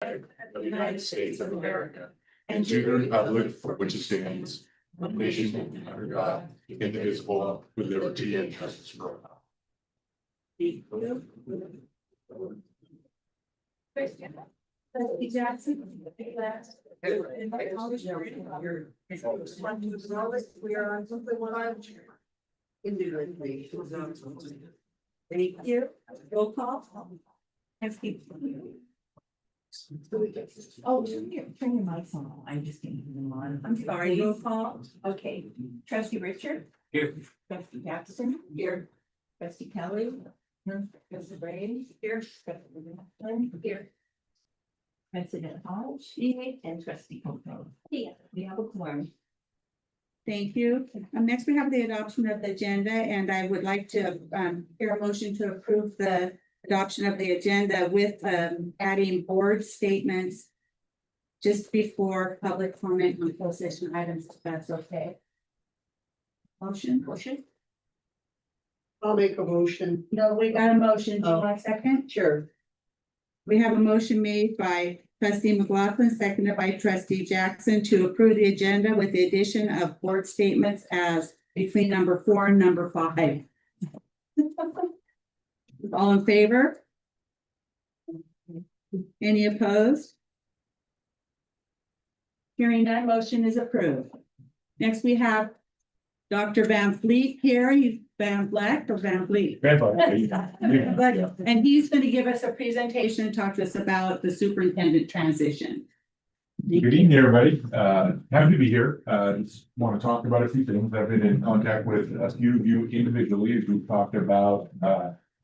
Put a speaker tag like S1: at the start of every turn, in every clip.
S1: of the United States of America, and to the republic for which it stands, one nation under God, indivisible, with liberty and justice for all.
S2: Trustee Jackson. We are on something live. Thank you. Roll call. Oh, turn your mics on. I'm just getting them on. I'm sorry. Roll call. Okay. Trustee Richard.
S1: Here.
S2: Trustee Jackson. Here. Trustee Kelly. Trustee Brady. Here. Here. President Hall. And Trustee Coco. Yeah. We have a quorum.
S3: Thank you. Next, we have the adoption of the agenda, and I would like to hear a motion to approve the adoption of the agenda with adding board statements just before public comment on closed session items, if that's okay. Motion?
S4: I'll make a motion.
S3: No, we got a motion. Do you want a second?
S4: Sure.
S3: We have a motion made by Trustee McLaughlin, seconded by Trustee Jackson to approve the agenda with the addition of board statements as between number 4 and number 5. All in favor? Any opposed? Hearing none, motion is approved. Next, we have Dr. Van Fleet here. You Van Vleck or Van Fleet? And he's going to give us a presentation and talk to us about the superintendent transition.
S1: Good evening, everybody. Happy to be here. Just want to talk about a few things. I've been in contact with a few of you individually as we've talked about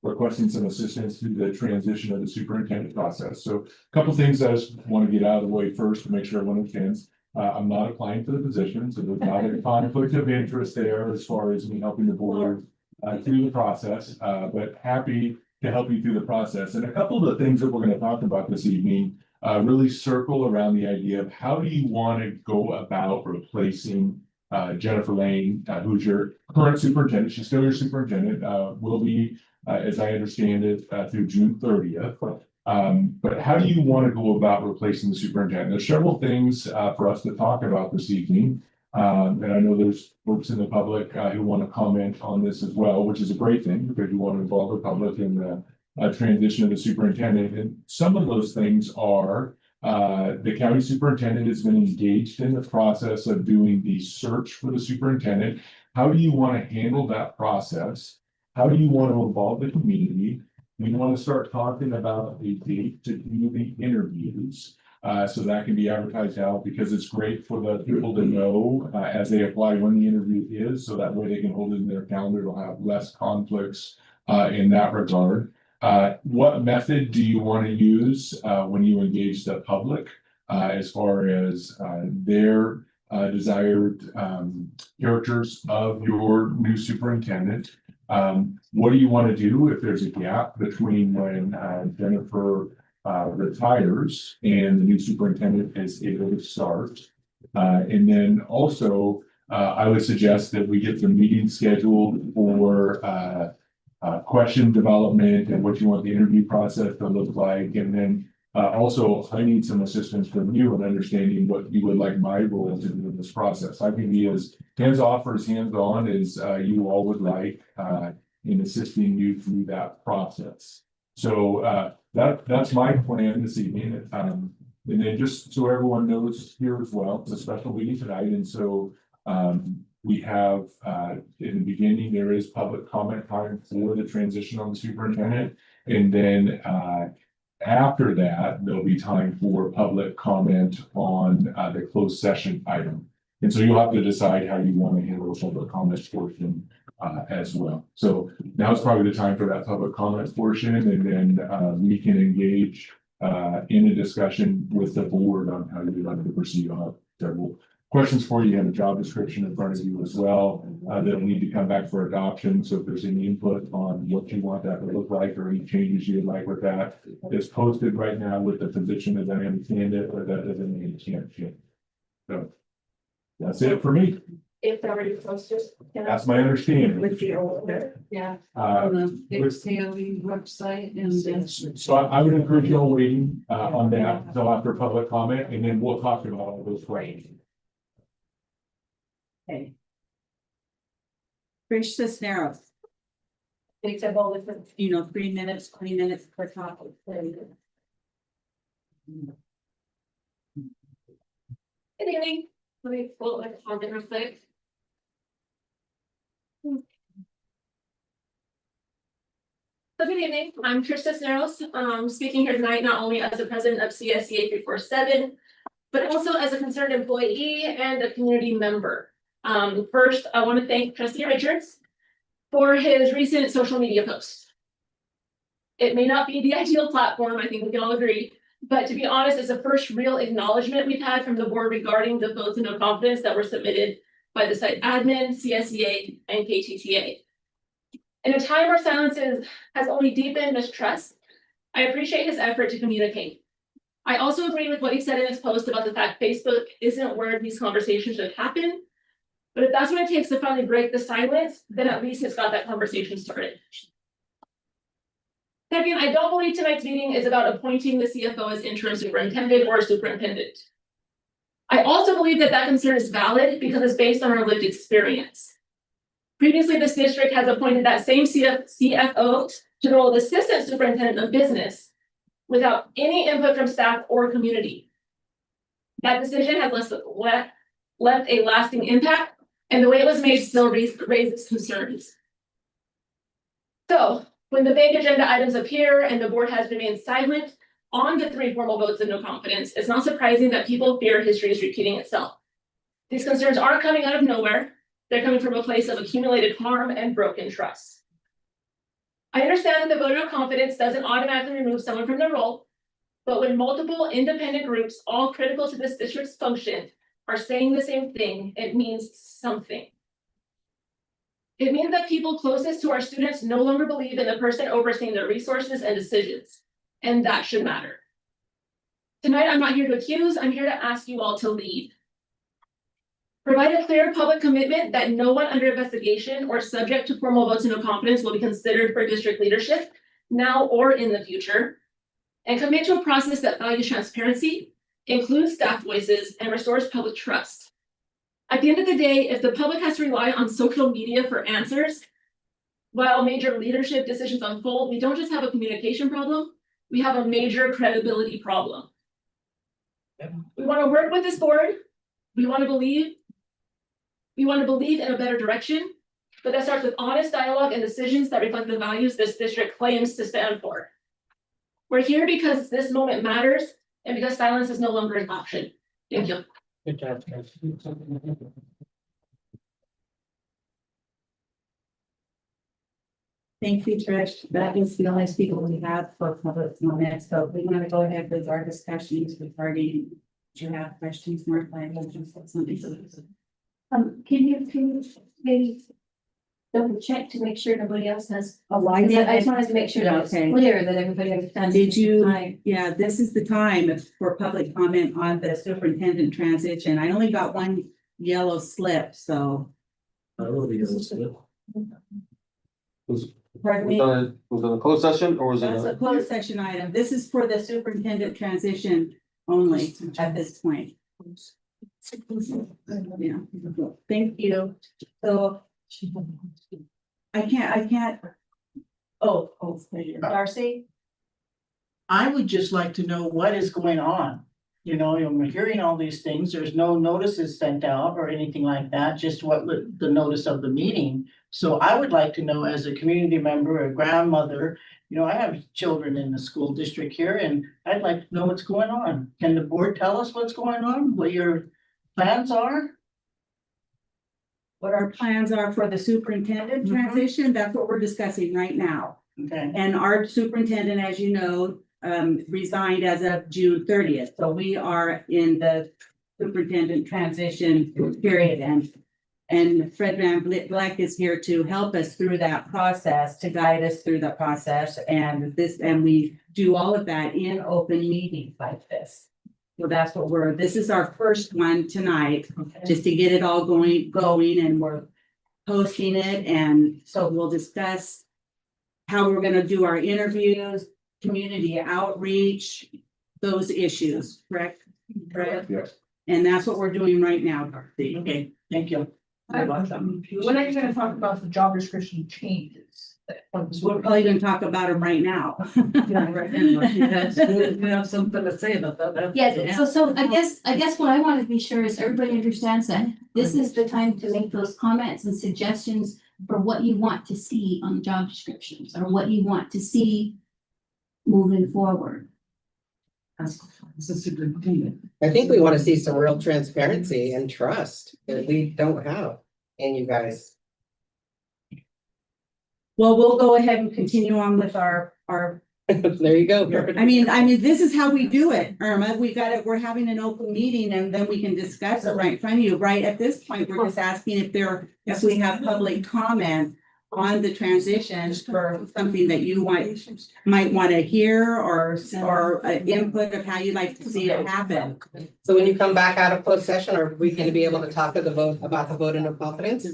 S1: requesting some assistance through the transition of the superintendent process. So a couple things I just want to get out of the way first to make sure everyone understands. I'm not applying for the position, so there's not a conflict of interest there as far as me helping the board through the process, but happy to help you through the process. And a couple of the things that we're going to talk about this evening really circle around the idea of how do you want to go about replacing Jennifer Lane, who's your current superintendent. She's still your superintendent, will be, as I understand it, through June 30th. But how do you want to go about replacing the superintendent? There's several things for us to talk about this evening. And I know there's folks in the public who want to comment on this as well, which is a great thing because you want to involve the public in the transition of the superintendent. And some of those things are the county superintendent has been engaged in the process of doing the search for the superintendent. How do you want to handle that process? How do you want to involve the community? We want to start talking about a date to do the interviews. So that can be advertised out because it's great for the people to know as they apply when the interview is. So that way they can hold it in their calendar. They'll have less conflicts in that regard. What method do you want to use when you engage the public as far as their desired characters of your new superintendent? What do you want to do if there's a gap between when Jennifer retires and the new superintendent is able to start? And then also, I would suggest that we get some meetings scheduled for question development and what you want the interview process to look like. And then also, I need some assistance from you in understanding what you would like my role to do in this process. I can be as hands-off or as hands-on as you all would like in assisting you through that process. So that's my plan this evening. And then just so everyone knows here as well, it's a special meeting tonight. And so we have in the beginning, there is public comment time for the transition on the superintendent. And then after that, there'll be time for public comment on the closed session item. And so you'll have to decide how you want to handle the public comment portion as well. So now is probably the time for that public comment portion, and then we can engage in a discussion with the board on how you'd like to proceed on several questions for you. You have a job description in front of you as well that'll need to come back for adoption. So if there's any input on what you want that to look like or any changes you'd like with that, it's posted right now with the position as I understand it, but that doesn't mean it can't change. So that's it for me.
S2: It's already posted.
S1: That's my understanding.
S2: With the order, yeah.
S1: Uh,
S2: It's the website and then.
S1: so I would encourage you all waiting, on that until after public comment, and then we'll talk about all those questions.
S3: Okay. Trish Cisneros,
S2: They have all different.
S3: 3 minutes, 20 minutes per topic.
S2: Good evening. Let me pull it on the real quick. So good evening, I'm Trish Cisneros, speaking here tonight not only as the president of CSEA 347, but also as a concerned employee and a community member. First, I want to thank Trustee Richards for his recent social media post. It may not be the ideal platform, I think we can all agree, but to be honest, it's the first real acknowledgement we've had from the board regarding the votes of no confidence that were submitted by the site admin, CSEA, and KTTA. In a time where silence has only deepened mistrust, I appreciate his effort to communicate. I also agree with what he said in his post about the fact Facebook isn't where these conversations should happen. But if that's what it takes to finally break the silence, then at least it's got that conversation started. Second, I don't believe tonight's meeting is about appointing the CFO as interim superintendent or superintendent. I also believe that that concern is valid because it's based on our lived experience. Previously, this district has appointed that same CFO to the role of assistant superintendent of business without any input from staff or community. That decision has left a lasting impact, and the way it was made still raises concerns. So, when the vague agenda items appear and the board has remained silent on the 3 formal votes of no confidence, it's not surprising that people fear history is repeating itself. These concerns aren't coming out of nowhere. They're coming from a place of accumulated harm and broken trust. I understand that the vote of no confidence doesn't automatically remove someone from their role, but when multiple independent groups, all critical to this district's function, are saying the same thing, it means something. It means that people closest to our students no longer believe in the person overseeing their resources and decisions, and that should matter. Tonight, I'm not here to accuse, I'm here to ask you all to lead. Provide a clear public commitment that no one under investigation or subject to formal votes of no confidence will be considered for district leadership now or in the future. And commit to a process that values transparency, includes staff voices, and restores public trust. At the end of the day, if the public has to rely on social media for answers, while major leadership decisions unfold, we don't just have a communication problem, we have a major credibility problem. We want to work with this board. We want to believe in a better direction, but that starts with honest dialogue and decisions that reflect the values this district claims to stand for. We're here because this moment matters and because silence is no longer an option. Thank you.
S4: Good job.
S3: Thank you, Trish. That is the only people we have for public comment. So we want to go ahead with our discussions regarding, do you have questions, Martha? I will just say something.
S2: Can you maybe double check to make sure nobody else has?
S3: I did.
S2: I just wanted to make sure that it's
S3: Okay.
S2: clear that everybody understands.
S3: Did you?
S2: Hi.
S3: Yeah, this is the time for public comment on the superintendent transition. I only got one yellow slip, so. Pardon me?
S4: Was it a closed session or was it?
S3: That's a closed session item. This is for the superintendent transition only at this point. Yeah, thank you. So I can't. Oh, Darcy?
S5: I would just like to know what is going on. You know, I'm hearing all these things. There's no notices sent out or anything like that, just what the notice of the meeting. So I would like to know as a community member, a grandmother, you know, I have children in the school district here and I'd like to know what's going on. Can the board tell us what's going on, what your plans are?
S3: What our plans are for the superintendent transition, that's what we're discussing right now.
S5: Okay,
S3: And our superintendent, as you know, resigned as of June 30th. So we are in the superintendent transition period and Fred Van Vleck is here to help us through that process, to guide us through the process. And we do all of that in open meetings like this. So that's what this is our first one tonight, just to get it all going, and we're posting it, and so we'll discuss how we're gonna do our interviews, community outreach, those issues, correct? Correct,
S1: Yes.
S3: and that's what we're doing right now, Dorothy.
S5: Okay, thank you.
S6: When are you gonna talk about the job description changes?
S3: We're probably gonna talk about them right now.
S6: You have something to say about that.
S7: Yeah, so I guess what I want to be sure is everybody understands that this is the time to make those comments and suggestions for what you want to see on job descriptions or what you want to see moving forward.
S6: This is superintendent.
S8: I think we want to see some real transparency and trust that we don't have in you guys.
S3: Well, we'll go ahead and continue on with our.
S8: There you go. Perfect.
S3: I mean, this is how we do it, Irma. We're having an open meeting, and then we can discuss it right in front of you. Right at this point, we're just asking if we have public comment on the transitions for something that you might want to hear, or input of how you'd like to see it happen.
S8: So when you come back out of closed session, are we going to be able to talk to the vote about the vote of no confidence?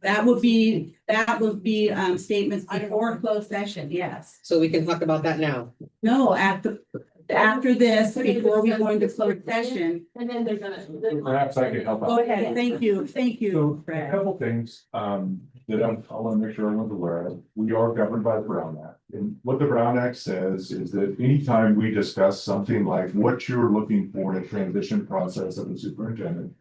S3: That would be statements before closed session, yes.
S8: So we can talk about that now.
S3: No, after this, before we go into closed session.
S7: And then they're gonna.
S1: Perhaps I could help out.
S3: Go ahead, thank you,
S1: So a
S3: Fred.
S1: couple things that I want to make sure everyone's aware of. We are governed by the Brown Act. And what the Brown Act says is that anytime we discuss something like what you're looking for in a transition process of the superintendent,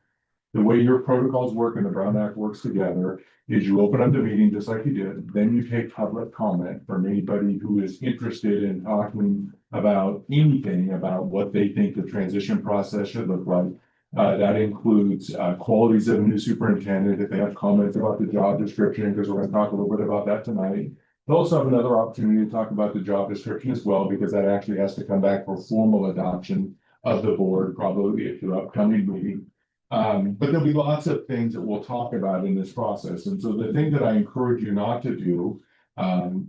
S1: the way your protocols work and the Brown Act works together is you open up the meeting just like you did, then you take public comment from anybody who is interested in talking about anything about what they think the transition process should look like. That includes qualities of a new superintendent, if they have comments about the job description, because we're going to talk a little bit about that tonight. They'll also have another opportunity to talk about the job description as well, because that actually has to come back for formal adoption of the board, probably at your upcoming meeting. But there'll be lots of things that we'll talk about in this process. And so the thing that I encourage you not to do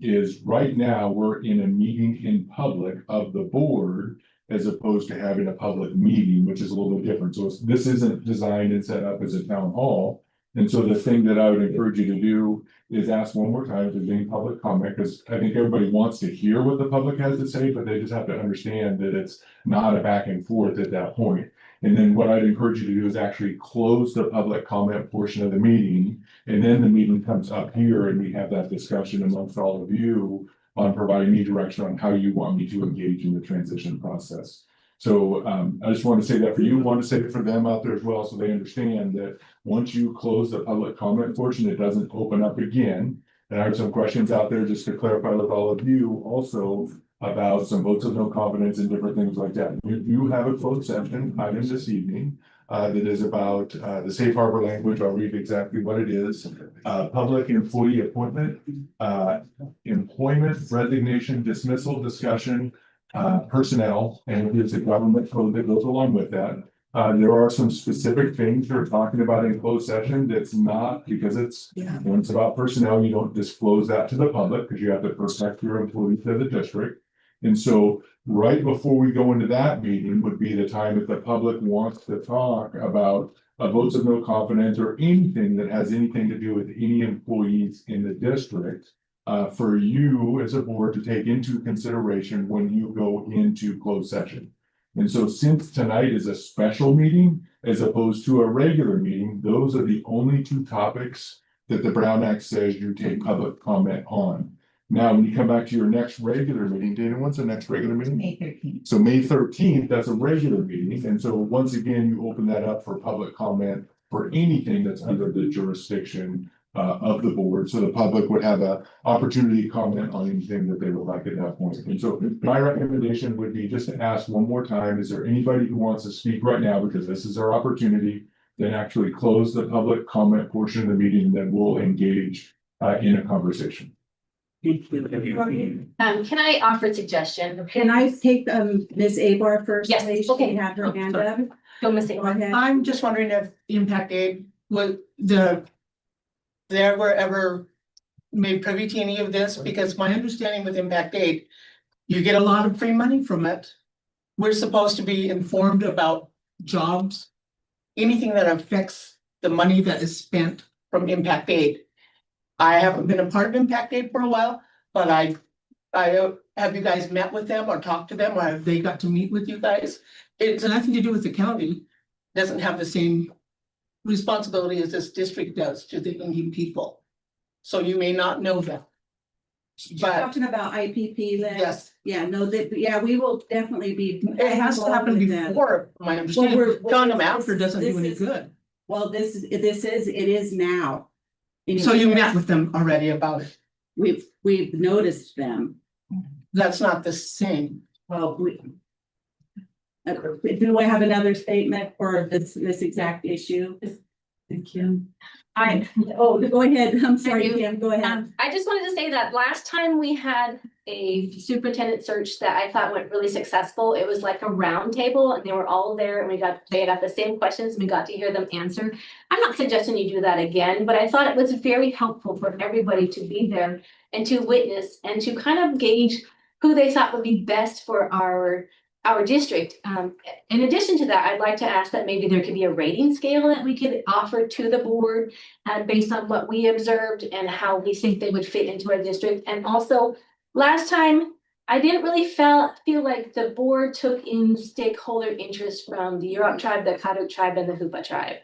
S1: is right now we're in a meeting in public of the board, as opposed to having a public meeting, which is a little bit different. So this isn't designed and set up as a town hall. And so the thing that I would encourage you to do is ask one more time if there's any public comment, because I think everybody wants to hear what the public has to say, but they just have to understand that it's not a back and forth at that point. And then what I'd encourage you to do is actually close the public comment portion of the meeting. And then the meeting comes up here and we have that discussion amongst all of you on providing me direction on how you want me to engage in the transition process. So I just want to say that for you, want to say it for them out there as well, so they understand that once you close the public comment portion, it doesn't open up again. And I have some questions out there just to clarify with all of you also about some votes of no confidence and different things like that. You have a closed session item this evening that is about the safe harbor language. I'll read exactly what it is. Public employee appointment, employment, resignation, dismissal, discussion, personnel, and there's a government code that goes along with that. There are some specific things they're talking about in closed session that's not, because when it's about personnel, you don't disclose that to the public because you have to protect your employees to the district. And so right before we go into that meeting would be the time if the public wants to talk about votes of no confidence or anything that has anything to do with any employees in the district. For you as a board to take into consideration when you go into closed session. And so since tonight is a special meeting as opposed to a regular meeting, those are the only two topics that the Brown Act says you take public comment on. Now, when you come back to your next regular meeting, Dana, when's the next regular meeting?
S2: May 13th.
S1: So May 13th, that's a regular meeting. And so once again, you open that up for public comment for anything that's under the jurisdiction of the board. So the public would have an opportunity to comment on anything that they would like at that point. And so my recommendation would be just to ask one more time, is there anybody who wants to speak right now? Because this is our opportunity. Then actually close the public comment portion of the meeting, and then we'll engage in a conversation.
S7: Can I offer a suggestion?
S3: Can I take Ms. Abar first?
S7: Yes,
S3: please?
S7: okay.
S3: She had her hand up.
S7: Go, Ms.
S3: Go
S7: Abrams.
S3: ahead.
S6: I'm just wondering if impact aid was they were ever made privy to any of this, because my understanding with impact aid, you get a lot of free money from it. we're supposed to be informed about jobs. Anything that affects the money that is spent from impact aid. I haven't been a part of impact aid for a while, but I have you guys met with them or talked to them, or have they got to meet with you guys? It's nothing to do with the county, doesn't have the same responsibility as this district does to the Indian people. So you may not know that. But
S3: Talking about IPP, Liz.
S6: yes,
S3: Yeah, no, that, yeah, we will definitely be.
S6: it has to happen
S3: involved with them.
S6: before, my
S3: Well,
S6: understanding, telling them after doesn't do
S3: this
S6: any
S3: is-
S6: good.
S3: Well, it is now.
S6: So you met with them already about it,
S3: We've noticed them.
S6: that's not the same.
S3: Well, do I have another statement for this exact issue? Kim. Go ahead. I'm sorry,
S9: Thank you.
S3: Kim, go ahead.
S9: I just wanted to say that last time we had a superintendent search that I thought went really successful. It was like a round table and they were all there and they got the same questions. And we got to hear them answer. I'm not suggesting you do that again, but I thought it was very helpful for everybody to be there and to witness and to kind of gauge who they thought would be best for our district. In addition to that, I'd like to ask that maybe there could be a rating scale that we could offer to the board based on what we observed and how we think they would fit into our district. And also, last time, I didn't really feel like the board took in stakeholder interest from the Yurok tribe, the Kaduk tribe, and the Hupa tribe.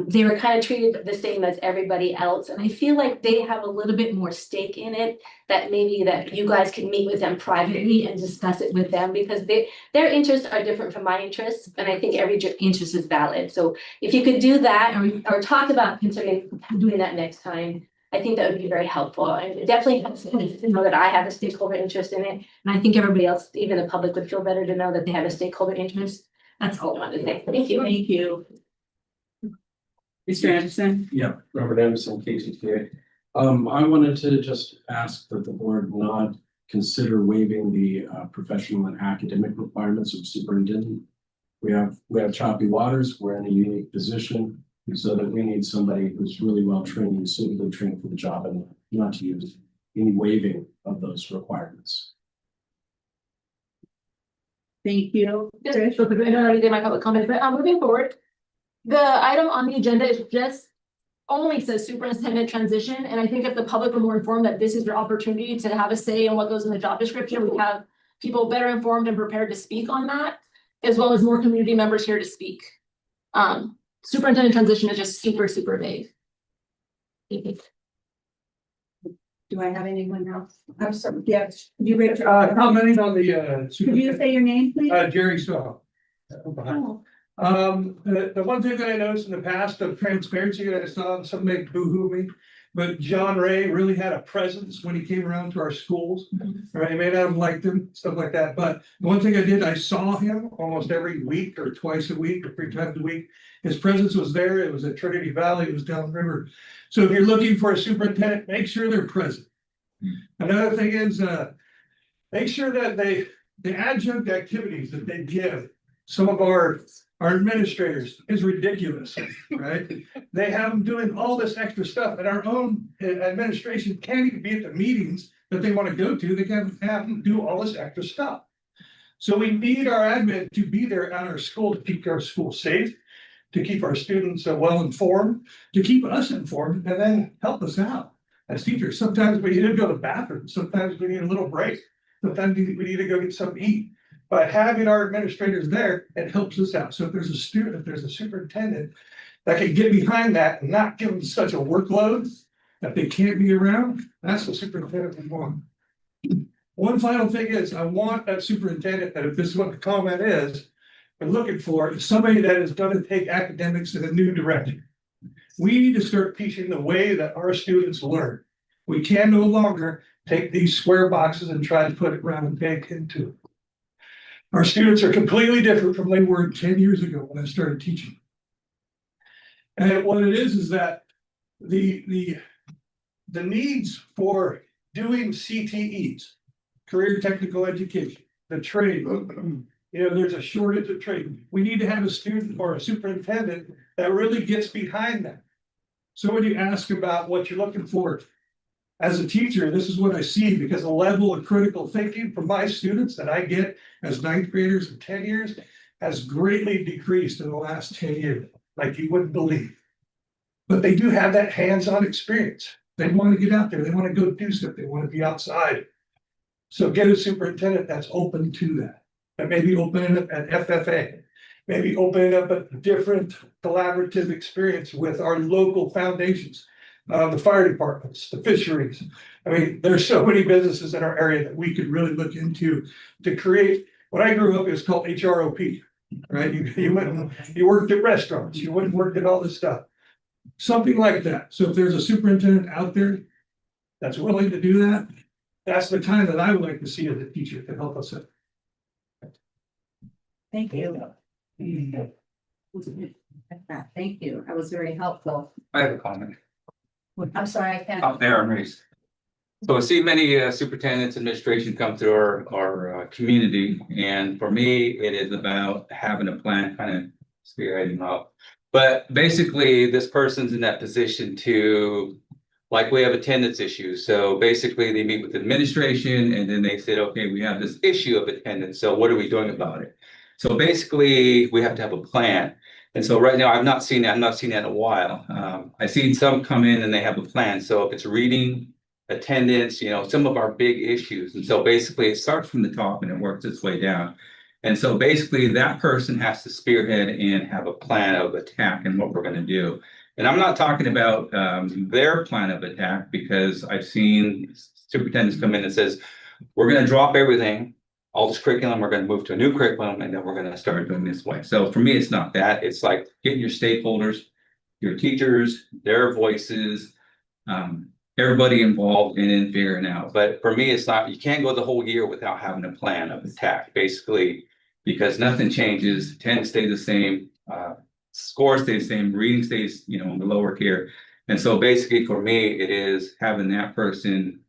S9: They were kind of treated the same as everybody else, and I feel like they have a little bit more stake in it, that maybe that you guys could meet with them privately and discuss it with them, because their interests are different from my interests, and I think every interest is valid. So if you could do that or talk about considering doing that next time, I think that would be very helpful. And it definitely helps to know that I have a stakeholder interest in it, and I think everybody else, even the public, would feel better to know that they have a stakeholder interest. That's all I wanted to say. Thank you.
S3: Thank you. Mr. Anderson?
S4: Yeah, Robert Anderson, KTJUSD. I wanted to just ask that the board not consider waiving the professional and academic requirements of superintendent. We have choppy waters, we're in a unique position, so that we need somebody who's really well trained and suitably trained for the job, and not to use any waiving of those requirements.
S3: Thank you.
S9: Just real quick, I know I already did my public comment, but moving forward, the item on the agenda is just only says superintendent transition, and I think if the public were more informed that this is your opportunity to have a say in what goes in the job description, we have people better informed and prepared to speak on that, as well as more community members here to speak. Superintendent transition is just super vague.
S3: Do I have anyone else? I'm sorry, yeah, could you read?
S10: Commenting on the,
S3: Could you say your name, please?
S10: Jerry Stahl. The one thing that I noticed in the past of transparency that I saw, some may boo-hoo me, but John Ray really had a presence when he came around to our schools. Right, he may not have liked him, stuff like that, but the one thing I did, I saw him almost every week or twice a week or 3 times a week. His presence was there. It was at Trinity Valley, it was down the river. So if you're looking for a superintendent, make sure they're present. Another thing is, make sure that the adjunct activities that they give some of our administrators is ridiculous, right? They have them doing all this extra stuff, and our own administration can't even be at the meetings that they want to go to. They can have them do all this extra stuff. So we need our admin to be there at our school to keep our school safe, to keep our students well informed, to keep us informed, and then help us out as teachers. Sometimes we need to go to the bathroom. Sometimes we need a little break. Sometimes we need to go get something to eat. By having our administrators there, it helps us out. So if there's a student, if there's a superintendent that can get behind that and not give them such a workload that they can't be around, that's what superintendent we want. One final thing is, I want that superintendent, that if this is what the comment is, we're looking for is somebody that is going to take academics in a new direction. We need to start teaching the way that our students learn. We can no longer take these square boxes and try to put it round and peg into it. Our students are completely different from they were 10 years ago when I started teaching. And what it is that the needs for doing CTEs, career technical education, the trade, there's a shortage of trade. We need to have a student or a superintendent that really gets behind that. So when you ask about what you're looking for As a teacher, this is what I see, because the level of critical thinking from my students that I get as ninth graders in 10 years has greatly decreased in the last 10 years, like you wouldn't believe. But they do have that hands-on experience. They want to get out there, they want to go do stuff, they want to be outside. So get a superintendent that's open to that. And maybe open up an FFA, maybe open up a different collaborative experience with our local foundations. The fire departments, the fisheries. I mean, there's so many businesses in our area that we could really look into to create, what I grew up is called HROP, right? You worked at restaurants, you wouldn't work at all this stuff. Something like that. So if there's a superintendent out there that's willing to do that, that's the kind that I would like to see as a teacher to help us out.
S3: Thank you. Thank you. That was very helpful.
S11: I have a comment.
S2: I'm sorry, I can't.
S11: Up there, I'm raised. So I see many superintendents, administration come through our community, and for me, it is about having a plan, kind of spearheading up. But basically, this person's in that position to, like, we have attendance issues. So basically, they meet with administration, and then they said, okay, we have this issue of attendance. So what are we doing about it? So basically, we have to have a plan. And so right now, I've not seen that in a while. I've seen some come in and they have a plan. So if it's reading, attendance, some of our big issues. And so basically it starts from the top and it works its way down. And so basically that person has to spearhead and have a plan of attack and what we're going to do. And I'm not talking about their plan of attack, because I've seen superintendents come in and says, we're going to drop everything. All this curriculum, we're going to move to a new curriculum, and then we're going to start doing this way. So for me, it's not that. It's like getting your stakeholders, your teachers, their voices, everybody involved, and then figuring out. But for me, it's not, you can't go the whole year without having a plan of attack, basically, because nothing changes, attendance stays the same, score stays the same, reading stays, in the lower tier. And so basically for me, it is having that person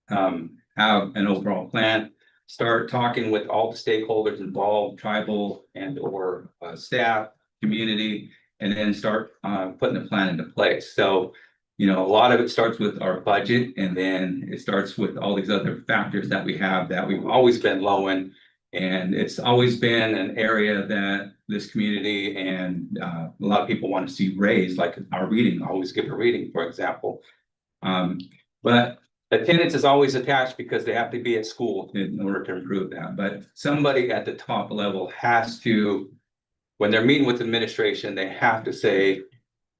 S11: have an overall plan. Start talking with all the stakeholders involved, tribal and or staff, community, and then start putting a plan into place. So, a lot of it starts with our budget, and then it starts with all these other factors that we have that we've always been low in. And it's always been an area that this community and a lot of people want to see raised, like our reading, always give a reading, for example. But attendance is always attached because they have to be at school in order to improve that. But somebody at the top level has to, when they're meeting with administration, they have to say,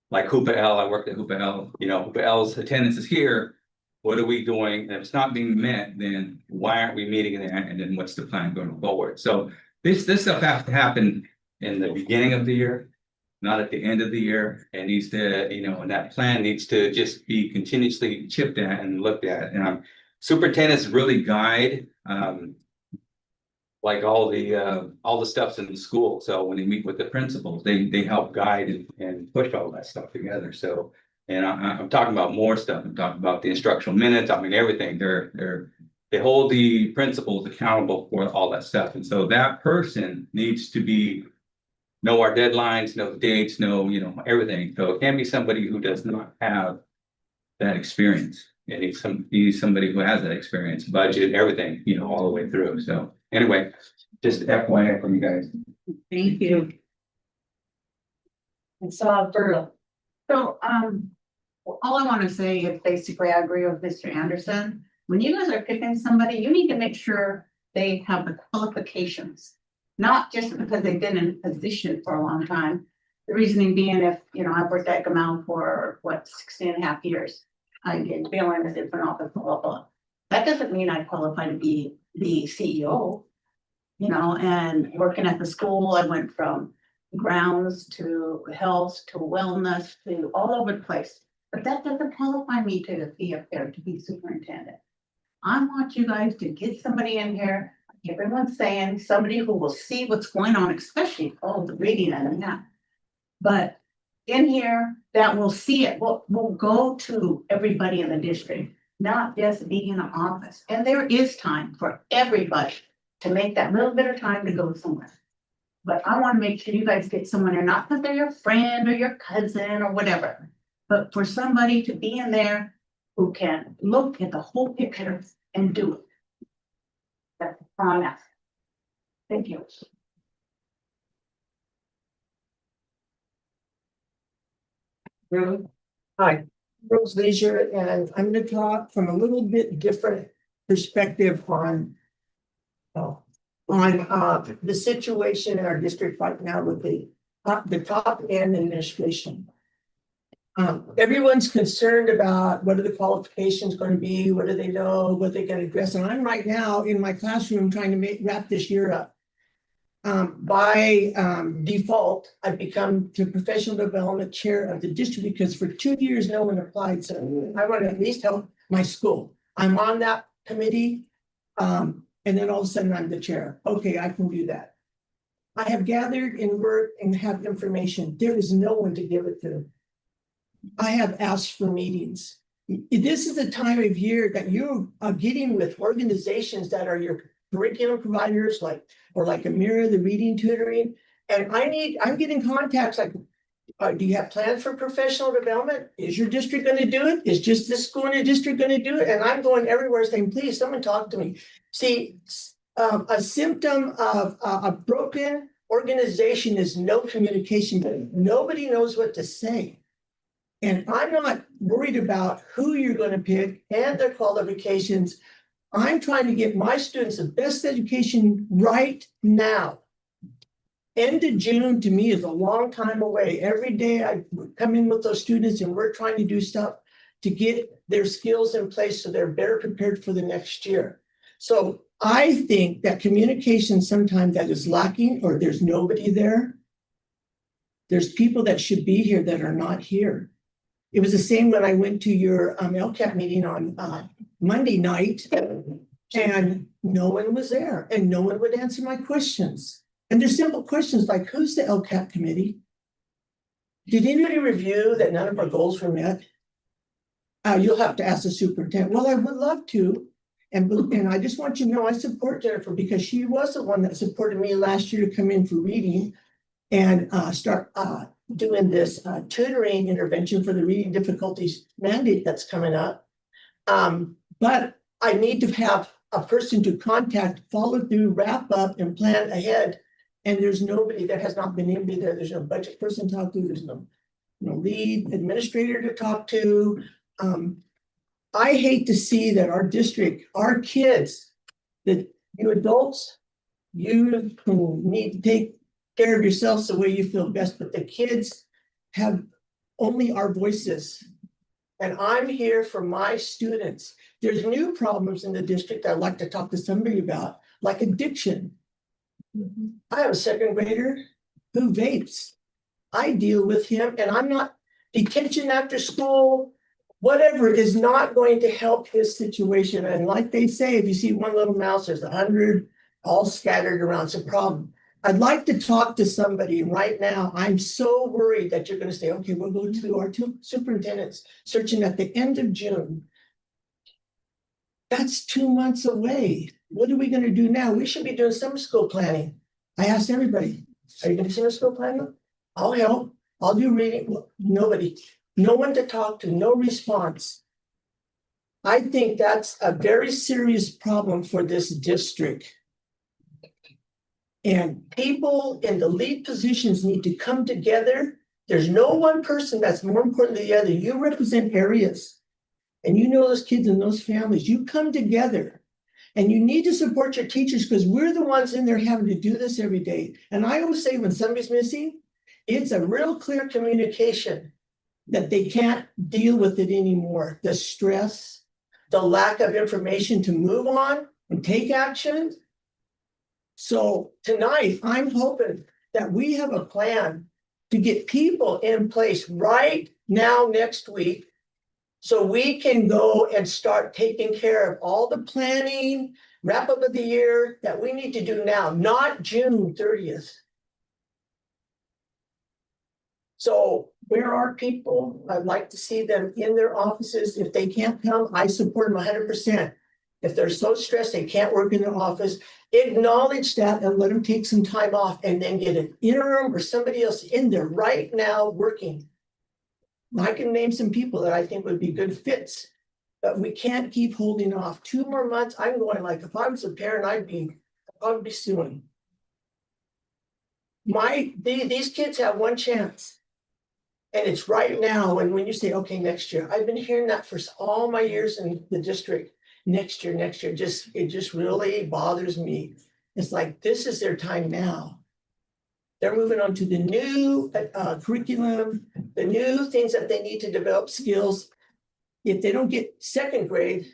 S11: like Hoopa L, I worked at Hoopa L, Hoopa L's attendance is here. What are we doing? And if it's not being met, then why aren't we meeting in there? And then what's the plan going forward? So this stuff has to happen in the beginning of the year, not at the end of the year. It needs to, and that plan needs to just be continuously chipped at and looked at. And superintendents really guide, like all the stuff's in the school. So when they meet with the principals, they help guide and push all that stuff together. So, and I'm talking about more stuff. I'm talking about the instructional minutes. I mean, everything. They hold the principals accountable for all that stuff. And so that person needs to know our deadlines, know the dates, know everything. So it can't be somebody who does not have that experience. It needs somebody who has that experience, budget, everything, all the way through. So anyway, just FYI from you guys.
S3: Thank you.
S2: And so, Bertle.
S6: So, all I want to say is basically I agree with Mr. Anderson. When you guys are picking somebody, you need to make sure they have the qualifications. Not just because they've been in a position for a long time. The reasoning being if, I've worked at Gamal for 16 and a half years. I did billing a different office, blah, blah, blah. That doesn't mean I qualify to be the CEO, and working at the school, I went from grounds to health to wellness to all over the place. But that doesn't qualify me to be up there to be superintendent. I want you guys to get somebody in here. Everyone's saying somebody who will see what's going on, especially all the reading and that. But in here, that will see it. We'll go to everybody in the district, not just being in an office. And there is time for everybody to make that little bit of time to go somewhere. But I want to make sure you guys get someone there, not because they're your friend or your cousin or whatever, but for somebody to be in there
S5: who can look at the whole picture and do it. That's all I'm asking. Thank you.
S6: Really? Hi, Rose Leisure, and I'm gonna talk from a little bit different perspective on the situation in our district right now with the top end administration. Everyone's concerned about what are the qualifications going to be, what do they know, what they can address, and I'm right now in my classroom trying to wrap this year up. By default, I've become the professional development chair of the district because for 2 years, no one applied. So I want to at least help my school. I'm on that committee. And then all of a sudden I'm the chair. Okay, I can do that. I have gathered and worked and have information. There is no one to give it to. I have asked for meetings. This is a time of year that you are getting with organizations that are your curriculum providers, like Amira, the reading tutoring. And I'm getting contacts like, do you have plans for professional development? Is your district going to do it? Is just this school in the district going to do it? And I'm going everywhere saying, please, someone talk to me. See, a symptom of a broken organization is no communication, but nobody knows what to say. And I'm not worried about who you're going to pick and their qualifications. I'm trying to get my students the best education right now. End of June to me is a long time away. Every day I come in with those students and we're trying to do stuff to get their skills in place so they're better prepared for the next year. So I think that communication sometimes that is lacking or there's nobody there. There's people that should be here that are not here. It was the same when I went to your LCAP meeting on Monday night and no one was there and no one would answer my questions. And there's simple questions like, who's the LCAP committee? Did anybody review that none of our goals were met? You'll have to ask the superintendent. Well, I would love to. And I just want you to know I support Jennifer because she was the one that supported me last year to come in for reading and start doing this tutoring intervention for the reading difficulties mandate that's coming up. But I need to have a person to contact, follow through, wrap up, and plan ahead. And there's nobody, there has not been anybody there. There's no budget person to talk to. There's no lead administrator to talk to. I hate to see that our district, our kids, that you adults, you need to take care of yourselves the way you feel best, but the kids have only our voices. And I'm here for my students. There's new problems in the district I'd like to talk to somebody about, like addiction. I have a second grader who vapes. I deal with him and I'm not detention after school, whatever is not going to help his situation. And like they say, if you see one little mouse, there's 100 all scattered around. It's a problem. I'd like to talk to somebody right now. I'm so worried that you're going to say, okay, we'll go to our two superintendents searching at the end of June. That's 2 months away. What are we going to do now? We should be doing summer school planning. I asked everybody, are you going to do summer school planning? I'll help. I'll do reading. Nobody, no one to talk to, no response. I think that's a very serious problem for this district. And people in the lead positions need to come together. There's no one person that's more important than the other. You represent areas and you know those kids and those families. You come together and you need to support your teachers because we're the ones in there having to do this every day. And I always say when somebody's missing, it's a real clear communication that they can't deal with it anymore. The stress, the lack of information to move on and take action. So tonight, I'm hoping that we have a plan to get people in place right now next week so we can go and start taking care of all the planning, wrap up of the year that we need to do now, not June 30th. So where are people? I'd like to see them in their offices. If they can't come, I support them 100%. If they're so stressed they can't work in their office, acknowledge that and let them take some time off and then get an interim or somebody else in there right now working. I can name some people that I think would be good fits But we can't keep holding off 2 more months. I'm going like, if I was a parent, I'd be suing. These kids have one chance. And it's right now, and when you say, okay, next year, I've been hearing that for all my years in the district. Next year, it just really bothers me. It's like, this is their time now. They're moving on to the new curriculum, the new things that they need to develop skills. If they don't get second grade,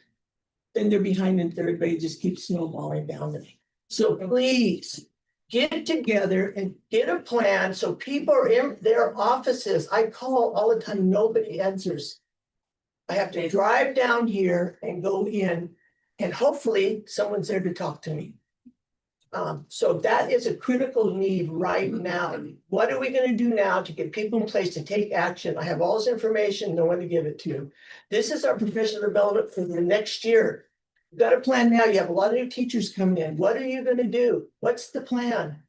S6: then they're behind in third grade, just keep snowballing down the. So please get together and get a plan so people are in their offices. I call all the time, nobody answers. I have to drive down here and go in, and hopefully someone's there to talk to me. So that is a critical need right now. What are we going to do now to get people in place to take action? I have all this information, no one to give it to. This is our professional development for the next year. You've got a plan now. You have a lot of new teachers coming in. What are you going to do? What's the plan?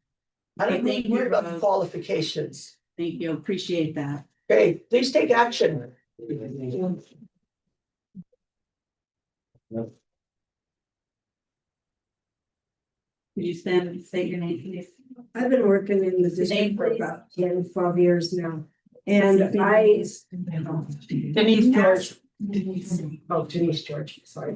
S6: I don't
S3: Thank
S6: really worry
S3: you,
S6: about the
S3: Rose.
S6: qualifications.
S3: Thank you, appreciate that.
S6: Okay, please take action.
S3: Could you stand and say your name, please?
S12: I've been working in the district for about 10, 12 years now. And I,
S6: Denise George.
S12: oh, Denise George, sorry.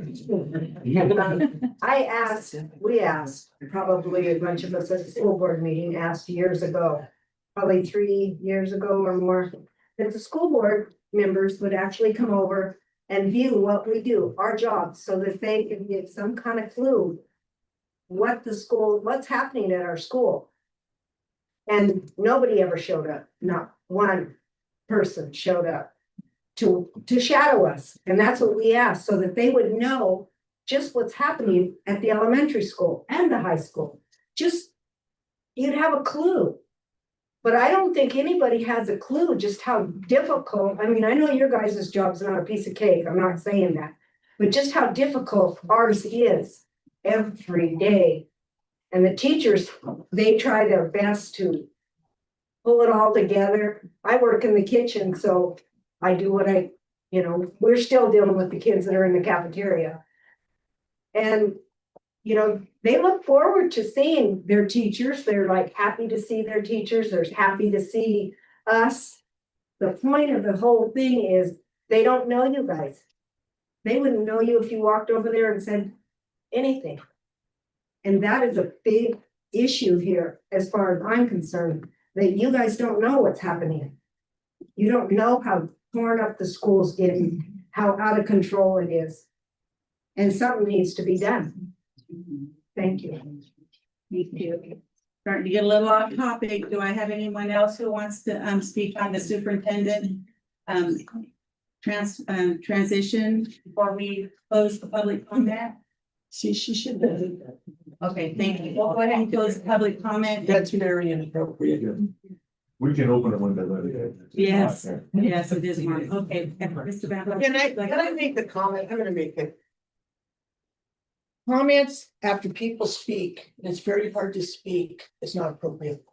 S12: We asked, probably a bunch of us at the school board meeting asked years ago, probably 3 years ago or more, that the school board members would actually come over and view what we do, our jobs, so that they can get some kind of clue what's happening at our school. And nobody ever showed up, not one person showed up to shadow us. And that's what we asked, so that they would know just what's happening at the elementary school and the high school. Just, you'd have a clue. But I don't think anybody has a clue just how difficult, I mean, I know your guys' job's not a piece of cake, I'm not saying that, but just how difficult ours is every day. And the teachers, they try their best to pull it all together. I work in the kitchen, so I do what we're still dealing with the kids that are in the cafeteria. And, they look forward to seeing their teachers. They're like happy to see their teachers. They're happy to see us. The point of the whole thing is they don't know you guys. They wouldn't know you if you walked over there and said anything. And that is a big issue here, as far as I'm concerned, that you guys don't know what's happening. You don't know how torn up the school's getting, how out of control it is. And something needs to be done. Thank you.
S3: Thank you. Starting to get a little off topic. Do I have anyone else who wants to speak on the superintendent transition before we close the public comment?
S6: She should know.
S3: Okay, thank you. We'll go ahead and close the public comment.
S6: That's very inappropriate.
S1: We can open it when they're ready.
S3: Yes, yes, it is one. Okay. Mr. Van-
S6: Can I make the comment? I'm gonna make it. Comments after people speak, and it's very hard to speak, it's not appropriate.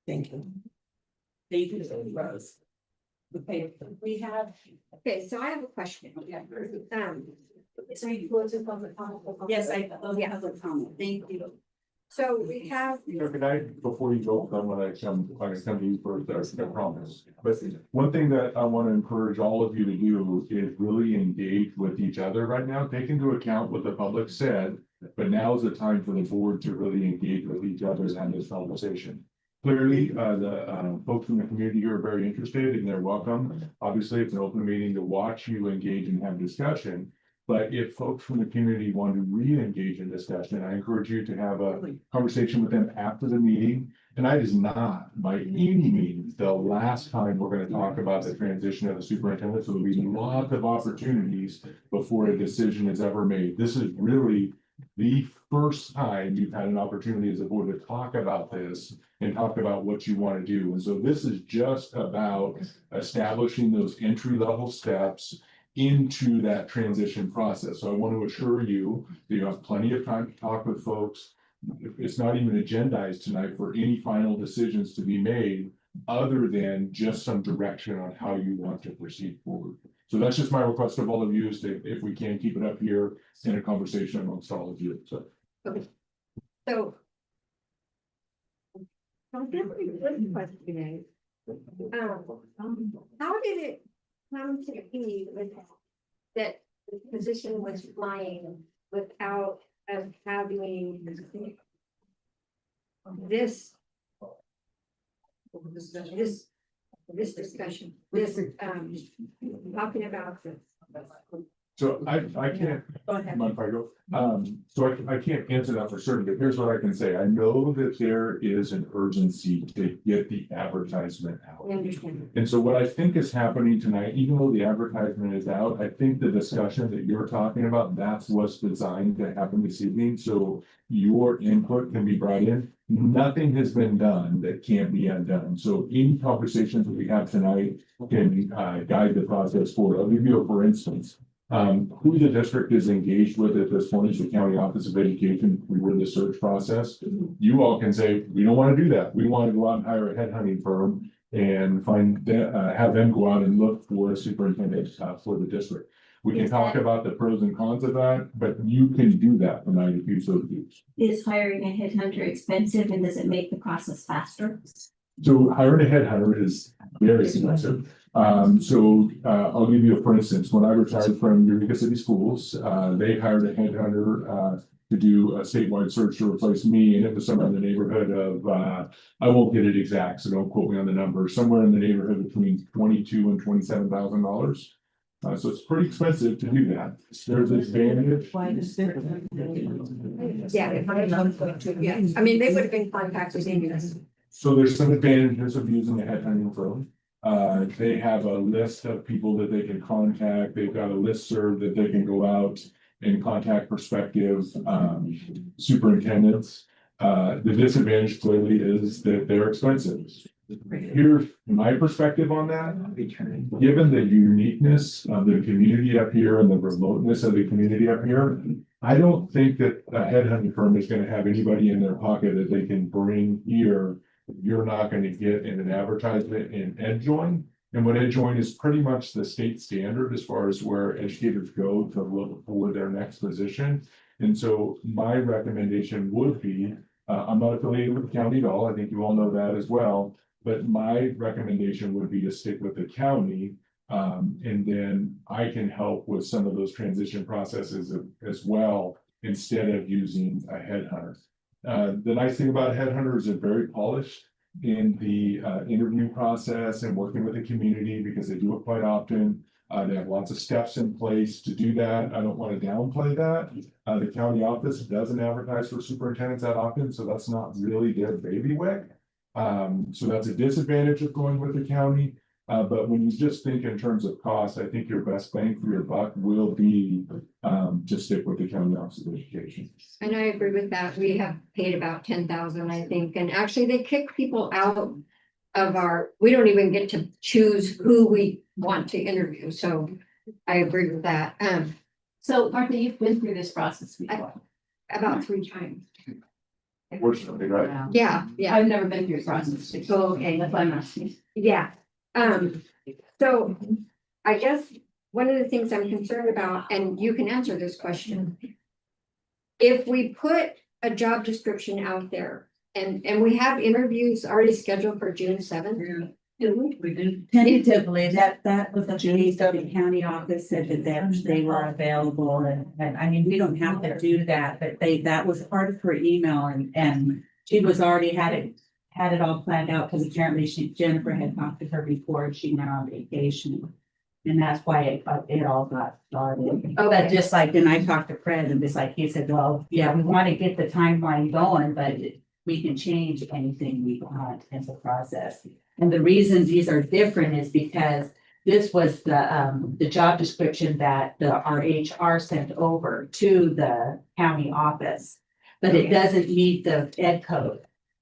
S6: Thank you.
S3: Thank you, Rose. Okay, we have,
S2: Okay, so I have a question.
S12: So you close the public comment?
S3: yes, I have public comment. Thank you.
S2: So we have,
S1: Can I, before you go, I'm gonna come to you first, I promise. But one thing that I want to encourage all of you to do is really engage with each other right now. Take into account what the public said, but now is the time for the board to really engage with each other and have this conversation. Clearly, the folks in the community here are very interested and they're welcome. Obviously, it's an open meeting to watch you engage and have discussion. But if folks from the community want to re-engage in discussion, I encourage you to have a conversation with them after the meeting. Tonight is not by any means the last time we're going to talk about the transition of the superintendent. So there'll be lots of opportunities before a decision is ever made. This is really the first time you've had an opportunity as a board to talk about this and talk about what you want to do. And so this is just about establishing those entry-level steps into that transition process. So I want to assure you that you have plenty of time to talk with folks. It's not even agendized tonight for any final decisions to be made other than just some direction on how you want to proceed forward. So that's just my request of all of you is to, if we can, keep it up here in a conversation amongst all of you, so.
S12: So. How did it come to be with that the position was flying without us having this discussion, talking about this?
S1: So I can't,
S12: Go ahead.
S1: mind if I go? So I can't answer that for certain, but here's what I can say. I know that there is an urgency to get the advertisement out.
S12: I understand.
S1: And so what I think is happening tonight, even though the advertisement is out, I think the discussion that you're talking about, that's what's designed to happen this evening. So your input can be brought in. Nothing has been done that can't be undone. So any conversations that we have tonight can guide the process forward. I'll give you a for instance. Who the district is engaged with at this point is the County Office of Education through the search process. You all can say, we don't want to do that. We want to go out and hire a headhunting firm and have them go out and look for a superintendent for the district. We can talk about the pros and cons of that, but you can do that tonight if you so choose.
S7: Is hiring a headhunter expensive and does it make the process faster?
S1: So hiring a headhunter is very expensive. I'll give you a for instance, when I retired from Eureka City Schools, they hired a headhunter to do a statewide search to replace me, and it was somewhere in the neighborhood of I won't get it exact, so don't quote me on the number, somewhere in the neighborhood between $22,000 and $27,000. So it's pretty expensive to do that. There's an advantage.
S12: Yeah, I mean, they would have been contacted anyways.
S1: So there's some advantages of using a headhunting firm. They have a list of people that they can contact. They've got a listserv that they can go out and contact prospective superintendents. The disadvantage clearly is that they're expensive. Here's my perspective on that. Given the uniqueness of the community up here and the remoteness of the community up here, I don't think that a headhunting firm is going to have anybody in their pocket that they can bring here. You're not going to get in an advertisement in EdJoin. And what EdJoin is pretty much the state standard as far as where educators go to look for their next position. And so my recommendation would be, I'm not affiliated with the county at all. I think you all know that as well. But my recommendation would be to stick with the county. And then I can help with some of those transition processes as well, instead of using a headhunter. The nice thing about headhunters is they're very polished in the interview process and working with the community because they do it quite often. They have lots of steps in place to do that. I don't want to downplay that. The county office doesn't advertise for superintendents that often, so that's not really their bailiwick. So that's a disadvantage of going with the county. But when you just think in terms of cost, I think your best bang for your buck will be to stick with the County Office of Education.
S12: And I agree with that. We have paid about 10,000, I think, and actually they kick people out of we don't even get to choose who we want to interview, so I agree with that.
S7: So Martha, you've been through this process before.
S12: About 3 times.
S1: Unfortunately, right?
S12: Yeah,
S7: I've never been through a process. So, okay, that's why I'm asking.
S12: yeah. So I guess one of the things I'm concerned about, and you can answer this question. If we put a job description out there and we have interviews already scheduled for June 7th.
S3: We did tentatively, that was the case of the county office said that they were available and I mean, we don't have to do that, but that was part of her email and she was already had it all planned out because apparently Jennifer had talked to her before and she went on vacation. And that's why it all got started. Oh, but just like, then I talked to Fred and it's like, he said, well, yeah, we want to get the timeline going, but we can change anything we want in the process. And the reason these are different is because this was the job description that our HR sent over to the county office, but it doesn't meet the ed code.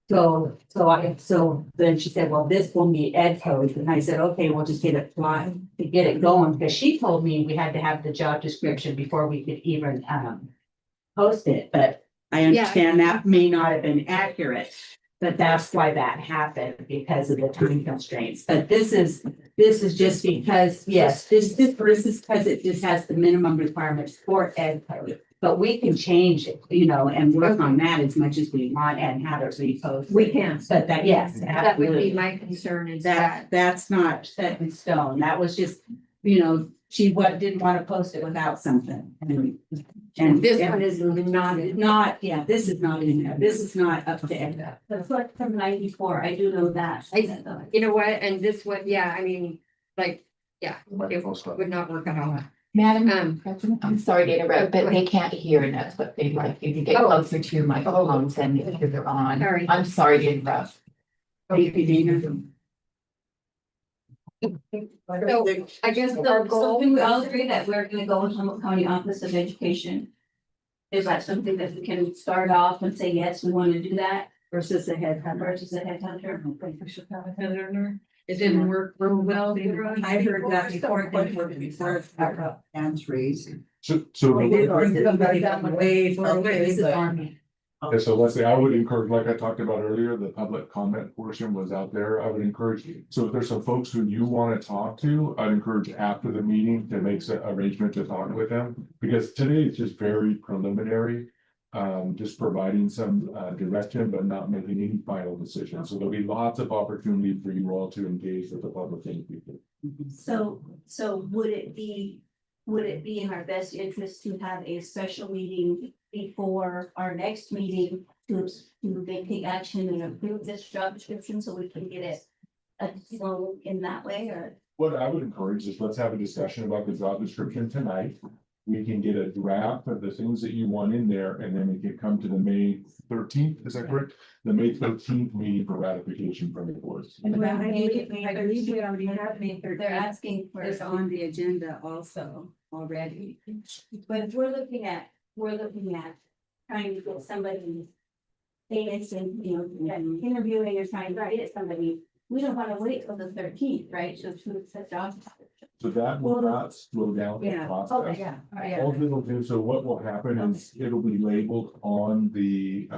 S3: So then she said, well, this will meet ed code. And I said, okay, we'll just get it flying to get it going. Because she told me we had to have the job description before we could even post it. But I understand that may not have been accurate. But that's why that happened, because of the time constraints. But this is just because, yes, this is because it just has the minimum requirements for ed code. But we can change it, you know, and work on that as much as we want and have it reposted.
S12: We can.
S3: But that, yes,
S12: That would be
S3: absolutely.
S12: my concern is
S3: That's not set in stone. That was just, you know, she didn't want to post it without something. And
S12: this one is not.
S3: yeah, this is not in there. This is not up to end.
S7: The foot from 94, I do know that.
S12: You know what, and this one, yeah, I mean, like, yeah, it would not work at all.
S13: Madam President, I'm sorry to interrupt, but they can't hear and that's what they'd like you to get closer to your microphones and make sure they're on.
S12: Sorry.
S13: I'm sorry to interrupt.
S3: Thank you, Dana.
S12: So I guess our
S7: So
S12: goal.
S7: do we all agree that we're gonna go with Humboldt County Office of Education? Is that something that we can start off and say, yes, we want to do that
S3: Versus the headhunter.
S7: versus a headhunter?
S5: It didn't work real well.
S3: I heard that before, they were before about entries.
S1: So,
S3: They did somebody down the way for a way,
S7: This is
S3: but-
S7: Army.
S1: yeah, so Leslie, I would encourage, like I talked about earlier, the public comment portion was out there. I would encourage you. So if there's some folks who you want to talk to, I'd encourage after the meeting to make an arrangement to talk with them. Because today is just very preliminary, just providing some direction, but not making any final decisions. So there'll be lots of opportunity for you all to engage with the public and people.
S7: So would it be in our best interest to have a special meeting before our next meeting to take action and approve this job description so we can get it flow in that way, or?
S1: What I would encourage is let's have a discussion about the job description tonight. We can get a draft of the things that you want in there, and then we can come to the May 13th, is that correct? The May 13th meeting for ratification from the boards.
S3: Well, I believe we already have May 13th.
S7: They're asking for.
S3: It's on the agenda also already.
S7: But if we're looking at trying to get somebody. Famous and, you know, interviewing or trying to get somebody, we don't want to wait till the 13th, right? So to accept job description.
S1: So that will not slow down the
S3: Yeah.
S1: process.
S7: Okay, yeah.
S1: All it'll do, so what will happen is it'll be labeled on the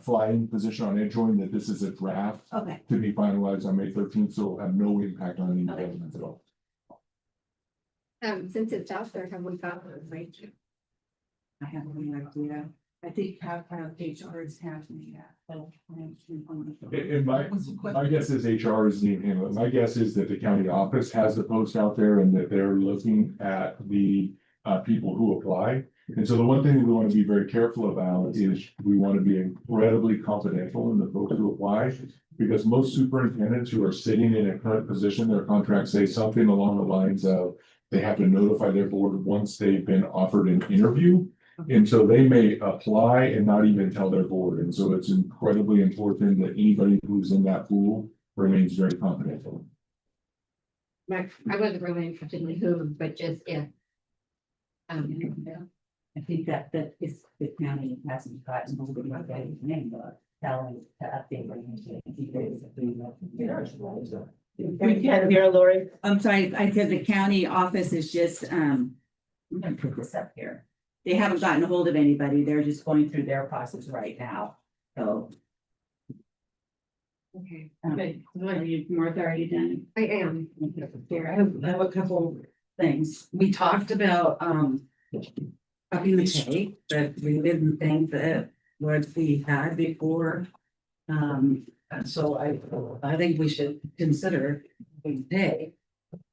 S1: flying position on Edgeoin that this is a draft
S7: Okay.
S1: to be finalized on May 13th, so it'll have no impact on any
S7: Okay.
S1: developments at all.
S12: Since it's out there, have we got it, right?
S3: I have no idea. I think how HR is happening that.
S1: And my guess is HR is needing handle it. My guess is that the county office has the post out there and that they're looking at the people who apply. And so the one thing we want to be very careful about is we want to be incredibly confidential in the folks who apply. Because most superintendents who are sitting in a current position, their contracts say something along the lines of they have to notify their board once they've been offered an interview. And so they may apply and not even tell their board. And so it's incredibly important that anybody who's in that pool remains very confidential.
S12: I wasn't really interested in who, but just if.
S3: I think that is the county hasn't gotten hold of my daddy's name, but telling to update.
S5: We can't hear Lori.
S3: I'm sorry, I said the county office is just, I'm gonna put this up here. They haven't gotten a hold of anybody. They're just going through their process right now, so.
S12: Okay.
S3: Martha, are you done?
S12: I am.
S3: Here, I have a couple things. We talked about, upping the pay, but we didn't think that what we had before. So I think we should consider the pay.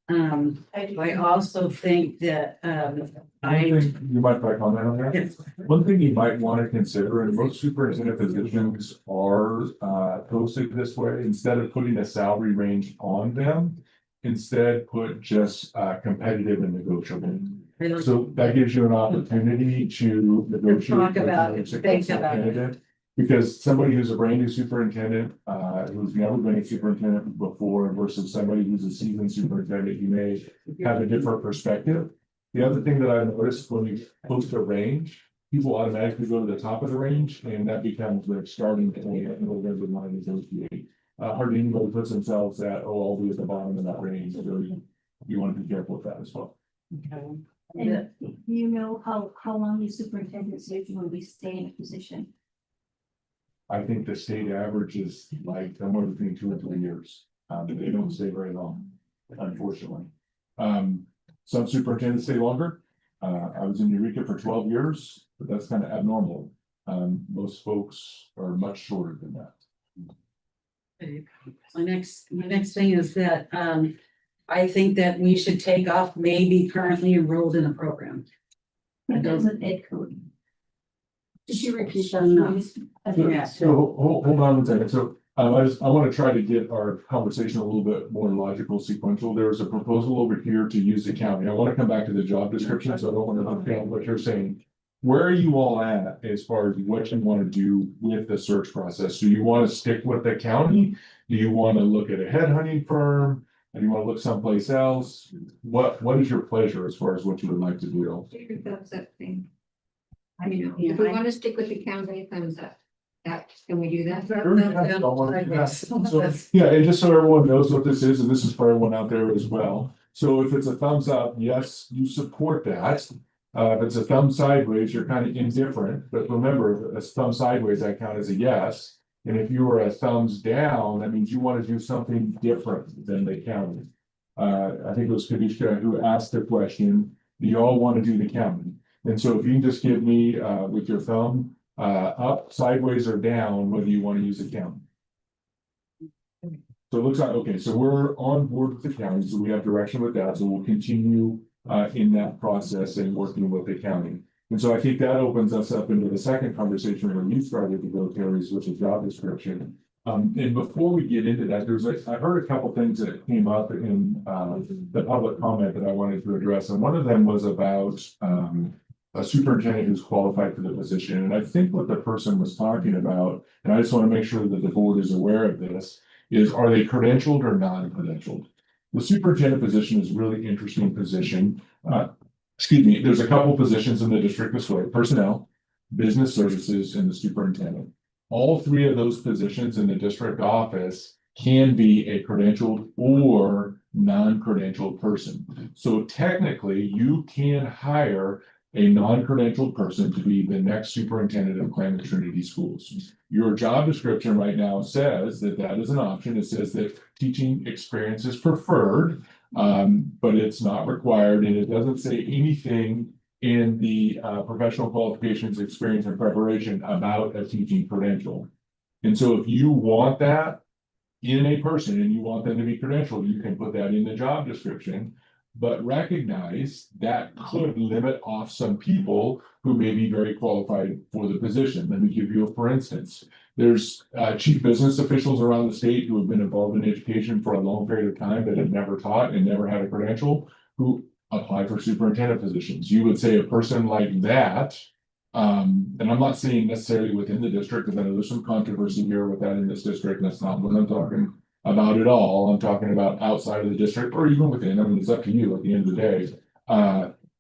S3: I also think that,
S1: One thing you might like comment on that.
S3: Yes.
S1: One thing you might want to consider, and most superintendent positions are posted this way, instead of putting a salary range on them. Instead, put just competitive and negotiable. So that gives you an opportunity to negotiate.
S3: Talk about
S1: with
S3: it,
S1: your
S3: think
S1: successful
S3: about it.
S1: candidate. Because somebody who's a brand new superintendent, who's never been a superintendent before versus somebody who's a seasoned superintendent, you may have a different perspective. The other thing that I noticed when you post a range, people automatically go to the top of the range and that becomes their starting point and we're going to want to negotiate. Hardly anybody puts themselves at, oh, I'll be at the bottom of that range. So you want to be careful with that as well.
S7: And do you know how long the superintendent's usually will be staying in a position?
S1: I think the state average is like somewhere between 2 and 3 years. They don't stay very long, unfortunately. Some superintendents stay longer. I was in Eureka for 12 years, but that's kind of abnormal. Most folks are much shorter than that.
S3: My next thing is that, I think that we should take off maybe currently enrolled in a program.
S7: That doesn't ed code. Did you repeat that,
S3: No.
S7: please?
S3: Yeah.
S1: So hold on a second. So I want to try to get our conversation a little bit more logical, sequential. There was a proposal over here to use the county. I want to come back to the job description, so I don't want to understand what you're saying. Where are you all at as far as what you want to do with the search process? Do you want to stick with the county? Do you want to look at a headhunting firm? Do you want to look someplace else? What is your pleasure as far as what you would like to do?
S2: Thumbs up thing. I mean, if we want to stick with the county, thumbs up. That, can we do that?
S1: So, yeah, and just so everyone knows what this is, and this is for everyone out there as well. So if it's a thumbs up, yes, you support that. If it's a thumb sideways, you're kind of indifferent, but remember, a thumb sideways, that count as a yes. And if you were a thumbs down, that means you want to do something different than the county. I think it was Kadishka who asked the question, do you all want to do the county? And so if you can just give me, with your thumb, up, sideways, or down, whether you want to use the county. So it looks like, okay, so we're on board with the county, so we have direction with that, so we'll continue in that process and working with the county. And so I think that opens us up into the second conversation where you started to go, Terry, which is job description. And before we get into that, I heard a couple things that came up in the public comment that I wanted to address, and one of them was about a superintendent who's qualified for the position. And I think what the person was talking about, and I just want to make sure that the board is aware of this, is are they credentialed or non-credentialed? The superintendent position is a really interesting position. There's a couple positions in the district this way: personnel, business services, and the superintendent. All three of those positions in the district office can be a credentialed or non-credentialed person. So technically, you can hire a non-credentialed person to be the next superintendent of Klamath Trinity Schools. Your job description right now says that that is an option. It says that teaching experience is preferred, but it's not required, and it doesn't say anything in the professional qualifications, experience, and preparation about a teaching credential. And so if you want that in a person and you want them to be credentialed, you can put that in the job description. But recognize that could limit off some people who may be very qualified for the position. Let me give you a for instance. There's chief business officials around the state who have been involved in education for a long period of time that have never taught and never had a credential who apply for superintendent positions. You would say a person like that, and I'm not saying necessarily within the district, because I know there's some controversy here with that in this district, and that's not what I'm talking about at all. I'm talking about outside of the district or even within. I mean, it's up to you at the end of the day.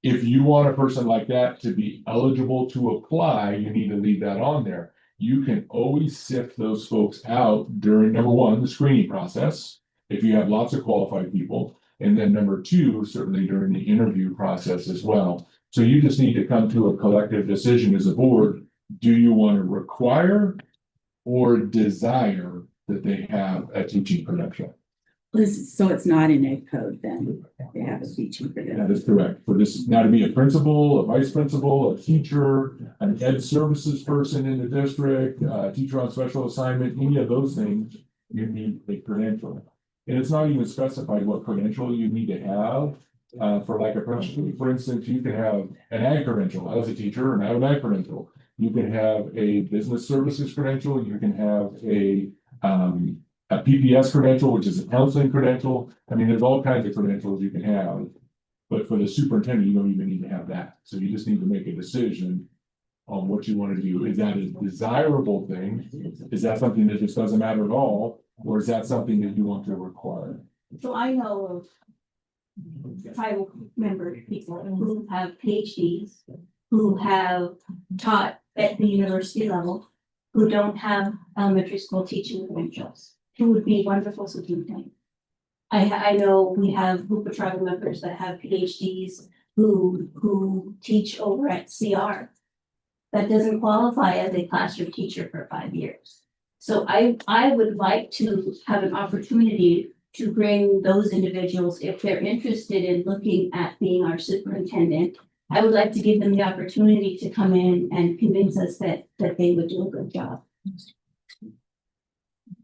S1: If you want a person like that to be eligible to apply, you need to leave that on there. You can always sift those folks out during, number one, the screening process, if you have lots of qualified people. And then number two, certainly during the interview process as well. So you just need to come to a collective decision as a board. Do you want to require or desire that they have a teaching credential?
S3: So it's not in ed code then, they have a teaching credential.
S1: That is correct. For this now to be a principal, a vice principal, a teacher, an ed services person in the district, a teacher on special assignment, any of those things, you need a credential. And it's not even specified what credential you need to have for like a person. For instance, you can have an ag credential as a teacher and have an ag credential. You can have a business services credential. You can have a PPS credential, which is a counseling credential. I mean, there's all kinds of credentials you can have, but for the superintendent, you don't even need to have that. So you just need to make a decision on what you want to do. Is that a desirable thing? Is that something that just doesn't matter at all? Or is that something that you want to require?
S7: So I know of tribal member people who have PhDs, who have taught at the university level, who don't have elementary school teaching credentials, who would be wonderful superintendent. I know we have group of tribal members that have PhDs who teach over at CR. That doesn't qualify as a classroom teacher for 5 years. So I would like to have an opportunity to bring those individuals, if they're interested in looking at being our superintendent. I would like to give them the opportunity to come in and convince us that they would do a good job.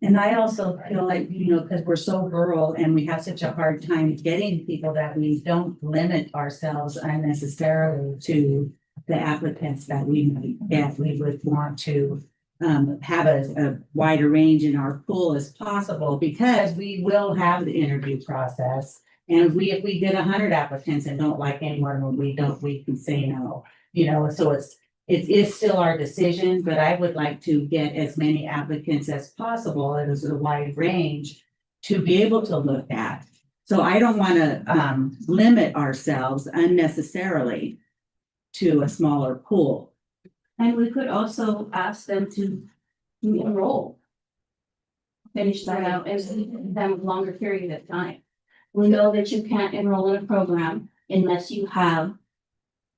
S3: And I also feel like, because we're so rural and we have such a hard time getting people, that we don't limit ourselves unnecessarily to the applicants that we might get. We would want to have a wider range in our pool as possible, because we will have the interview process. And if we get 100 applicants and don't like anyone, we can say no, so it is still our decision, but I would like to get as many applicants as possible, and as a wide range to be able to look at. So I don't want to limit ourselves unnecessarily to a smaller pool.
S7: And we could also ask them to enroll. Finish that out as them a longer period of time. We know that you can't enroll in a program unless you have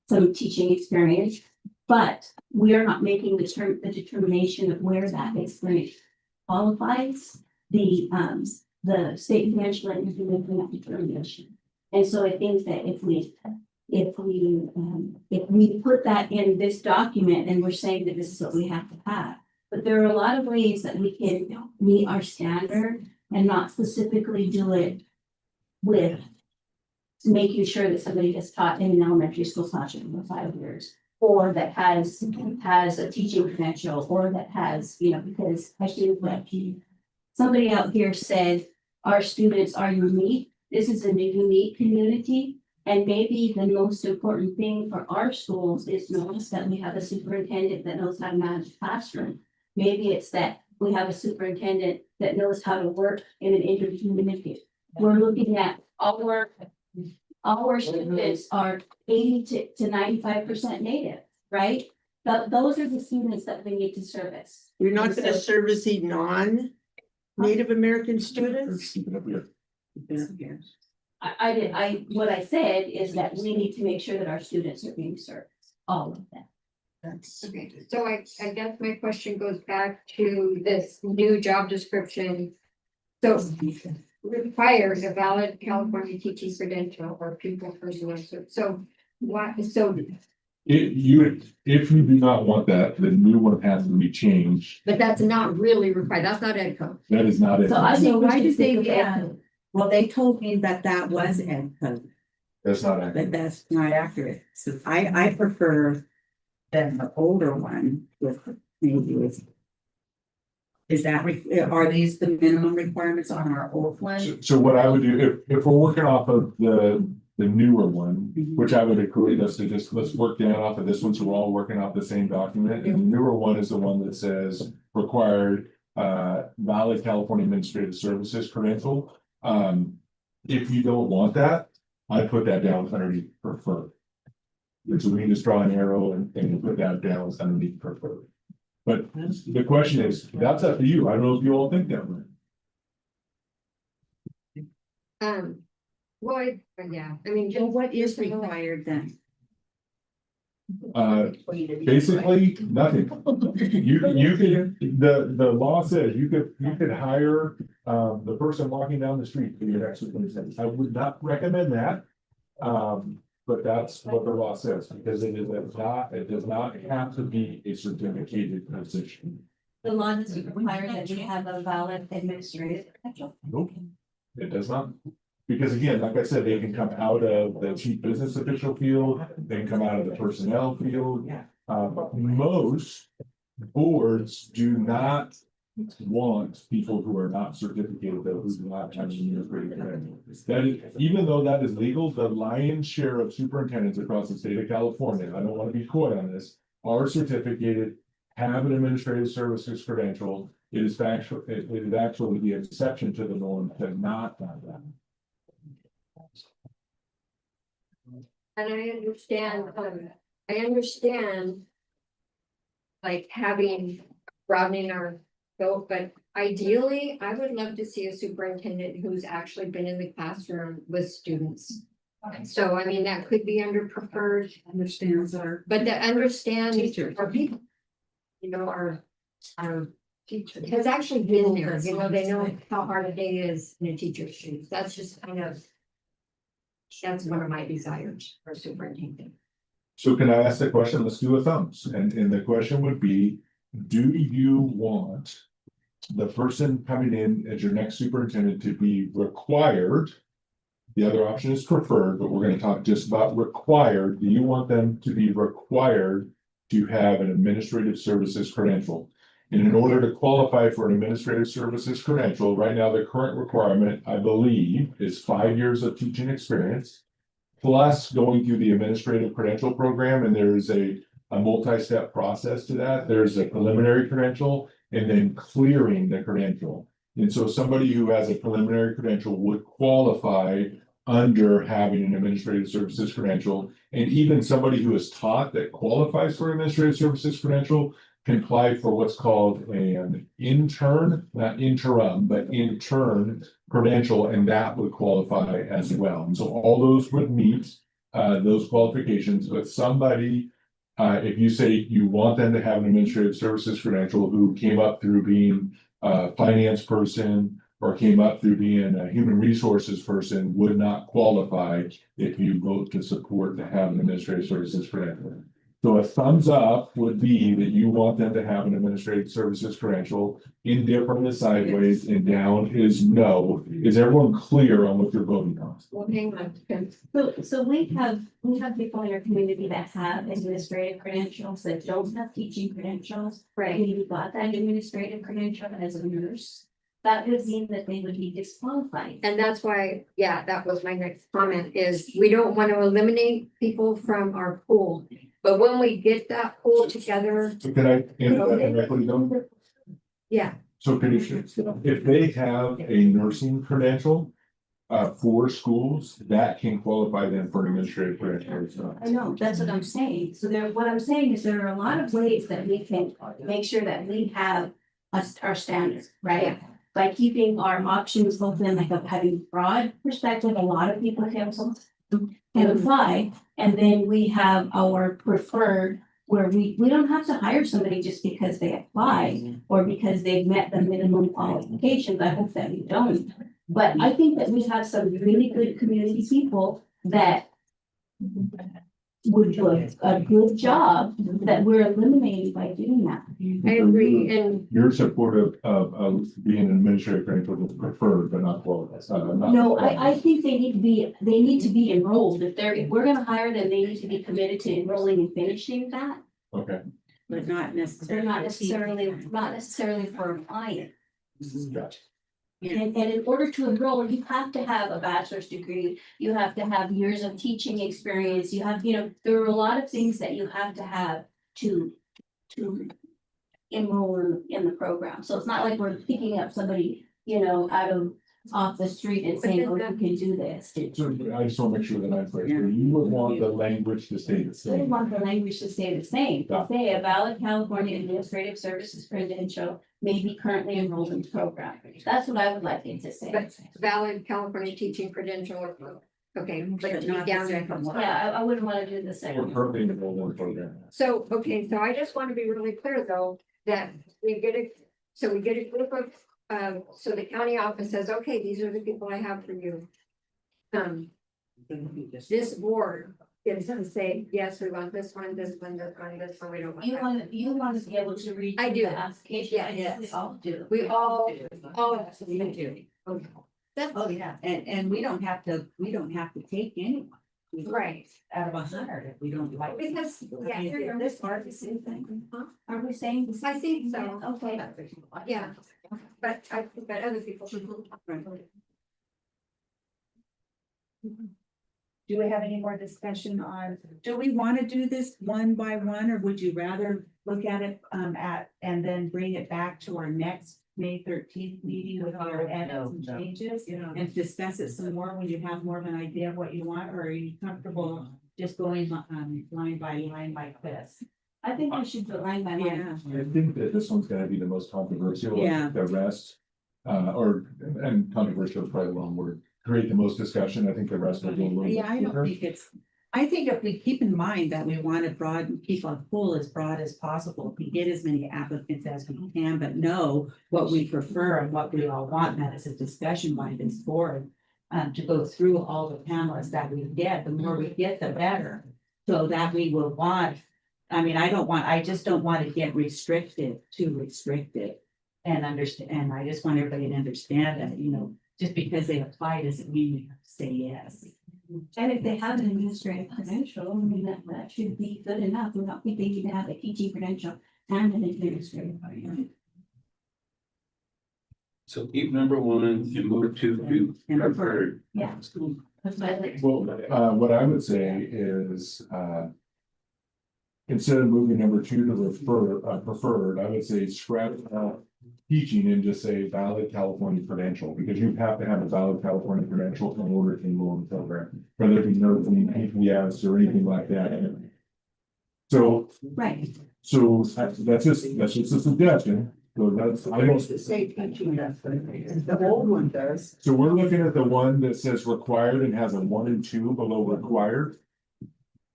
S7: some teaching experience, but we are not making the determination of where that experience qualifies. The state financial aid is making that determination. And so I think that if we put that in this document, and we're saying that this is what we have to have, but there are a lot of ways that we can meet our standard and not specifically do it with making sure that somebody has taught in an elementary school classroom for 5 years, or that has a teaching credential, or that has, because I think that somebody out here said, our students are unique. This is a unique community. And maybe the most important thing for our schools is not that we have a superintendent that knows how to manage a classroom. Maybe it's that we have a superintendent that knows how to work in an intercommunity. We're looking at our students are 80 to 95% native, right? Those are the students that we need to service.
S6: You're not gonna service the non-Native American students?
S7: What I said is that we need to make sure that our students are being served, all of them.
S14: Okay, so I guess my question goes back to this new job description. So requires a valid California teaching credential or pupil personal. So what, so.
S1: If you do not want that, the new one has to be changed.
S14: But that's not really required. That's not ed code.
S1: That is not it.
S7: So I think
S3: Why
S7: why
S3: did
S7: did
S3: they, well, they told me that was ed code,
S1: That's not
S3: but
S1: accurate.
S3: that's not accurate. So I prefer the older one with maybe with. Is that, are these the minimum requirements on our old one?
S1: So what I would do, if we're working off of the newer one, which I would encourage us to just, let's work down off of this one, so we're all working off the same document. And the newer one is the one that says required valid California Administrative Services credential. If you don't want that, I put that down underneath preferred. So we can just draw an arrow and put that down underneath preferred. But the question is, that's up to you. I don't know if you all think that way.
S14: Well, yeah, I mean.
S3: Well, what is required then?
S1: Basically, nothing. You could, the law says you could hire the person walking down the street to be your next superintendent. I would not recommend that. But that's what the law says, because it does not have to be a certificated position.
S7: The law doesn't require that you have a valid administrative credential.
S1: Nope, it does not. Because again, like I said, they can come out of the chief business official field, they can come out of the personnel field. Most boards do not want people who are not certificated, who do not have an administrative credential. That is, even though that is legal, the lion's share of superintendents across the state of California, I don't want to be coy on this, are certificated, have an administrative services credential. It is actually the exception to the norm to not have that.
S14: And I understand. Like broadening our scope, but ideally, I would love to see a superintendent who's actually been in the classroom with students. So I mean, that could be under preferred.
S3: Understands our.
S14: But to understand
S3: Teachers.
S14: our people. Our has actually been there, you know, they know how hard a day is in a teacher's shoes. That's just kind of. That's one of my desires for superintendent.
S1: So can I ask the question? Let's do a thumbs. And the question would be, do you want the person coming in as your next superintendent to be required? The other option is preferred, but we're gonna talk just about required. Do you want them to be required to have an administrative services credential? And in order to qualify for an administrative services credential, right now, the current requirement, I believe, is 5 years of teaching experience. Plus going through the administrative credential program, and there's a multi-step process to that. There's a preliminary credential and then clearing the credential. And so somebody who has a preliminary credential would qualify under having an administrative services credential. And even somebody who is taught that qualifies for administrative services credential can apply for what's called an intern, not interim, but intern credential, and that would qualify as well. And so all those would meet those qualifications, but somebody, if you say you want them to have an administrative services credential who came up through being a finance person or came up through being a human resources person, would not qualify if you vote to support to have an administrative services credential. So a thumbs up would be that you want them to have an administrative services credential. Indifferent is sideways and down is no. Is everyone clear on what you're voting on?
S14: Well, hang on.
S7: So we have people in our community that have administrative credentials that don't have teaching credentials.
S14: Right.
S7: And you got that administrative credential as a nurse. That would mean that they would be disqualified.
S14: And that's why, yeah, that was my next comment is we don't want to eliminate people from our pool. But when we get that pool together,
S1: So can I answer that directly though?
S14: yeah,
S1: So conditions, if they have a nursing credential for schools, that can qualify them for an administrative credential.
S7: I know, that's what I'm saying. So what I'm saying is there are a lot of ways that we can make sure that we have our standards, right? By keeping our options open, like of having broad perspective, a lot of people can apply. And then we have our preferred, where we don't have to hire somebody just because they apply or because they've met the minimum qualifications. I hope that we don't. But I think that we have some really good community people that would do a good job that we're eliminating by doing that.
S14: I agree. And
S1: You're supportive of being an administrative credential is preferred, but not qualified.
S7: No, I think they need to be enrolled. If we're gonna hire them, they need to be committed to enrolling and finishing that.
S1: Okay.
S3: But not necessarily.
S7: They're not necessarily for applying.
S1: Gotcha.
S7: And in order to enroll, you have to have a bachelor's degree, you have to have years of teaching experience, you have, there are a lot of things that you have to have to enroll in the program. So it's not like we're picking up somebody, off the street and saying, oh, you can do this.
S1: So I just want to make sure that I'm clear. You would want the language to stay the
S7: We
S1: same.
S7: want the language to stay the same. To say a valid California Administrative Services credential may be currently enrolled in the program. That's what I would like it to say.
S14: but valid California teaching credential. Okay, but
S3: not
S14: down
S3: the
S14: there.
S3: second one.
S7: Yeah, I wouldn't want to do the
S1: We're
S7: second.
S1: currently enrolled in the program.
S14: So, okay, so I just want to be really clear though, that we get a group of, so the county office says, okay, these are the people I have for you. This board is gonna say, yes, we want this one, this one, this one, this one, we don't want that.
S7: You want to be able to read.
S14: I do.
S7: The application.
S14: Yeah,
S7: Yes, we
S14: yes.
S7: all do.
S14: We all
S3: do.
S14: do. Okay. That's
S3: Oh, yeah, and we don't have to take anyone.
S14: right.
S3: Out of 100 if we don't like.
S14: Because, yeah,
S7: Are this part the same thing? Are we saying? the
S14: I
S7: same
S14: think
S7: thing?
S14: so.
S7: Okay.
S14: Yeah, but other people should.
S3: Do we have any more discussion on, do we want to do this one by one, or would you rather look at it and then bring it back to our next May 13th meeting with our edits and changes? And discuss it some more when you have more of an idea of what you want, or are you comfortable just going line by line like this?
S7: I think we should go line by line.
S1: I think that this one's gonna be the most controversial.
S3: Yeah.
S1: The rest, and controversial is probably the wrong word, create the most discussion. I think the rest will be a little.
S3: Yeah, I
S1: bit
S3: don't
S1: quicker.
S3: think it's, I think if we keep in mind that we want to broaden, keep our pool as broad as possible, we get as many applicants as we can, but know what we prefer and what we all want, and that is a discussion by this board. To go through all the panelists that we get, the more we get, the better. So that we will want, I mean, I just don't want to get too restricted. And understand, and I just want everybody to understand that, you know, just because they apply doesn't mean we have to say yes.
S7: And if they have an administrative credential, I mean, that should be good enough. We don't think they need to have a teaching credential and an administrative credential.
S11: So keep number one and move to preferred.
S7: Yeah. That's what I like.
S1: Well, what I would say is, instead of moving number two to preferred, I would say scrap teaching and just say valid California credential, because you have to have a valid California credential in order to enroll in the program, whether it be nursing, PPS, or anything like that. So,
S7: Right.
S1: so that's just a suggestion. So that's, I don't.
S12: Say teaching that, the old one does.
S1: So we're looking at the one that says required and has a 1 and 2 below required.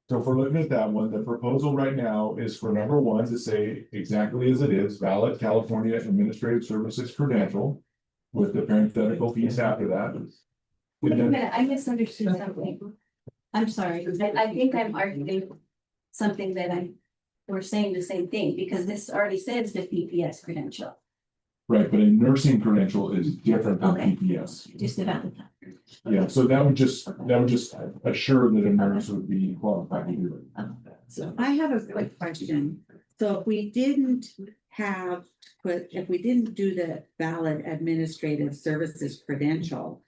S1: So if we're looking at that one, the proposal right now is for number one to say exactly as it is, valid California Administrative Services credential with the parenthetical piece after that.
S7: Wait a minute, I misunderstood something. I'm sorry, I think I'm arguing something that we're saying the same thing, because this already says the PPS credential.
S1: Right, but a nursing credential is different than
S7: Okay.
S1: PPS.
S7: Just about the.
S1: Yeah, so that would just assure that a nurse would be qualified to do it.
S3: So I have a quick question. So if we didn't do the valid administrative services credential,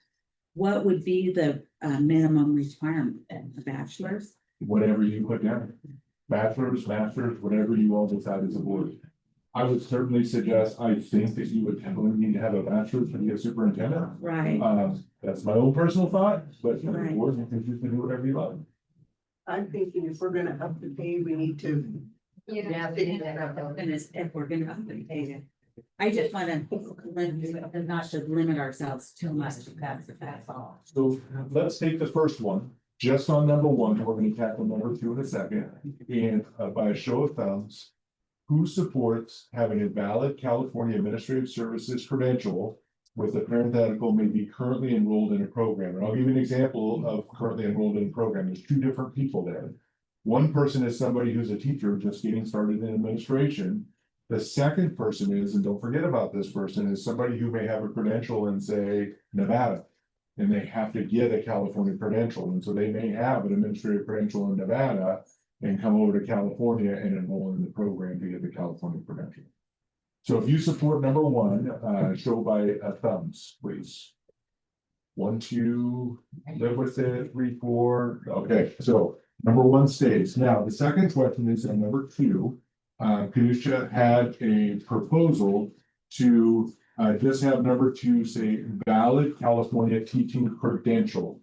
S3: what would be the minimum requirement then, a bachelor's?
S1: Whatever you put down, bachelor's, master's, whatever you all decide as a board. I would certainly suggest, I think that you would definitely need to have a bachelor's to be a superintendent.
S3: Right.
S1: That's my own personal thought, but the
S3: Right.
S1: board, you can choose to do whatever you like.
S12: I'm thinking if we're gonna up the pay, we need to.
S3: Yeah, if we're gonna up the pay it. I just wanna not to limit ourselves too much. That's all.
S1: So let's take the first one, just on number one, and we're gonna tackle number two in a second. And by a show of thumbs, who supports having a valid California Administrative Services credential with the parenthetical may be currently enrolled in a program? And I'll give you an example of currently enrolled in a program. There's two different people there. One person is somebody who's a teacher just getting started in administration. The second person is, and don't forget about this person, is somebody who may have a credential in, say, Nevada. And they have to get a California credential. And so they may have an administrative credential in Nevada and come over to California and enroll in the program to get the California credential. So if you support number one, show by thumbs, please. 1, 2, live with it, 3, 4. Okay, so number one stays. Now, the second question is on number two. Kanisha had a proposal to just have number two say valid California teaching credential.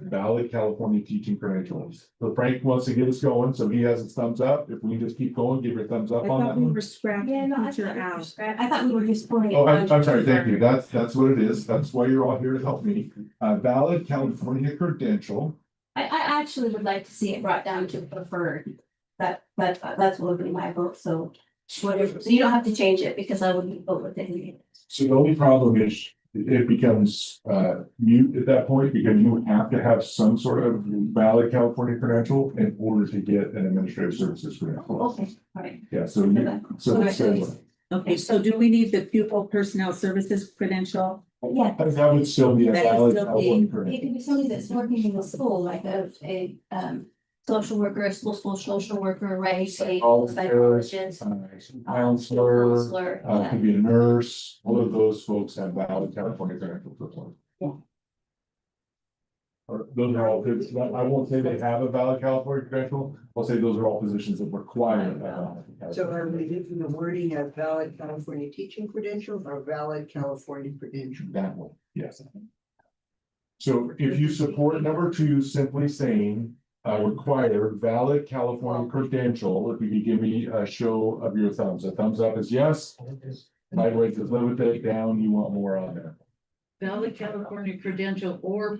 S1: Valid California teaching credentials. So Frank wants to get us going, so he has his thumbs up. If we just keep going, give your thumbs up
S3: I
S1: on
S3: thought
S1: that
S3: we
S1: one.
S3: were scrapping
S7: Yeah, no,
S3: teacher out.
S7: I thought we were just pulling.
S1: Oh, I'm sorry, thank you. That's what it is. That's why you're all here to help me. Valid California credential.
S7: I actually would like to see it brought down to preferred. That's what would be my vote, so whatever, so you don't have to change it, because I would vote with it.
S1: So the only problem is it becomes mute at that point because you have to have some sort of valid California credential in order to get an administrative services credential.
S7: Okay, all right.
S1: Yeah, so
S3: Okay, so do we need the pupil personnel services credential?
S7: Yeah.
S1: that would still be a
S3: That is
S1: valid
S3: still
S1: California
S7: It
S1: credential.
S7: could be somebody that's working in the school, like a social worker, a school social worker, right? A psychologist.
S1: Counselor,
S7: Counselor, yeah.
S1: could be a nurse, all of those folks have valid California credentials.
S7: Yeah.
S1: Or those are all, I won't say they have a valid California credential, I'll say those are all positions that require.
S12: So are we leaving the wording as valid California teaching credential or valid California credential?
S1: That one, yes. So if you support number two, simply saying, required valid California credential, if you could give me a show of your thumbs. A thumbs up is yes. Sideways is live with it, down, you want more on there.
S3: Valid California credential or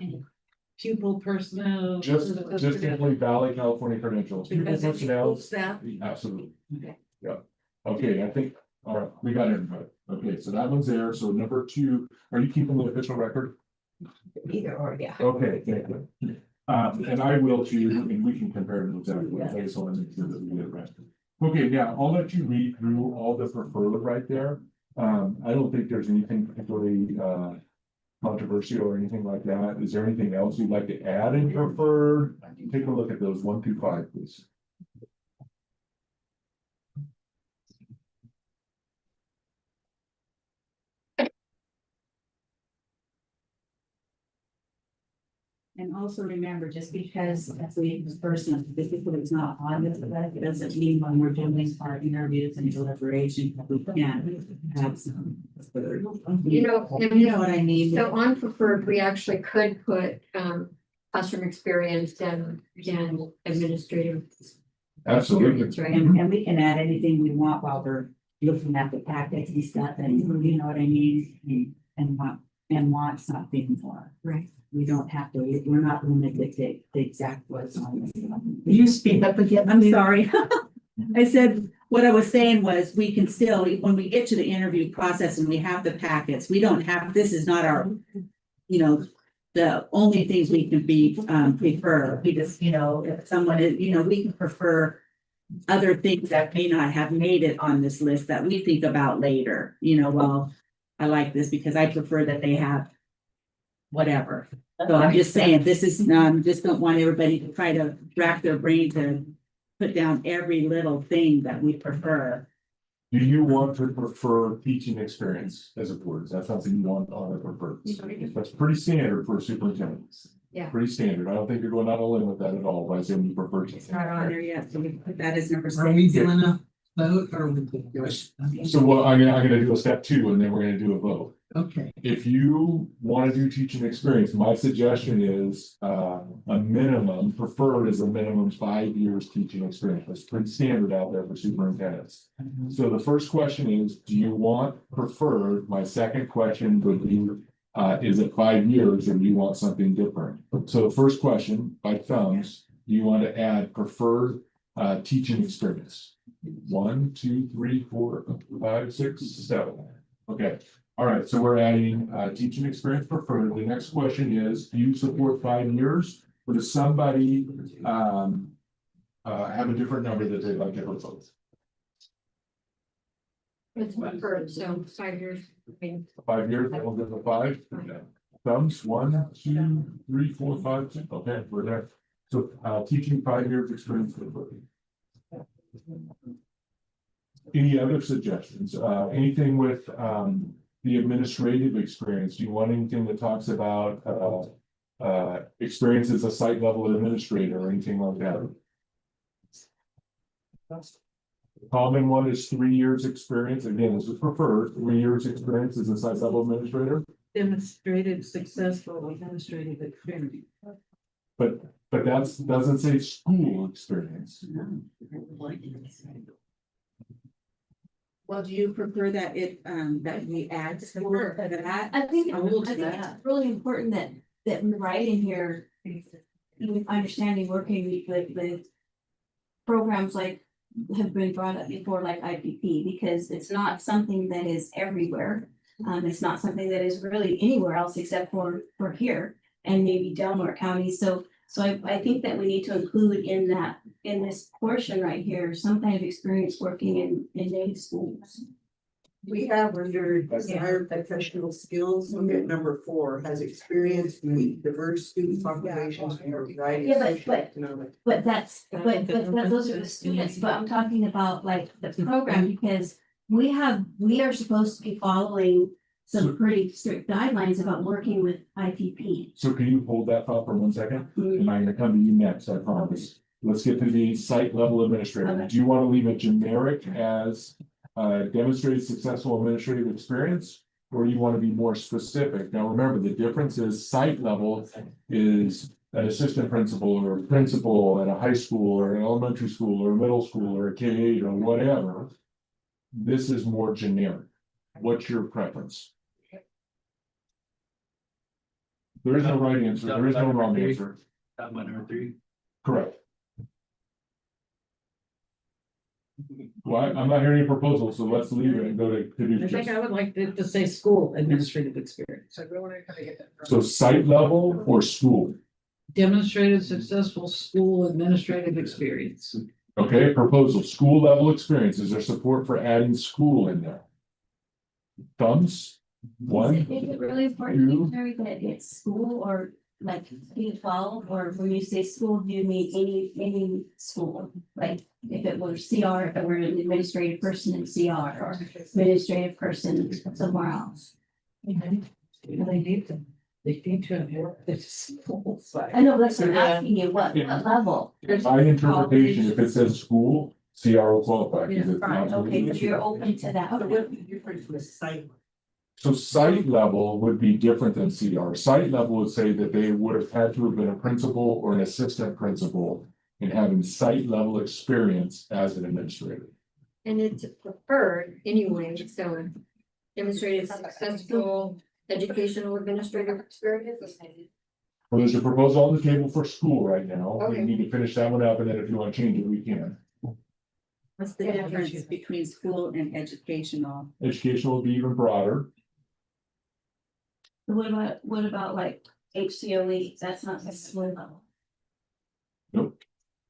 S3: pupil personnel.
S1: Just simply Valley, California credentials. Pupil
S3: Because it
S1: personnel.
S3: equals that.
S1: Absolutely.
S3: Okay.
S1: Yeah. Okay, I think, all right, we got everybody. Okay, so that one's there. So number 2, are you keeping the official record?
S2: Either or, yeah.
S1: Okay, thank you. And I will too, and we can compare it exactly. I just want to make sure that we get it right. Okay, yeah, I'll let you read through all the preferred right there. I don't think there's anything particularly controversial or anything like that. Is there anything else you'd like to add in preferred? Take a look at those 1 through 5, please.
S3: And also remember, just because that's the person physically is not on this, it doesn't mean when we're doing these part interviews and deliberation, that we can't have some.
S14: You know,
S3: You know what I mean?
S14: So on preferred, we actually could put classroom experience and administrative.
S1: Absolutely.
S14: experience, Right,
S3: And we can add anything we want while we're looking at the packets and stuff, and you know what I mean? And want something more.
S14: right.
S3: We don't have to, we're not limited to the exact words on this.
S6: You speak up again.
S3: I'm sorry. I said, what I was saying was, we can still, when we get to the interview process and we have the packets, we don't have, this is not our, you know, the only things we can be, prefer, because, you know, if someone is, you know, we can prefer other things that may not have made it on this list that we think about later, you know, well, I like this because I prefer that they have whatever. So I'm just saying, this is, just don't want everybody to try to rack their brain to put down every little thing that we prefer.
S1: Do you want to prefer teaching experience as a board? Is that something you want on the preferred? That's pretty standard for superintendents.
S14: Yeah.
S1: Pretty standard. I don't think you're going out on a limb with that at all by saying you prefer.
S3: It's not on there yet, so we put that as number 6.
S6: Are we doing a vote or?
S1: So what I'm gonna do a step 2 and then we're gonna do a vote.
S6: Okay,
S1: If you want to do teaching experience, my suggestion is a minimum, preferred is a minimum 5 years teaching experience. That's pretty standard out there for superintendents. So the first question is, do you want preferred? My second question would be, is it 5 years or do you want something different? So the first question by thumbs, do you want to add preferred teaching experience? 1, 2, 3, 4, 5, 6, 7. Okay. All right, so we're adding teaching experience preferred. The next question is, do you support 5 years? Or does somebody have a different number that they'd like to propose?
S14: It's preferred, so 5 years.
S1: 5 years, we'll give a 5. Okay. Thumbs, 1, 2, 3, 4, 5, 6. Okay, we're there. So teaching 5 years experience preferred. Any other suggestions? Anything with the administrative experience? Do you want anything that talks about experience as a site level administrator or anything like that? Common one is 3 years experience. Again, this is preferred. 3 years experience as a site level administrator.
S3: Demonstrated successful administrative experience.
S1: But that's doesn't say school experience.
S3: Well, do you prefer that that we add to that?
S7: I think,
S3: I will do
S7: I think
S3: that.
S7: it's really important that in writing here, with understanding working with programs like have been brought up before, like IPP, because it's not something that is everywhere. It's not something that is really anywhere else except for here and maybe Delmar County. So I think that we need to include in this portion right here, some kind of experience working in native schools.
S15: We have under desired professional skills, look at number 4, has experience with diverse student populations and a variety.
S7: Yeah,
S15: of socioeconomic.
S7: But those are the students, but I'm talking about like the program, because we are supposed to be following some pretty strict guidelines about working with IPP.
S1: So can you hold that thought for 1 second? And I'm gonna come to you next, I promise. Let's get to the site level administrator.
S7: Okay.
S1: Do you want to leave it generic as demonstrated successful administrative experience? Or you want to be more specific? Now, remember, the difference is site level is an assistant principal or a principal at a high school or an elementary school or a middle school or a K-8 or whatever. This is more generic. What's your preference? There is no right answer, there is no wrong answer,
S4: That one or three.
S1: correct. Well, I'm not hearing any proposals, so let's leave it and go to
S6: I think I
S1: do.
S6: would like to say school administrative experience.
S1: So site level or school,
S6: Demonstrated successful school administrative experience.
S1: okay, proposal, school level experience, is there support for adding school in there? Thumbs, one,
S7: Is it really important, Terry, that it's school or like K-12, or when you say school, do you mean any school? Like if it were CR, if it were an administrative person in CR or administrative person somewhere else?
S6: They need to have this school site.
S7: I know, that's what I'm asking you, what level?
S1: my interpretation, if it says school, CR will qualify. 'Cause it's not-
S7: Okay, but you're open to that.
S15: So what the difference with site?
S1: So site level would be different than CR. Site level would say that they would have had to have been a principal or an assistant principal in having site level experience as an administrator.
S14: And it's preferred anyway, so demonstrated successful educational administrative experience.
S1: Well, there's a proposal on the table for school right now. We
S14: Okay.
S1: need to finish that one up, and then if you want to change it, we can.
S3: What's the difference between school and educational?
S1: Educational will be even broader.
S7: What about like HCOE, that's not a school level,
S1: Nope.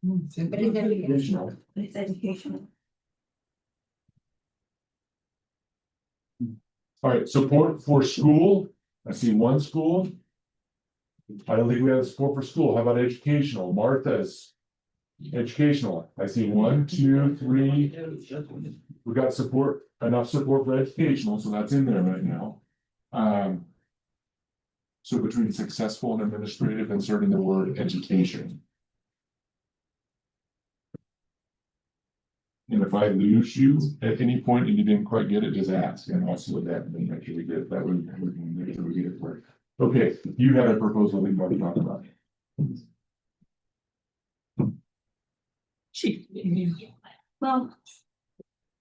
S7: but it's educational, it's educational.
S1: All right, support for school. I see one school. I don't think we have support for school. How about educational? Martha's. Educational. I see 1, 2, 3. We got support, enough support for educational, so that's in there right now. So between successful and administrative, inserting the word education. And if I lose you at any point and you didn't quite get it, just ask, and I'll slow that and make sure we get it, that way we can make sure we get it right. Okay, you had a proposal that you want to talk about.
S7: Well,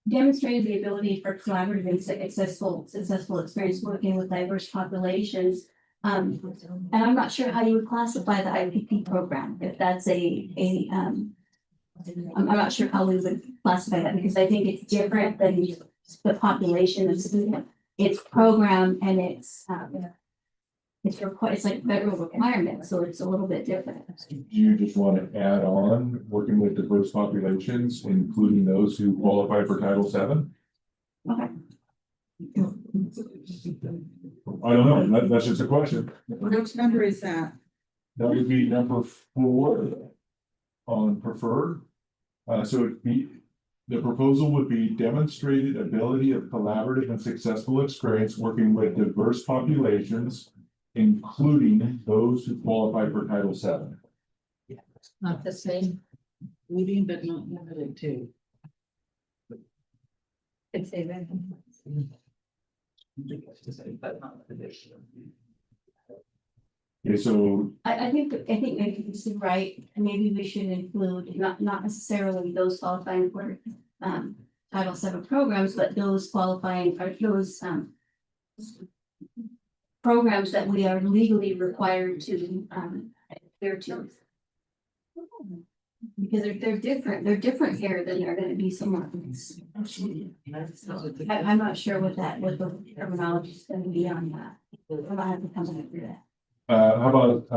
S7: demonstrated the ability for collaborative and successful experience working with diverse populations. And I'm not sure how you would classify the IPP program, if that's I'm not sure how we would classify that, because I think it's different than the population of student. It's program and it's like federal requirement, so it's a little bit different.
S1: Do you just want to add on working with diverse populations, including those who qualify for Title VII?
S7: Okay.
S1: I don't know, that's just a question.
S3: Which number is that?
S1: That would be number 4 on preferred. So it'd be, the proposal would be demonstrated ability of collaborative and successful experience working with diverse populations, including those who qualify for Title VII.
S6: Not the same. Leading but not limited to.
S14: Could say that.
S1: Okay, so
S7: I think maybe this is right, and maybe we should include not necessarily those qualifying for Title VII programs, but those qualifying for those programs that we are legally required to adhere to. Because they're different here than they're gonna be somewhere else. I'm not sure what the terminology is gonna be on that. I have to come back to that.
S1: how about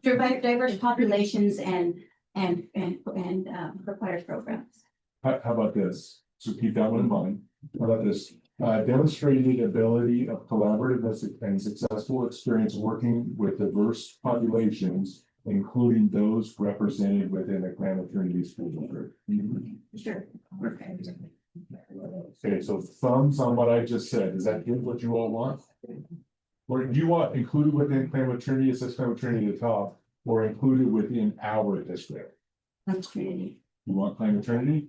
S7: Diverse populations and required programs.
S1: how about this? So keep that one in mind. How about this? Demonstrated ability of collaborative and successful experience working with diverse populations, including those represented within the Klamath Trinity School District.
S7: Sure. Okay.
S1: Okay, so thumbs on what I just said. Does that get what you all want? Or do you want included within Klamath Trinity, it says Klamath Trinity at the top, or included within our district?
S7: That's Trinity.
S1: You want Klamath Trinity?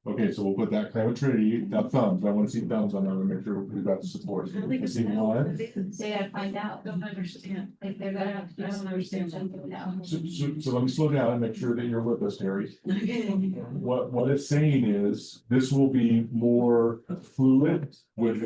S1: Okay, so we'll put that Klamath Trinity, that thumbs. I want to see thumbs on that and make sure we've got the support. I see one.
S7: They gotta find out.
S6: Don't understand.
S7: Like they're gonna have to do some research something now.
S1: So let me slow down and make sure that you're with us, Terry. What it's saying is, this will be more fluid with,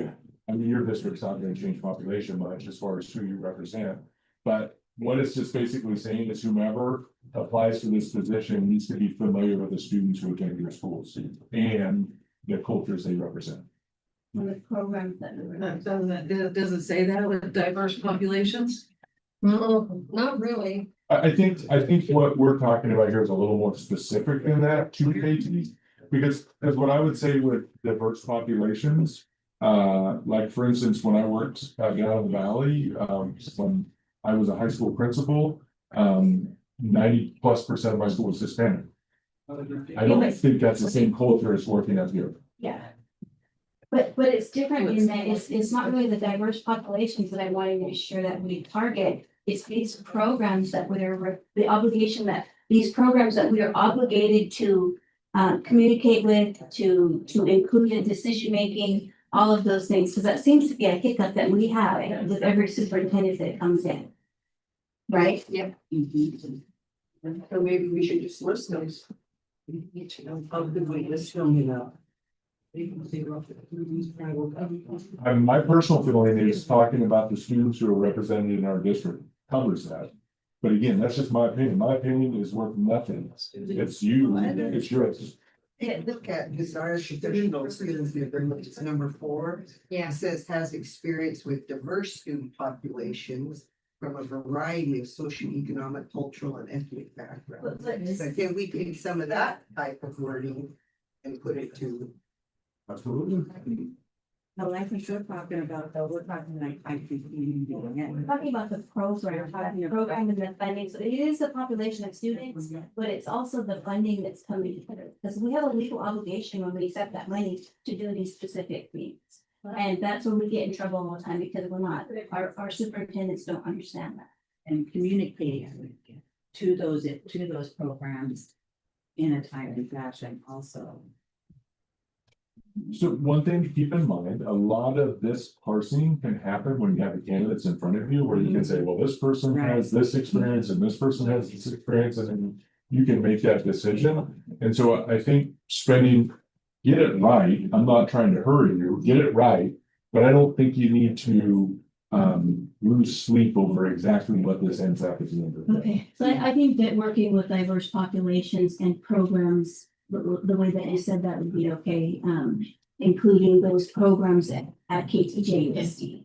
S1: I mean, your district's not gonna change population much as far as who you represent. But what it's just basically saying is whomever applies for this position needs to be familiar with the students who attend your schools and the cultures they represent.
S7: On the programs that we were.
S15: Does it say that with diverse populations?
S14: No, not really.
S1: I think what we're talking about here is a little more specific than that to KT. Because what I would say with diverse populations, like for instance, when I worked down in the valley, when I was a high school principal, 90+% of my school was Hispanic. I don't think that's the same culture as working out here.
S7: Yeah. But it's different in that it's not really the diverse populations that I want to make sure that we target. It's these programs that we're, the obligation that, these programs that we are obligated to communicate with, to include in decision making, all of those things, because that seems to be a hiccup that we have with every superintendent that comes in. Right?
S14: Yep.
S15: So maybe we should just list those. We need to know how good we list them, you know.
S1: My personal feeling is talking about the students who are represented in our district covers that. But again, that's just my opinion. My opinion is worth nothing. It's you, it's yours.
S15: Look at desired professional skills, it's number 4.
S14: Yeah.
S15: It says has experience with diverse student populations from a variety of socioeconomic, cultural, and ethnic backgrounds. So can we take some of that type of wording and put it to?
S1: Absolutely.
S3: No, like we're talking about, though, we're talking like
S7: We're talking about the program, the program and the funding, so it is a population of students, but it's also the funding that's coming together. Because we have a legal obligation when we accept that money to do these specific things. And that's when we get in trouble all the time because we're not, our superintendents don't understand that.
S3: and communicating to those programs in a timely fashion also.
S1: So one thing to keep in mind, a lot of this parsing can happen when you have the candidates in front of you, where you can say, well, this person has this experience and this person has this experience, and then you can make that decision. And so I think get it right. I'm not trying to hurry you, get it right, but I don't think you need to lose sleep over exactly what this ends up at the end of the day.
S7: Okay, so I think that working with diverse populations and programs, the way that you said that would be okay, including those programs at KTJUSD.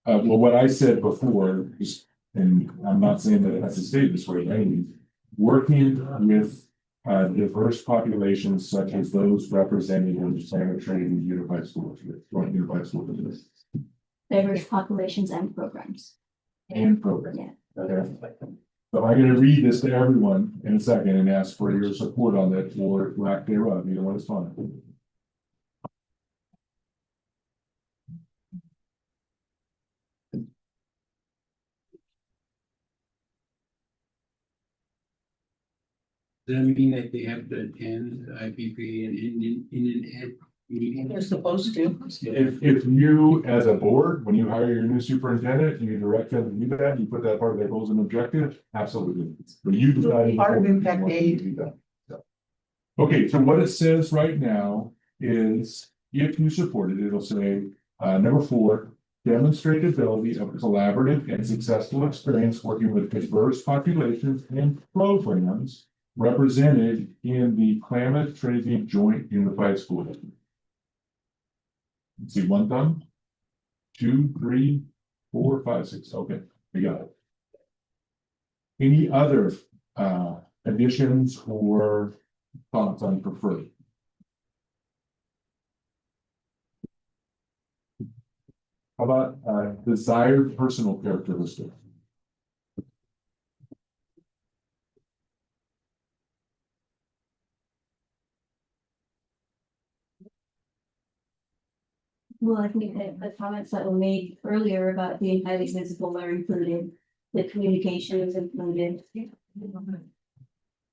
S1: Well, what I said before is, and I'm not saying that it has to stay this way, I mean, working with diverse populations such as those represented in the Standard Trinity Unified School District, Joint Unified School District.
S7: Diverse populations and programs.
S1: And program.
S7: Yeah.
S1: Okay. So I'm gonna read this to everyone in a second and ask for your support on that or lack thereof, either one is fine.
S4: Does that mean that they have to attend IPP and Indian Ed meeting?
S6: They're supposed to.
S1: If you, as a board, when you hire your new superintendent, you direct them to do that, you put that part of their goals and objectives, absolutely. But you decide.
S6: Part of impact aid.
S1: Okay, so what it says right now is, if you support it, it'll say, number 4, demonstrate ability of collaborative and successful experience working with diverse populations and programs represented in the Klamath Trinity Joint Unified School District. Let's see, 1 thumb, 2, 3, 4, 5, 6. Okay, we got it. Any other additions or thoughts on preferred? How about desired personal characteristic?
S7: Well, I think that the comments that were made earlier about being highly visible are included, the communication is included.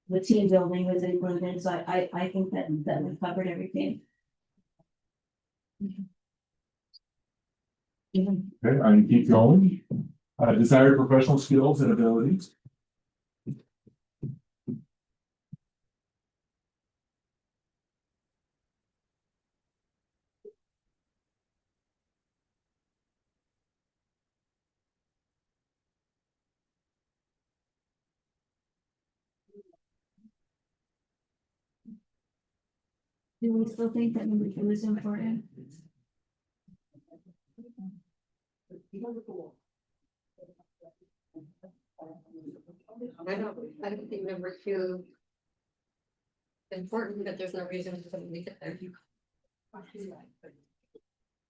S7: The team building was included, so I think that we covered everything.
S1: Okay, I can keep going. Desired professional skills and abilities.
S7: Do we still think that number two is important?
S14: I don't think number two. Important, but there's no reason to leave it there.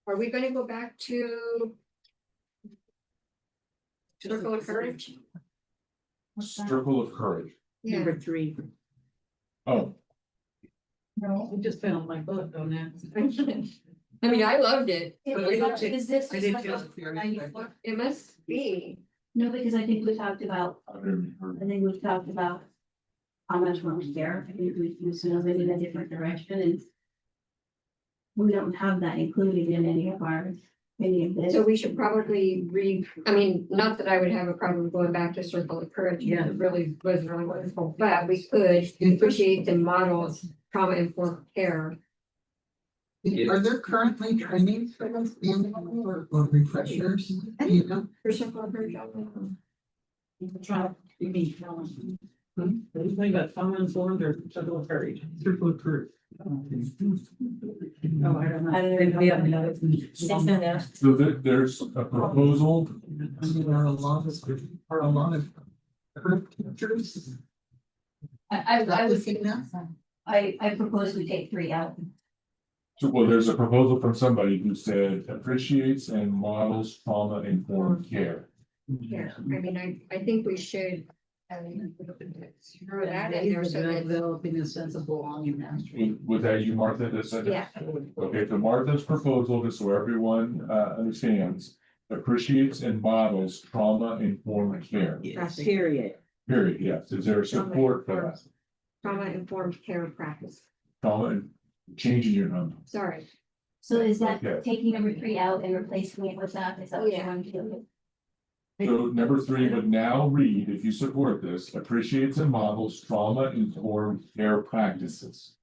S14: Are we gonna go back to? Circle of courage?
S1: Circle of courage.
S14: Yeah,
S3: Number three.
S1: Oh,
S3: I just found my book on that.
S14: I mean, I loved it.
S7: Is this?
S3: I didn't feel superior.
S14: It must be.
S7: No, because I think we talked about, how much more we care. I think we move it in a different direction and we don't have that included in any of this.
S14: So we should probably I mean, not that I would have a problem going back to circle of courage.
S3: Yeah.
S14: It really was really wonderful, but we could appreciate the models, trauma informed care.
S15: Are there currently trainings for this or refreshers? You know?
S14: For circle of courage.
S3: Anything about trauma informed or circle of courage? Circle of courage. Oh, I don't know.
S1: so there's a proposal.
S15: There are a lot of current teachers.
S7: I
S15: was thinking that.
S7: I propose we take 3 out.
S1: So, well, there's a proposal from somebody who said appreciates and models trauma informed care.
S14: Yeah, I mean, I think we should. Throw that in there so that.
S3: Developing a sense of belonging mastery.
S1: Was that you, Martha, that said that?
S14: Yeah.
S1: Okay, so Martha's proposal, just so everyone understands, appreciates and models trauma informed care.
S3: Period.
S1: Period, yes. Is there support for that?
S14: Trauma informed care practice.
S1: Trauma and changing your number.
S14: Sorry.
S7: So is that
S1: Okay.
S7: taking number 3 out and replacing it with that? Is that what you
S14: Yeah.
S7: want to do?
S1: So number 3 would now read, if you support this, appreciates and models trauma informed care practices.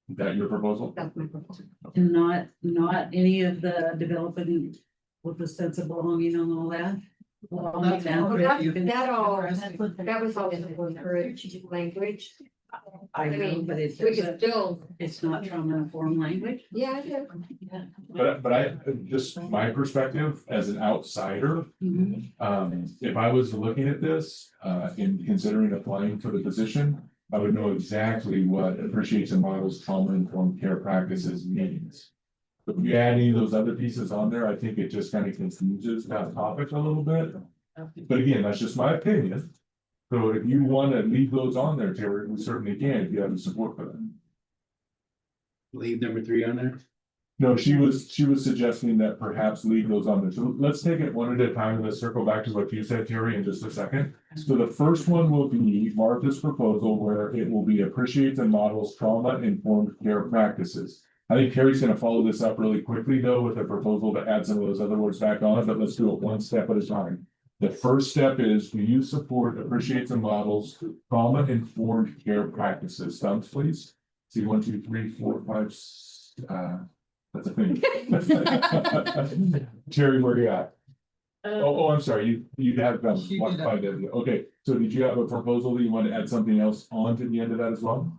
S1: Is that your proposal?
S14: That's my proposal.
S3: And not any of the developing with a sense of belonging and all that.
S14: That was all encouraged language.
S3: I know, but it's,
S14: We could still,
S3: it's not trauma informed language.
S14: yeah, yeah.
S1: But I, just my perspective as an outsider, if I was looking at this, in considering applying for the position, I would know exactly what appreciates and models trauma informed care practices means. But if you add any of those other pieces on there, I think it just kind of confuses that topic a little bit. But again, that's just my opinion. So if you want to leave those on there, Terry, we certainly can, if you have the support for them.
S4: Leave number 3 on there.
S1: No, she was suggesting that perhaps leave those on there. So let's take it one at a time. Let's circle back to what you said, Terry, in just a second. So the first one will be Martha's proposal, where it will be appreciates and models trauma informed care practices. I think Terry's gonna follow this up really quickly, though, with a proposal to add some of those other words back on, but let's do it one step at a time. The first step is, do you support appreciates and models trauma informed care practices? Thumbs, please. See, 1, 2, 3, 4, 5, that's a thing. Terry, where you at? Oh, I'm sorry, you have
S15: She
S1: one
S15: did
S1: by the, okay, so did you have a proposal that you want to add something else on to the end of that as well?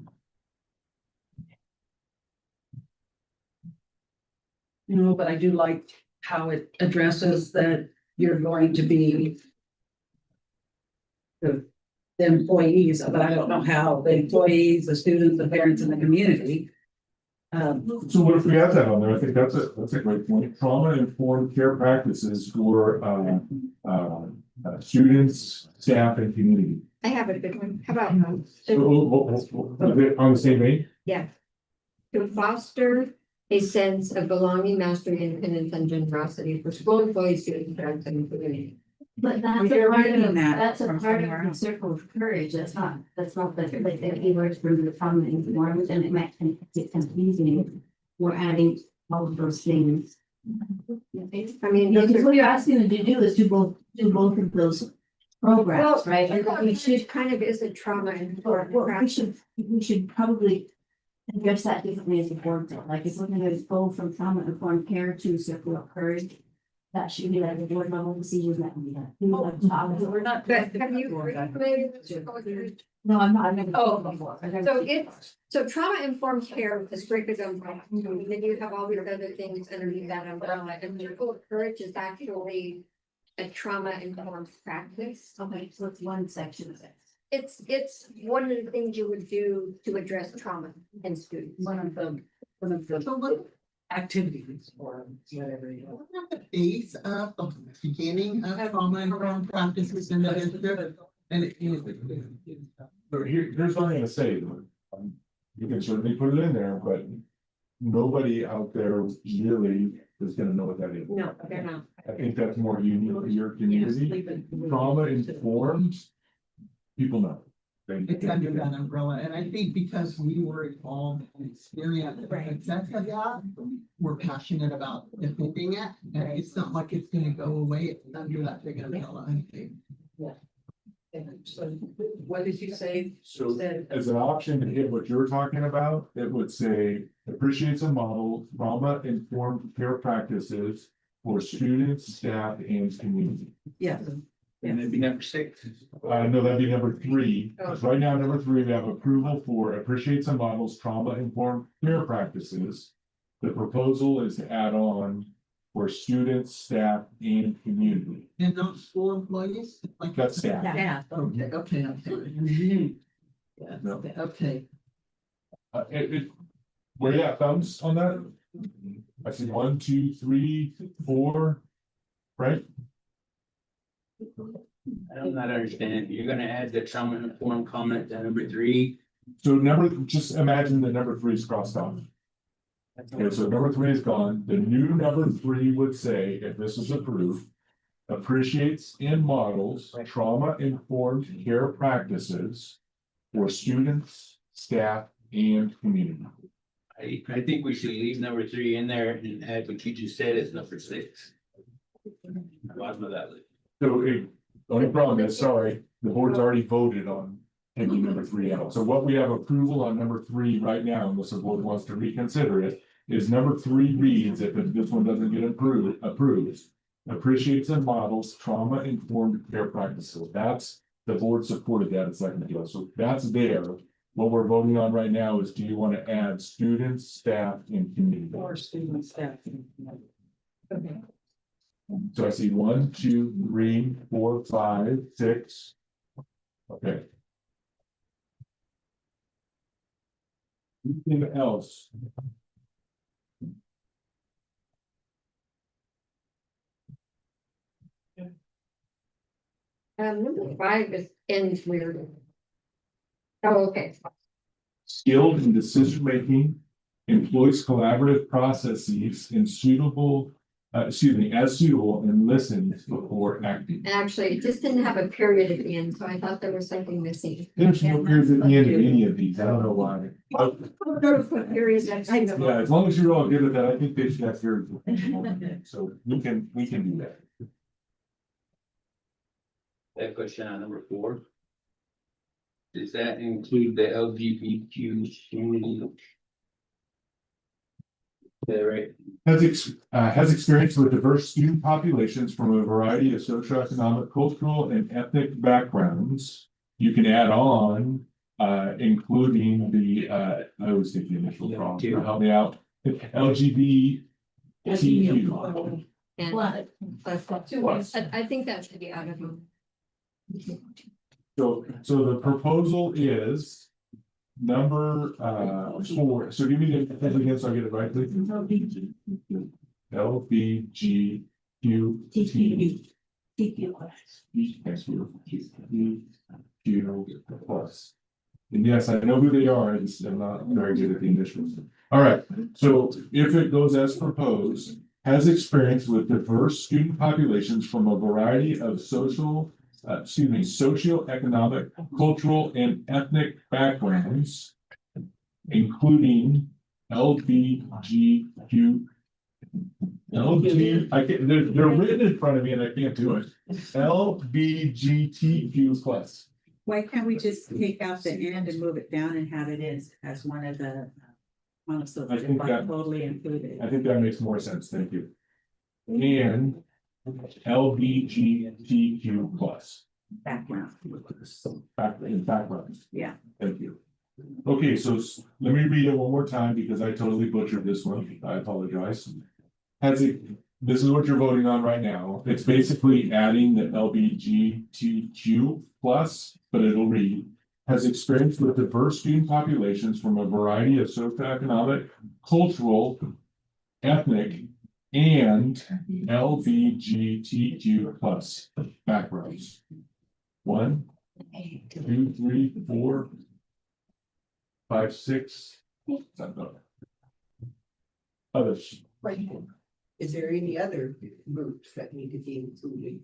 S3: No, but I do like how it addresses that you're going to be the employees, but I don't know how the employees, the students, the parents, and the community.
S1: So what if we add that on there? I think that's a great point. Trauma informed care practices for students, staff, and community.
S14: I have a good one. How about,
S1: On the same vein?
S14: yeah. To foster a sense of belonging, mastery, independence, and generosity for school employees, students, parents, and community.
S7: But that's a part of, that's a part of the circle of courage. That's not the keywords from the trauma informed, and it might get confusing. We're adding all of those things.
S14: I mean,
S7: Because what you're asking them to do is do both of those programs, right? And
S14: we should kind of is a trauma informed.
S7: we should probably address that differently as a board, though. Like if we're gonna go from trauma informed care to circle of courage, That should be like a board member decision that we like to talk.
S14: We're not, but have you recommended this to go through?
S7: No, I'm not, I've never.
S14: Oh,
S7: before.
S14: So so trauma informed care is great as umbrella, and then you have all these other things underneath that umbrella, and Circle of Courage is actually a trauma informed practice.
S7: Okay, so it's one section of it.
S14: It's one of the things you would do to address trauma in students.
S6: One of the activities or whatever.
S15: The base of the beginning of trauma informed practices in the district. And
S1: So here's what I'm gonna say. You can certainly put it in there, but nobody out there really is gonna know what that is.
S14: No, they're not.
S1: I think that's more unique to your community. Trauma informed, people know.
S15: it's under that umbrella, and I think because we were involved and experienced the success of that, we're passionate about defending it, and it's not like it's gonna go away, it's under that big umbrella, I think.
S6: So what did you say?
S1: So as an option to hit what you're talking about, it would say appreciates and models trauma informed care practices for students, staff and community.
S6: Yeah.
S11: And it'd be number 6.
S1: No, that'd be number 3. Right now, number 3, we have approval for appreciates and models trauma informed care practices. The proposal is to add on for students, staff and community.
S15: And not school employees, like.
S1: That's staff.
S6: Yeah.
S15: Okay, I'm sorry. Yeah,
S1: No.
S15: okay.
S1: Where you at, thumbs on that? I see 1, 2, 3, 4, right?
S11: I'm not understanding. You're gonna add the trauma informed comment to number 3.
S1: So just imagine that number 3 is crossed off. Okay, so number 3 is gone. The new number 3 would say, if this is approved, appreciates and models trauma informed care practices for students, staff and community.
S11: I think we should leave number 3 in there and add what you just said as number 6. Bottom of that list.
S1: So the only problem is, sorry, the board's already voted on taking number 3 out. So what we have approval on number 3 right now, unless the board wants to reconsider it, is number 3 reads, if this one doesn't get approved, appreciates and models trauma informed care practices. That's, the board supported that a second ago. So that's there. What we're voting on right now is, do you want to add students, staff and community?
S6: Or student staff. Okay.
S1: So I see 1, 2, 3, 4, 5, 6. Okay. Anything else?
S14: Number 5 is ends weird. Oh, okay.
S1: Skilled in decision making, employs collaborative processes and suitable, as suitable and listens before acting.
S14: And actually, it just didn't have a period at the end, so I thought there was something missing.
S1: There's no periods at the end of any of these. I don't know why.
S14: Periods next to them.
S1: Yeah, as long as you're all good with that, I think they should have periods. So we can do that.
S11: That question on number 4. Does that include the LGBTQ community? Is that right?
S1: Has experience with diverse student populations from a variety of socioeconomic, cultural, and ethnic backgrounds. You can add on, including the, I always think the initial problem, so help me out, LGBTQ.
S14: And
S1: Plus.
S14: I think that should be out of them.
S1: So the proposal is number 4. So give me the again, so I get it right, please. LBGQ plus. And yes, I know who they are, I just am not very good at the initials. All right, so if it goes as proposed, has experience with diverse student populations from a variety of socioeconomic, cultural, and ethnic backgrounds, including LGBTQ. They're written in front of me and I can't do it. LGBTQ plus.
S3: Why can't we just take out the end and move it down and have it as one of the. So
S1: I think that-
S3: totally included.
S1: I think that makes more sense, thank you. And LGBTQ plus.
S3: Background.
S1: Background.
S3: Yeah.
S1: Thank you. Okay, so let me read it one more time because I totally butchered this one. I apologize. This is what you're voting on right now. It's basically adding the LGBTQ plus, but it'll read, has experience with diverse student populations from a variety of socioeconomic, cultural, ethnic, and LGBTQ plus backgrounds. 1, 2, 3, 4, 5, 6. Others.
S15: Is there any other groups that need to be included?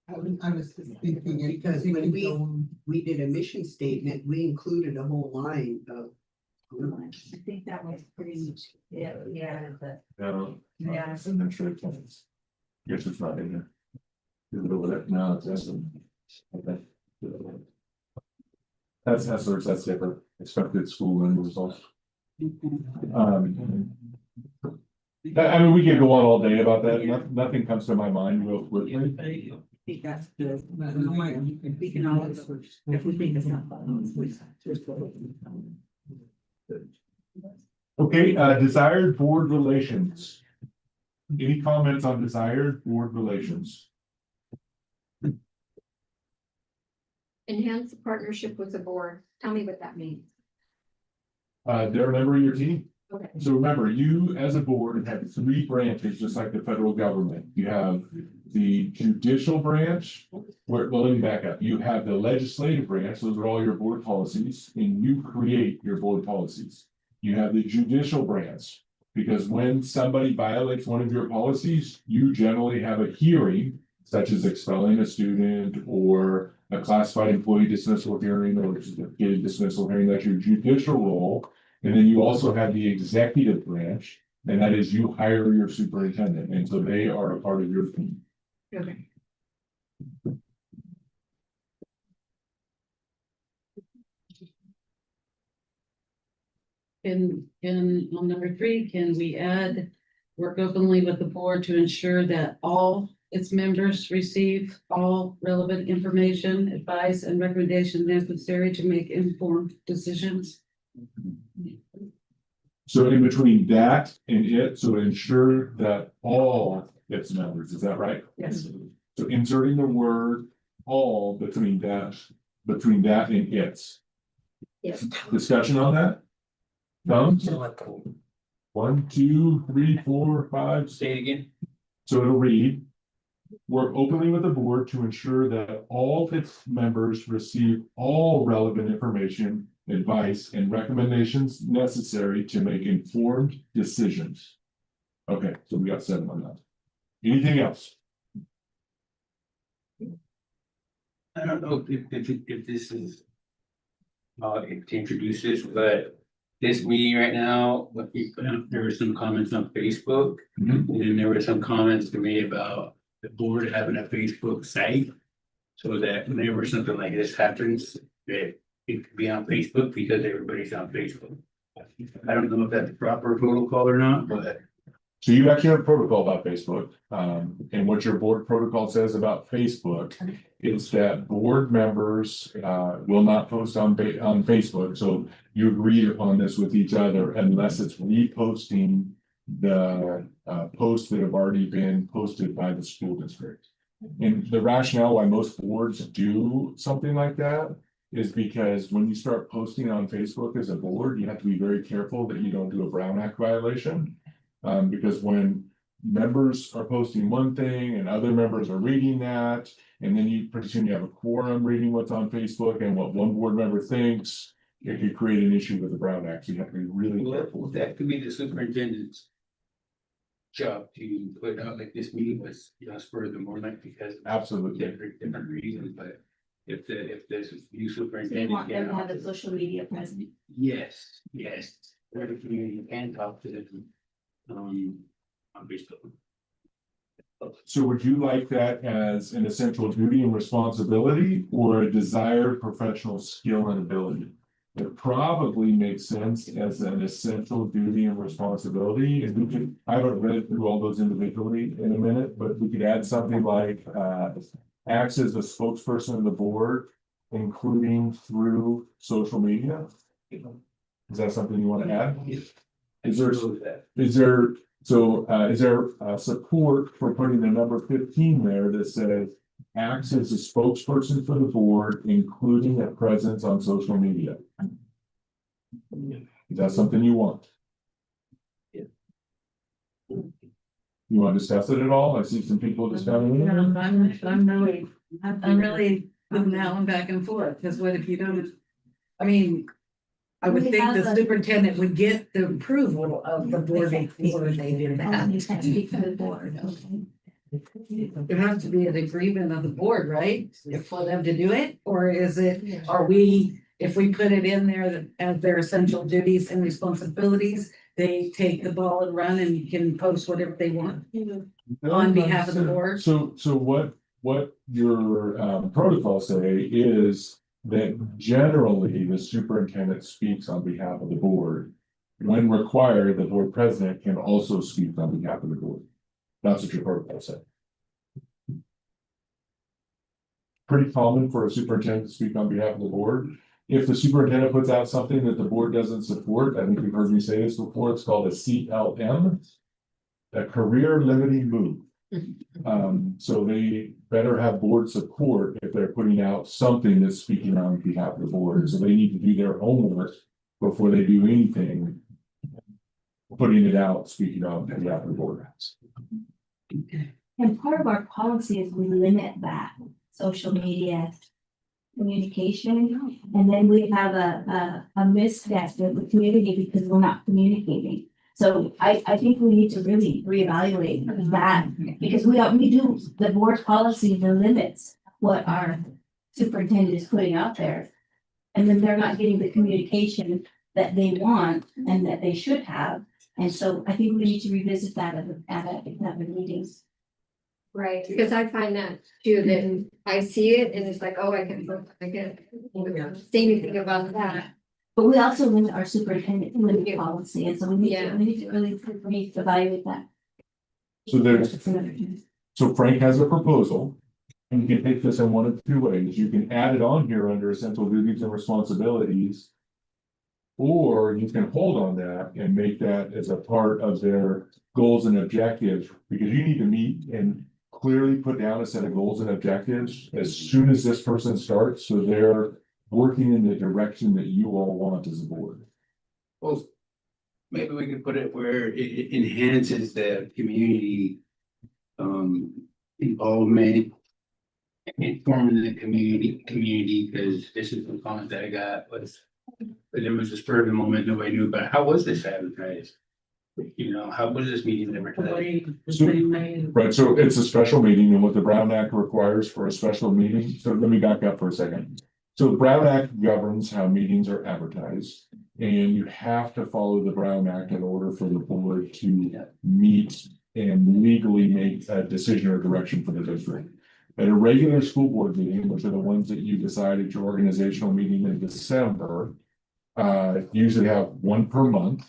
S6: I was just thinking.
S15: Because when we did a mission statement, we included a whole line of.
S2: I think that was pretty much, yeah, but.
S1: Yeah. I'm not sure. Guess it's not in there. Is it over there? No, it's Essler. Okay. That's Essler's, that's different. Expected school end results. I mean, we could go on all day about that. Nothing comes to my mind real quickly.
S3: I think that's good. We can always, if we think it's not.
S1: Okay, desired board relations. Any comments on desired board relations?
S14: Enhance the partnership with the board. Tell me what that means.
S1: They're a member of your team.
S14: Okay.
S1: So remember, you as a board have 3 branches, just like the federal government. You have the judicial branch, well, let me back up. You have the legislative branch, those are all your board policies, and you create your board policies. You have the judicial branch, because when somebody violates one of your policies, you generally have a hearing, such as expelling a student or a classified employee dismissal hearing or a dismissal hearing. That's your judicial role. And then you also have the executive branch, and that is you hire your superintendent, and so they are a part of your team.
S14: Okay.
S16: On number 3, can we add work openly with the board to ensure that all its members receive all relevant information, advice, and recommendations necessary to make informed decisions?
S1: So in between that and it, so ensure that all its members, is that right?
S16: Yes.
S1: So inserting the word all between that and its.
S14: Yes.
S1: Discussion on that? Thumbs? 1, 2, 3, 4, 5.
S11: Say it again.
S1: So it'll read, work openly with the board to ensure that all its members receive all relevant information, advice, and recommendations necessary to make informed decisions. Okay, so we got 7 on that. Anything else?
S11: I don't know if this is to introduce this, but this meeting right now, there were some comments on Facebook, and then there were some comments to me about the board having a Facebook site. So that whenever something like this happens, that it could be on Facebook because everybody's on Facebook. I don't know if that's proper protocol or not, but.
S1: So you actually have a protocol about Facebook, and what your board protocol says about Facebook is that board members will not post on Facebook. So you agreed upon this with each other unless it's reposting the posts that have already been posted by the school district. And the rationale why most boards do something like that is because when you start posting on Facebook as a board, you have to be very careful that you don't do a Brown Act violation. Because when members are posting one thing and other members are reading that, and then you pretty soon you have a quorum reading what's on Facebook and what one board member thinks, it could create an issue with the Brown Act. So you have to be really careful with that.
S11: That could be the superintendent's job to put out like this meeting was just for the morning because.
S1: Absolutely.
S11: Different reasons, but if this new
S7: So you
S11: superintendent.
S7: want them to have a social media presence.
S11: Yes, where the community can talk to them. On Facebook.
S1: So would you like that as an essential duty and responsibility or a desired professional skill and ability? it probably makes sense as an essential duty and responsibility, and we could, I haven't read through all those individually in a minute, but we could add something like, acts as a spokesperson of the board, including through social media. Is that something you want to add? Is there support for putting the number 15 there that says acts as a spokesperson for the board, including a presence on social media? Is that something you want? You want to discuss it at all? I see some people discussing it.
S16: I'm really putting that one back and forth, because what if you don't, I mean. I would
S7: We
S16: think
S7: have
S16: the
S7: a-
S16: superintendent would get the approval of the board before they did that.
S7: You can't speak for the board, okay?
S16: There has to be an agreement of the board, right? For them to do it, or is it, are we, if we put it in there that as their essential duties and responsibilities, they take the ball and run and can post whatever they want on behalf of the board?
S1: So what your protocols say is that generally the superintendent speaks on behalf of the board. When required, the board president can also speak on behalf of the board. That's what your protocol said. Pretty common for a superintendent to speak on behalf of the board. If the superintendent puts out something that the board doesn't support, I think you've heard me say this before, it's called a CLM, a career limiting move. So they better have board support if they're putting out something that's speaking on behalf of the board. So they need to do their homework before they do anything, putting it out, speaking on behalf of the board.
S7: And part of our policy is we limit that social media communication. And then we have a misstep with the community because we're not communicating. So I think we need to really reevaluate that, because we do, the board policy that limits what our superintendent is putting out there. And then they're not getting the communication that they want and that they should have. And so I think we need to revisit that at the meetings.
S14: Right, because I find that too, that I see it and it's like, oh, I can't say anything about that.
S7: But we also limit our superintendent limit policy, and so we need to really evaluate that.
S1: So Frank has a proposal, and you can take this in one of two ways. You can add it on here under essential duties and responsibilities. Or you can hold on that and make that as a part of their goals and objectives, because you need to meet and clearly put down a set of goals and objectives as soon as this person starts, so they're working in the direction that you all want as a board.
S17: Well, maybe we could put it where it enhances the community involvement, informing the community, because this is the comment that I got was, but it was a spur of the moment, nobody knew about, how was this advertised? You know, how was this meeting advertised?
S1: Right, so it's a special meeting, and what the Brown Act requires for a special meeting, so let me back up for a second. So the Brown Act governs how meetings are advertised, and you have to follow the Brown Act in order for the board to meet and legally make a decision or direction for the district. At a regular school board meeting, which are the ones that you decide at your organizational meeting in December, usually have one per month.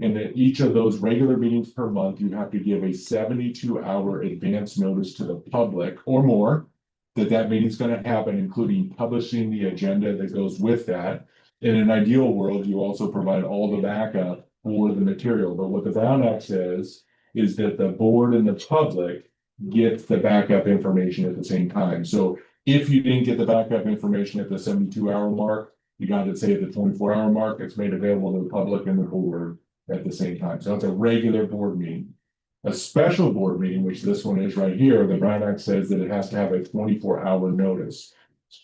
S1: And at each of those regular meetings per month, you have to give a 72-hour advance notice to the public or more that meeting's going to happen, including publishing the agenda that goes with that. In an ideal world, you also provide all the backup for the material. But what the Brown Act says is that the board and the public get the backup information at the same time. So if you didn't get the backup information at the 72-hour mark, you got to say at the 24-hour mark, it's made available to the public and the board at the same time. So it's a regular board meeting. A special board meeting, which this one is right here, the Brown Act says that it has to have a 24-hour notice.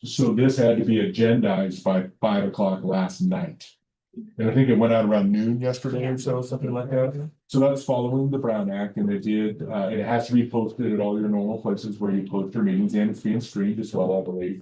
S1: So this had to be agendized by 5 o'clock last night. And I think it went out around noon yesterday or so, something like that. So that's following the Brown Act, and it has to be posted at all your normal places where you post your meetings, and it's being streamed as well, I believe.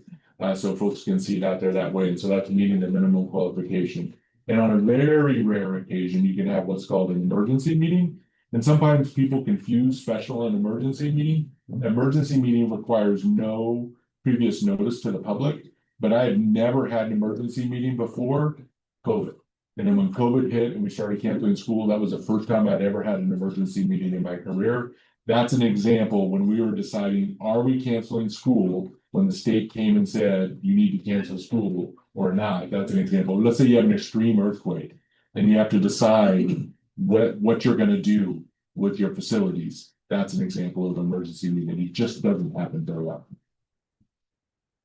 S1: So folks can see it out there that way. And so that's meeting the minimum qualification. And on a very rare occasion, you can have what's called an emergency meeting. And sometimes people confuse special and emergency meeting. Emergency meeting requires no previous notice to the public, but I have never had an emergency meeting before COVID. And then when COVID hit and we started canceling school, that was the first time I'd ever had an emergency meeting in my career. That's an example when we were deciding, are we canceling school? When the state came and said, you need to cancel school or not, that's an example. Let's say you have an extreme earthquake and you have to decide what you're gonna do with your facilities. That's an example of an emergency meeting. It just doesn't happen very often.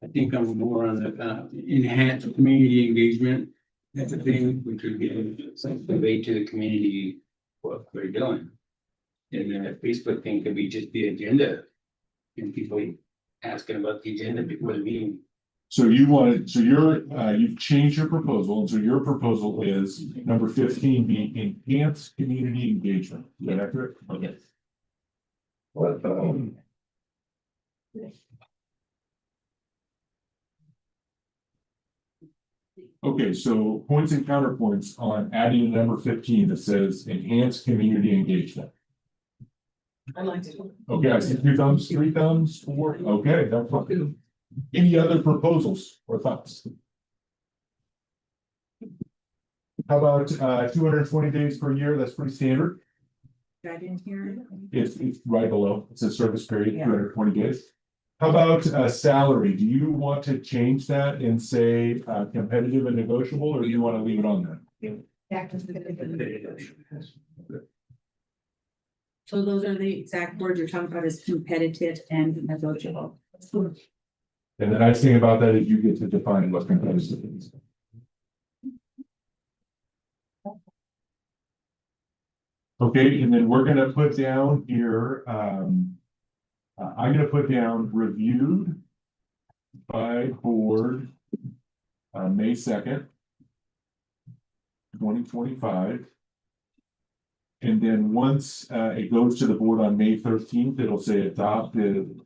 S17: I think I'm more on the enhanced community engagement. That's a thing which would give some debate to the community what we're doing. And then a Facebook thing could be just the agenda. And people asking about the agenda before the meeting.
S1: So you've changed your proposal, and so your proposal is number 15 being enhanced community engagement. Is that accurate? Okay. Okay, so points and counterpoints on adding number 15 that says enhanced community engagement.
S6: I like to.
S1: Okay, I see 2 thumbs, 3 thumbs, 4. Okay, that's fine. Any other proposals or thoughts? How about 220 days per year? That's pretty standard.
S3: That in here.
S1: It's right below. It says service period,
S3: Yeah.
S1: 220 days. How about salary? Do you want to change that and say competitive and negotiable, or do you want to leave it on there?
S3: So those are the exact words you're talking about is competitive and negotiable.
S1: And the nice thing about that is you get to define what competitive is. Okay, and then we're gonna put down here, I'm gonna put down reviewed by board on May 2nd, 2025. And then once it goes to the board on May 13th, it'll say adopted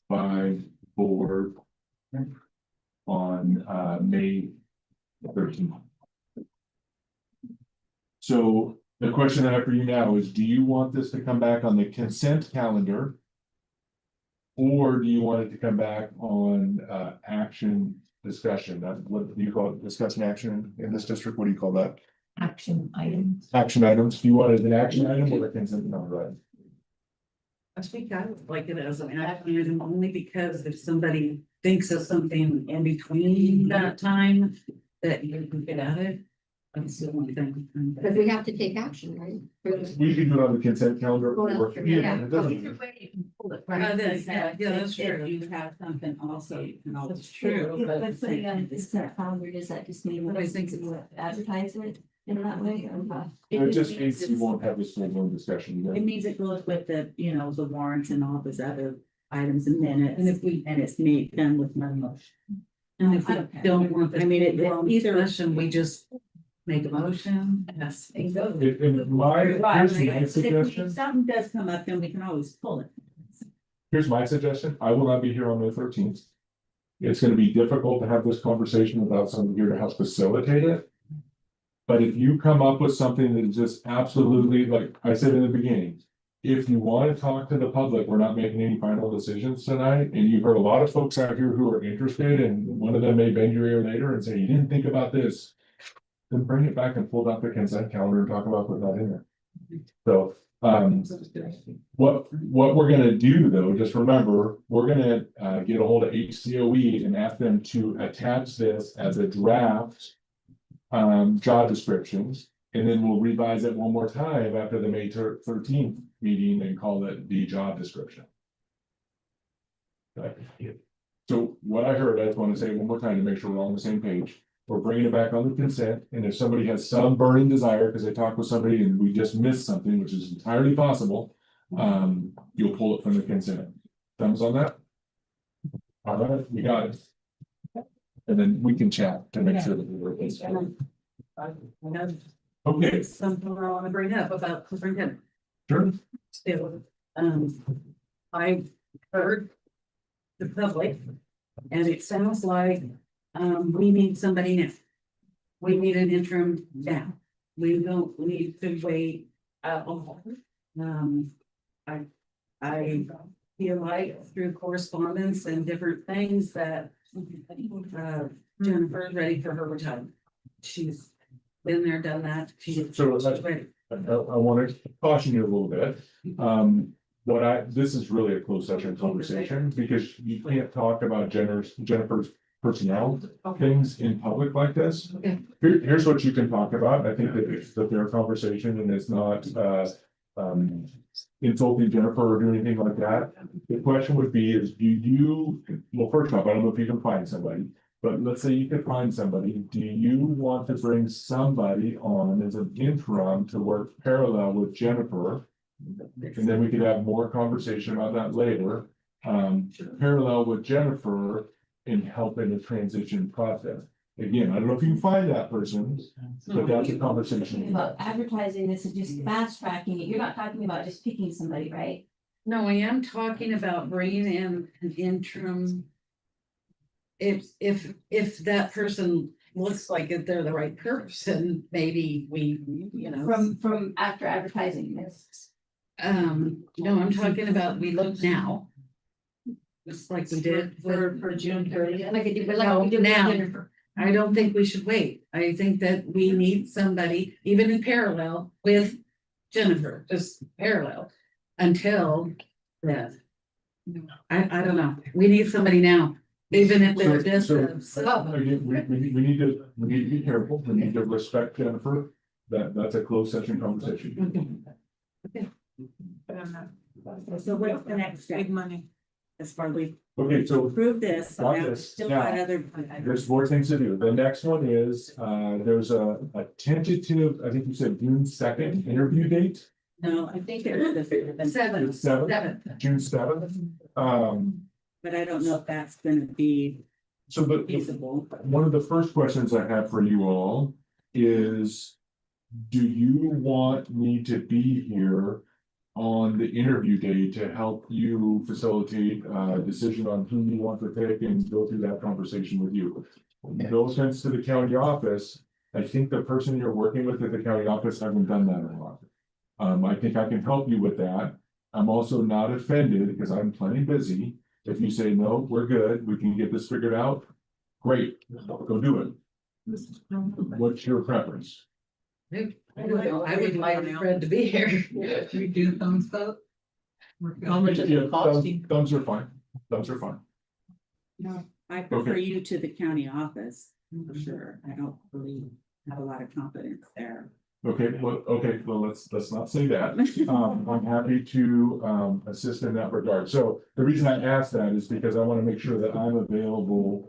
S1: by board on May 13th. So the question I have for you now is, do you want this to come back on the consent calendar? Or do you want it to come back on action discussion? What do you call it? Discussion action in this district? What do you call that?
S2: Action items.
S1: Action items. Do you want it as an action item or a consent calendar?
S16: I think I would like it as an action item only because if somebody thinks of something in between that time that you can get at it. That's the only thing.
S14: But we have to take action, right?
S1: We can do it on the consent calendar.
S14: Well,
S1: or-
S14: that's true.
S1: yeah,
S2: Yeah.
S1: it doesn't-
S2: Either way, you can pull it,
S16: Yeah,
S2: right?
S16: that's
S3: If
S16: true.
S3: you have something also, you can always.
S16: That's true,
S7: But putting on this calendar, does that just mean
S16: But I think
S7: that you advertise it in that way or what?
S1: It just means you won't have this full blown discussion.
S3: It means it goes with the, the warrants and all those other items and minutes. And it's made done with my motion.
S16: And if we don't want,
S3: I mean, it either.
S16: discussion, we just make a motion. Yes.
S1: In my, here's my suggestion.
S3: If something does come up, then we can always pull it.
S1: Here's my suggestion. I will not be here on May 13th. It's gonna be difficult to have this conversation without somebody here to help facilitate it. But if you come up with something that is just absolutely, like I said in the beginning, if you want to talk to the public, we're not making any final decisions tonight, and you've heard a lot of folks out here who are interested, and one of them may bend your ear later and say, you didn't think about this. Then bring it back and pull out the consent calendar and talk about putting that in there. So, what we're gonna do though, just remember, we're gonna get a hold of HCOE and ask them to attach this as a draft. Job descriptions, and then we'll revise it one more time after the May 13th meeting and call it the job description. Okay. So what I heard, I just want to say one more time to make sure we're all on the same page. We're bringing it back on the consent, and if somebody has some burning desire, because they talked with somebody and we just missed something, which is entirely possible, you'll pull it from the consent. Thumbs on that? All right, you got it. And then we can chat to make sure that we're. Okay.
S16: Something I want to bring up about superintendent.
S1: Sure.
S16: Still, I heard the public, and it sounds like, we need somebody now. We need an interim now. We don't need to wait. I feel like through correspondence and different things that Jennifer is ready for her retirement. she's been there, done that. She's
S1: So
S16: ready.
S1: I want to caution you a little bit. This is really a closed session conversation because you can't talk about Jennifer's personnel things in public like this.
S16: Okay.
S1: Here's what you can talk about. I think that it's a fair conversation and it's not, insulting Jennifer or doing anything like that. The question would be is, well, first off, I don't know if you can find somebody, but let's say you could find somebody. Do you want to bring somebody on as an interim to work parallel with Jennifer? And then we could have more conversation about that later. Parallel with Jennifer in helping the transition process. Again, I don't know if you can find that person, but that's a conversation.
S7: About advertising this and just fast tracking it, you're not talking about just picking somebody, right?
S16: No, I am talking about bringing in an interim. If that person looks like if they're the right person, maybe we,
S7: From after advertising this.
S16: No, I'm talking about, we look now. Just like we did
S7: For June 30th.
S9: Like I did, but like
S16: No,
S9: we did with
S16: now.
S9: Jennifer.
S16: I don't think we should wait. I think that we need somebody, even in parallel with Jennifer, just parallel until then. I don't know. We need somebody now, even if they're just.
S1: Again, we need to be careful. We need to respect Jennifer. That's a closed session conversation.
S3: So what's the next step?
S5: Big money.
S3: As far as we
S1: Okay, so
S3: approve this,
S1: Got
S3: now we
S1: this.
S3: still
S1: Now,
S3: got other.
S1: there's more things to do. The next one is, there's a tentative, I think you said June 2nd interview date.
S3: No, I think it was the
S16: Seven.
S1: June 7th, June 7th.
S3: but I don't know if that's gonna be
S1: So but
S3: feasible.
S1: one of the first questions I have for you all is, do you want me to be here on the interview day to help you facilitate a decision on who you want to pick and go through that conversation with you? No offense to the county office, I think the person you're working with at the county office haven't done that a lot. I think I can help you with that. I'm also not offended because I'm plenty busy. If you say, no, we're good, we can get this figured out, great, go do it. What's your preference?
S16: I would like Fred to be here.
S5: We do thumbs up. How much is
S1: Yeah,
S5: it costing?
S1: thumbs are fine, thumbs are fine.
S3: No, I prefer
S1: Okay.
S3: you to the county office, for sure. I don't really have a lot of confidence there.
S1: Okay, well, let's not say that. I'm happy to assist in that regard. So the reason I ask that is because I want to make sure that I'm available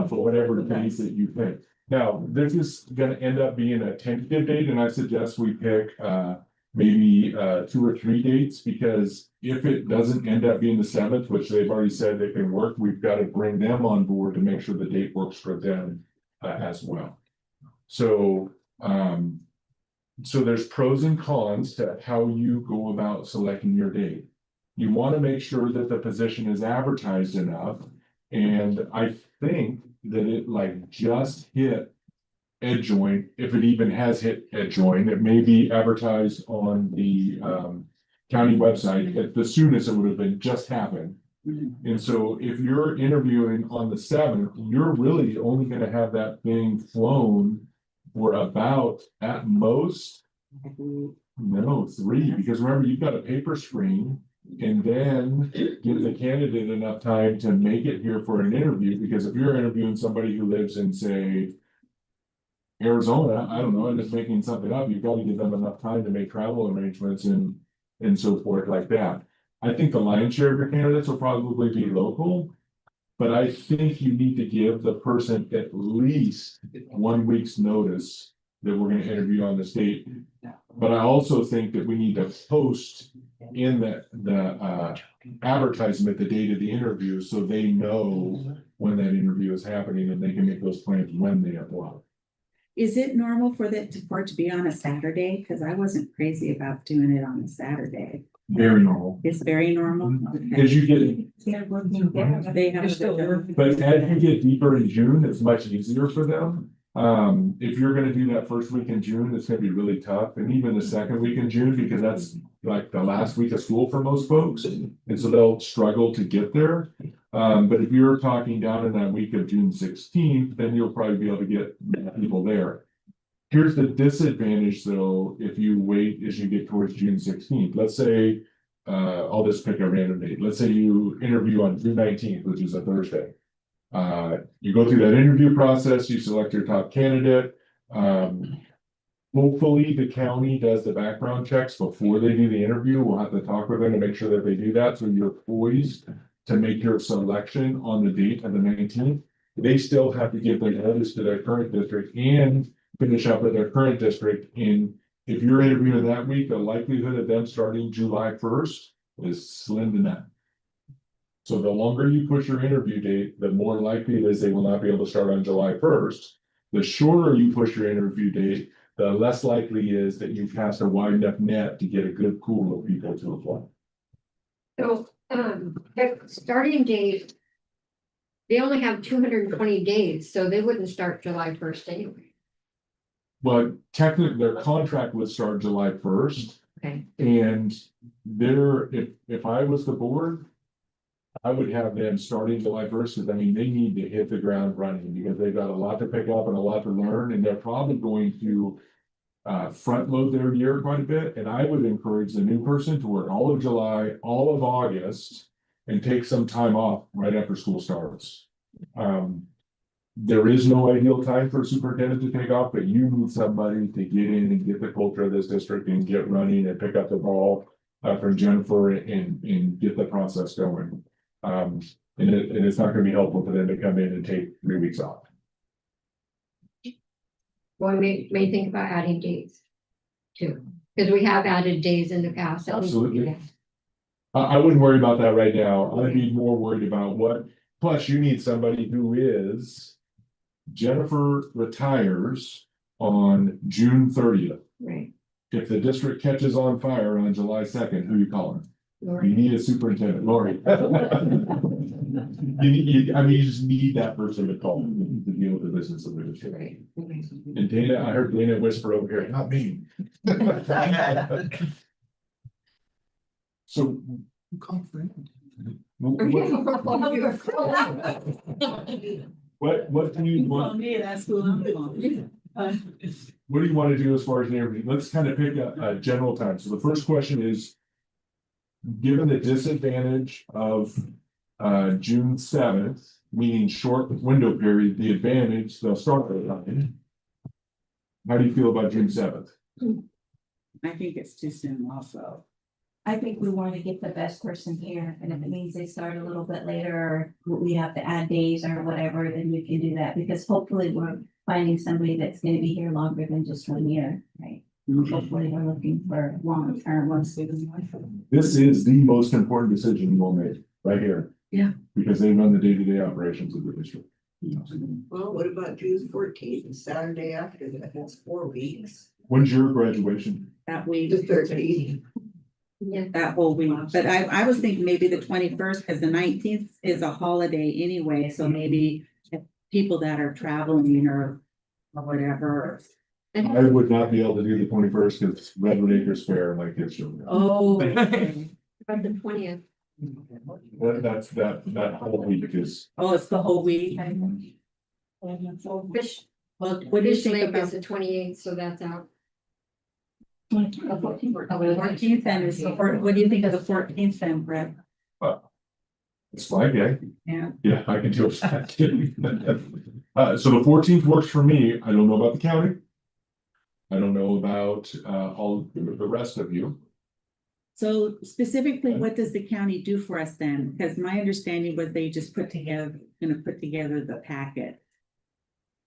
S1: for whatever days that you pick. Now, this is gonna end up being a tentative date, and I suggest we pick maybe 2 or 3 dates, because if it doesn't end up being the 7th, which they've already said they can work, we've got to bring them on board to make sure the date works for them as well. So there's pros and cons to how you go about selecting your date. You want to make sure that the position is advertised enough. And I think that it like just hit EdJoin, if it even has hit EdJoin, it may be advertised on the county website. At the soonest it would have been just happened. And so if you're interviewing on the 7th, you're really only going to have that thing flown for about at most, no, 3, because remember, you've got a paper screen and then give the candidate enough time to make it here for an interview, because if you're interviewing somebody who lives in, say, Arizona, I don't know, I'm just making something up, you've got to give them enough time to make travel arrangements and so forth like that. I think the lion's share of your candidates will probably be local. But I think you need to give the person at least 1 week's notice that we're gonna interview on this date. But I also think that we need to post in the advertisement the date of the interview, so they know when that interview is happening and they can make those plans when they apply.
S3: Is it normal for it to be on a Saturday? Cause I wasn't crazy about doing it on a Saturday.
S1: Very normal.
S3: It's very normal.
S1: As you get,
S3: They have.
S1: but as you get deeper in June, it's much easier for them. If you're gonna do that first week in June, it's gonna be really tough, and even the second week in June, because that's like the last week of school for most folks. And so they'll struggle to get there. But if you're talking down in that week of June 16th, then you'll probably be able to get people there. Here's the disadvantage though, if you wait as you get towards June 16th, let's say. I'll just pick a random date. Let's say you interview on June 19th, which is a Thursday. You go through that interview process, you select your top candidate. Hopefully the county does the background checks before they do the interview. We'll have to talk with them to make sure that they do that, so you're poised to make your selection on the date of the 19th. They still have to give their notice to their current district and finish up with their current district. And if you're interviewing that week, the likelihood of them starting July 1st is slim to none. So the longer you push your interview date, the more likely it is they will not be able to start on July 1st. The shorter you push your interview date, the less likely is that you cast a wide enough net to get a good pool of people to apply.
S14: So, the starting date. They only have 220 days, so they wouldn't start July 1st anyway.
S1: But technically, their contract would start July 1st.
S14: Okay.
S1: And if I was the board, I would have them starting July 1st, because I mean, they need to hit the ground running because they've got a lot to pick up and a lot to learn, and they're probably going to front load their year quite a bit. And I would encourage the new person to work all of July, all of August, and take some time off right after school starts. There is no ideal time for a superintendent to take off, but you need somebody to get in and get the culture of this district and get running and pick up the ball from Jennifer and get the process going. And it's not gonna be helpful for them to come in and take 3 weeks off.
S14: Well, may think about adding days too, because we have added days in the past.
S1: Absolutely. I wouldn't worry about that right now. I'd be more worried about plus you need somebody who is. Jennifer retires on June 30th.
S14: Right.
S1: If the district catches on fire on July 2nd, who you calling?
S14: Lori.
S1: You need a superintendent, Lori. You just need that person to call to deal with the business of the district.
S14: Right.
S1: And Dana, I heard Dana whisper over here, not me. So. What do you want?
S3: Me, that's who I'm calling.
S1: What do you want to do as far as the interview? Let's kind of pick a general time. So the first question is, given the disadvantage of June 7th, meaning short window period, the advantage, they'll start at 9. How do you feel about June 7th?
S3: I think it's too soon also.
S7: I think we want to get the best person here, and if it means they start a little bit later, or we have to add days or whatever, then we can do that, because hopefully we're finding somebody that's gonna be here longer than just 1 year, right? Hopefully we're looking for long term ones.
S1: This is the most important decision you will make right here.
S3: Yeah.
S1: Because they run the day-to-day operations of the district.
S15: Well, what about June 14th, the Saturday after that? That's 4 weeks.
S1: When's your graduation?
S3: That week.
S15: The 13th.
S14: Yeah.
S3: That whole week, but I was thinking maybe the 21st, because the 19th is a holiday anyway, so maybe if people that are traveling or whatever.
S1: I would not be able to do the 21st because Redwood Acres Fair, my kids show me.
S3: Oh.
S14: About the 20th.
S1: That's that whole week is.
S3: Oh, it's the whole week.
S14: Fish,
S3: Well, what do you
S14: Fish
S3: think
S14: Lake
S3: about
S14: is the 28th, so that's out.
S3: the 14th then is what do you think of the 14th then, Brett?
S1: It's Flag Day.
S3: Yeah.
S1: Yeah, I can do it. So the 14th works for me. I don't know about the county. I don't know about all the rest of you.
S3: So specifically, what does the county do for us then? Because my understanding was they just put together the packet.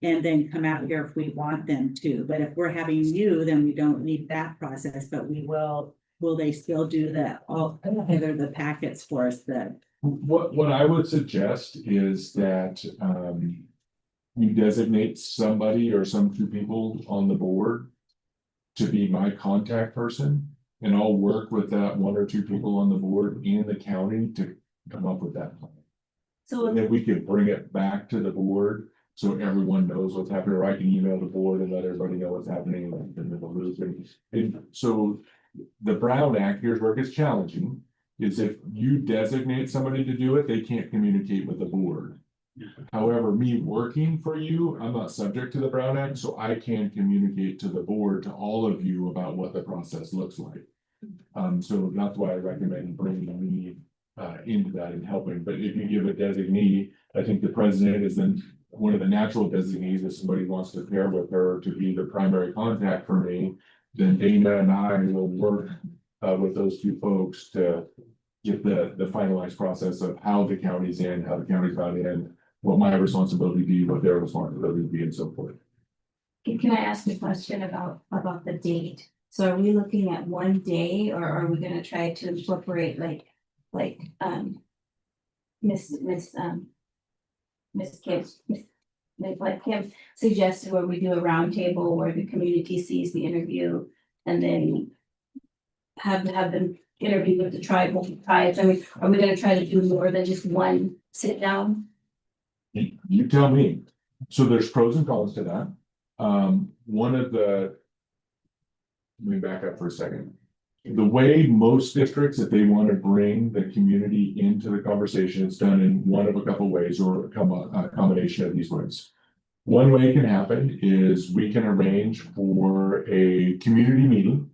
S3: And then come out here if we want them to, but if we're having you, then we don't need that process, but we will they still do that all together the packets for us then?
S1: What I would suggest is that you designate somebody or some 2 people on the board to be my contact person, and I'll work with that 1 or 2 people on the board and the county to come up with that plan.
S7: So
S1: And then we can bring it back to the board so everyone knows what's happening, or I can email the board and let everybody know what's happening in the loop. And so the Brown Act, here's where it gets challenging, is if you designate somebody to do it, they can't communicate with the board. However, me working for you, I'm not subject to the Brown Act, so I can communicate to the board, to all of you about what the process looks like. So that's why I recommend bringing me into that and helping, but if you give a designee, I think the president is then one of the natural designees, if somebody wants to pair with her to be the primary contact for me, then Dana and I will work with those two folks to get the finalized process of how the county's in, how the county's not in, what my responsibility be, what their responsibility be, and so forth.
S7: Can I ask a question about the date? So are we looking at one day, or are we gonna try to incorporate like Miss Kim suggested, where we do a roundtable where the community sees the interview and then have them interview with the tribes? I mean, are we gonna try to do more than just one sit down?
S1: You tell me. So there's pros and cons to that. One of the. Let me back up for a second. The way most districts, if they want to bring the community into the conversation, it's done in one of a couple ways, or a combination of these ways. One way it can happen is we can arrange for a community meeting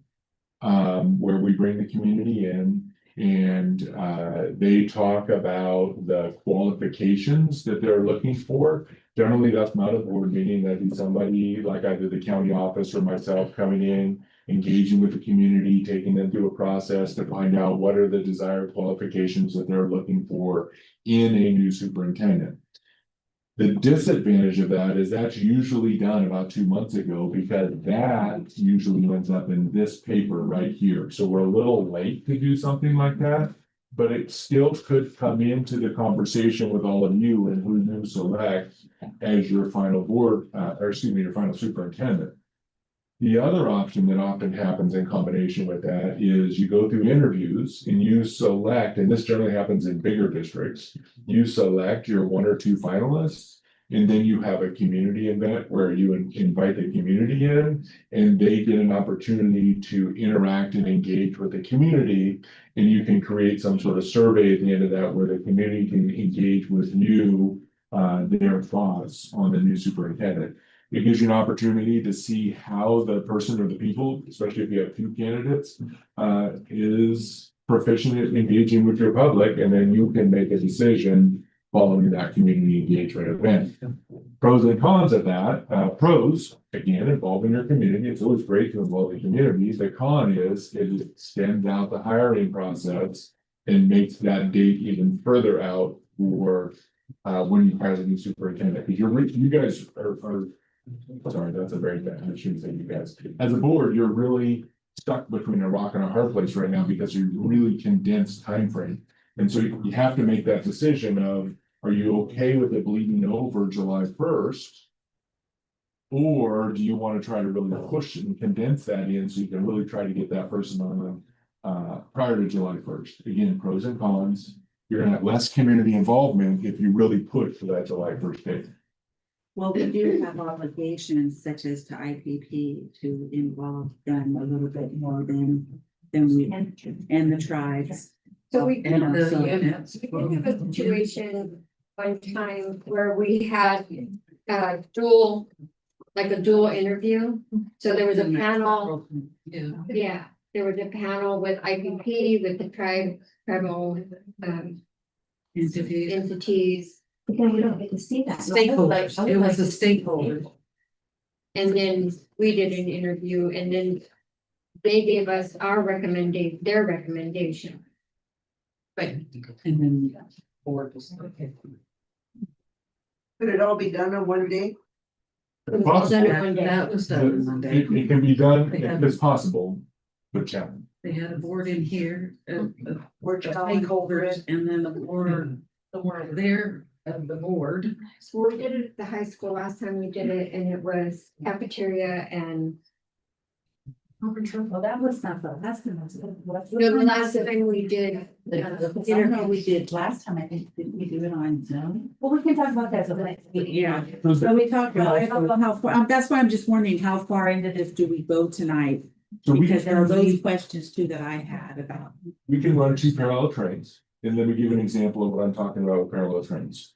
S1: where we bring the community in and they talk about the qualifications that they're looking for. Generally, that's not a board meeting. That'd be somebody like either the county office or myself coming in, engaging with the community, taking them through a process to find out what are the desired qualifications that they're looking for in a new superintendent. The disadvantage of that is that's usually done about 2 months ago, because that usually ends up in this paper right here. So we're a little late to do something like that, but it still could come into the conversation with all of you and who you select as your final board, your final superintendent. The other option that often happens in combination with that is you go through interviews and you select, and this generally happens in bigger districts, you select your 1 or 2 finalists, and then you have a community event where you invite the community in, and they get an opportunity to interact and engage with the community, and you can create some sort of survey at the end of that where the community can engage with you, their thoughts on the new superintendent. It gives you an opportunity to see how the person or the people, especially if you have 2 candidates, is proficient at engaging with your public, and then you can make a decision following that community engagement event. Pros and cons of that, pros, again, involving your community. It's always great to involve the community. The con is it extends out the hiring process and makes that date even further out for when you hire the new superintendent. Because you guys are sorry, that's a very bad, I shouldn't say you guys. As a board, you're really stuck between a rock and a hard place right now because you're really condensed time frame. And so you have to make that decision of, are you okay with it bleeding over July 1st? Or do you want to try to really push and condense that in so you can really try to get that person on prior to July 1st? Again, pros and cons. You're gonna have less community involvement if you really push for that July 1st date.
S3: Well, we do have obligations such as to IPP to involve them a little bit more than we, and the tribes.
S14: So we
S16: And
S3: And
S16: the
S3: so-
S16: units.
S14: We did have a situation one time where we had a dual interview. So there was a panel,
S16: Yeah.
S14: there was a panel with IPP, with the tribal entities.
S7: But then we don't get to see that.
S16: Stakeholders, it was a stakeholder.
S14: And then we did an interview, and then they gave us their recommendation.
S16: And then board was, okay.
S15: Could it all be done on one day?
S1: It's possible.
S16: That was done on Monday.
S1: It can be done, it's possible, but challenge.
S16: They had a board in here,
S15: We're
S16: stakeholders, and then the board there of the board.
S14: So we did it at the high school last time we did it, and it was cafeteria and.
S3: Well, that was not the last time.
S14: The last time we did.
S3: Interview we did last time, I think, didn't we do it on Zoom?
S7: Well, we can talk about that for the next meeting.
S3: Yeah. So we talked about, I don't know how far, that's why I'm just wondering how far into this do we go tonight?
S1: So
S3: Because there are those questions too that I had about.
S1: we can run 2 parallel trains, and let me give an example of what I'm talking about with parallel trains.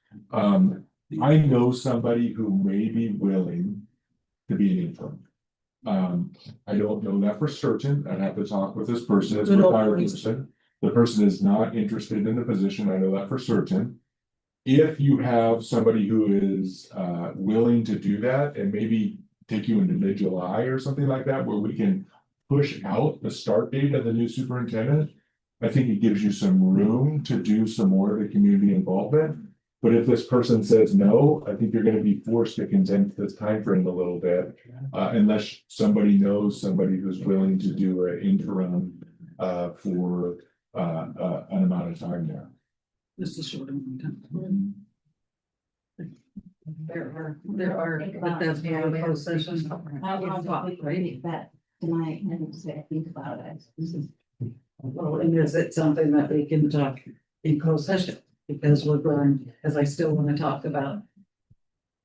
S1: I know somebody who may be willing to be an interim. I don't know that for certain. I'd have to talk with this person. It's a retired person. The person is not interested in the position. I know that for certain. If you have somebody who is willing to do that and maybe take you into mid-July or something like that, where we can push out the start date of the new superintendent, I think it gives you some room to do some more of the community involvement. But if this person says no, I think you're gonna be forced to condense this timeframe a little bit. Unless somebody knows somebody who's willing to do an interim for an amount of time there.
S16: This is short. There are, but that's the other closed session.
S7: I want to talk about that tonight and think about it.
S16: Well, and is it something that we can talk in closed session? Because we're going, as I still want to talk about.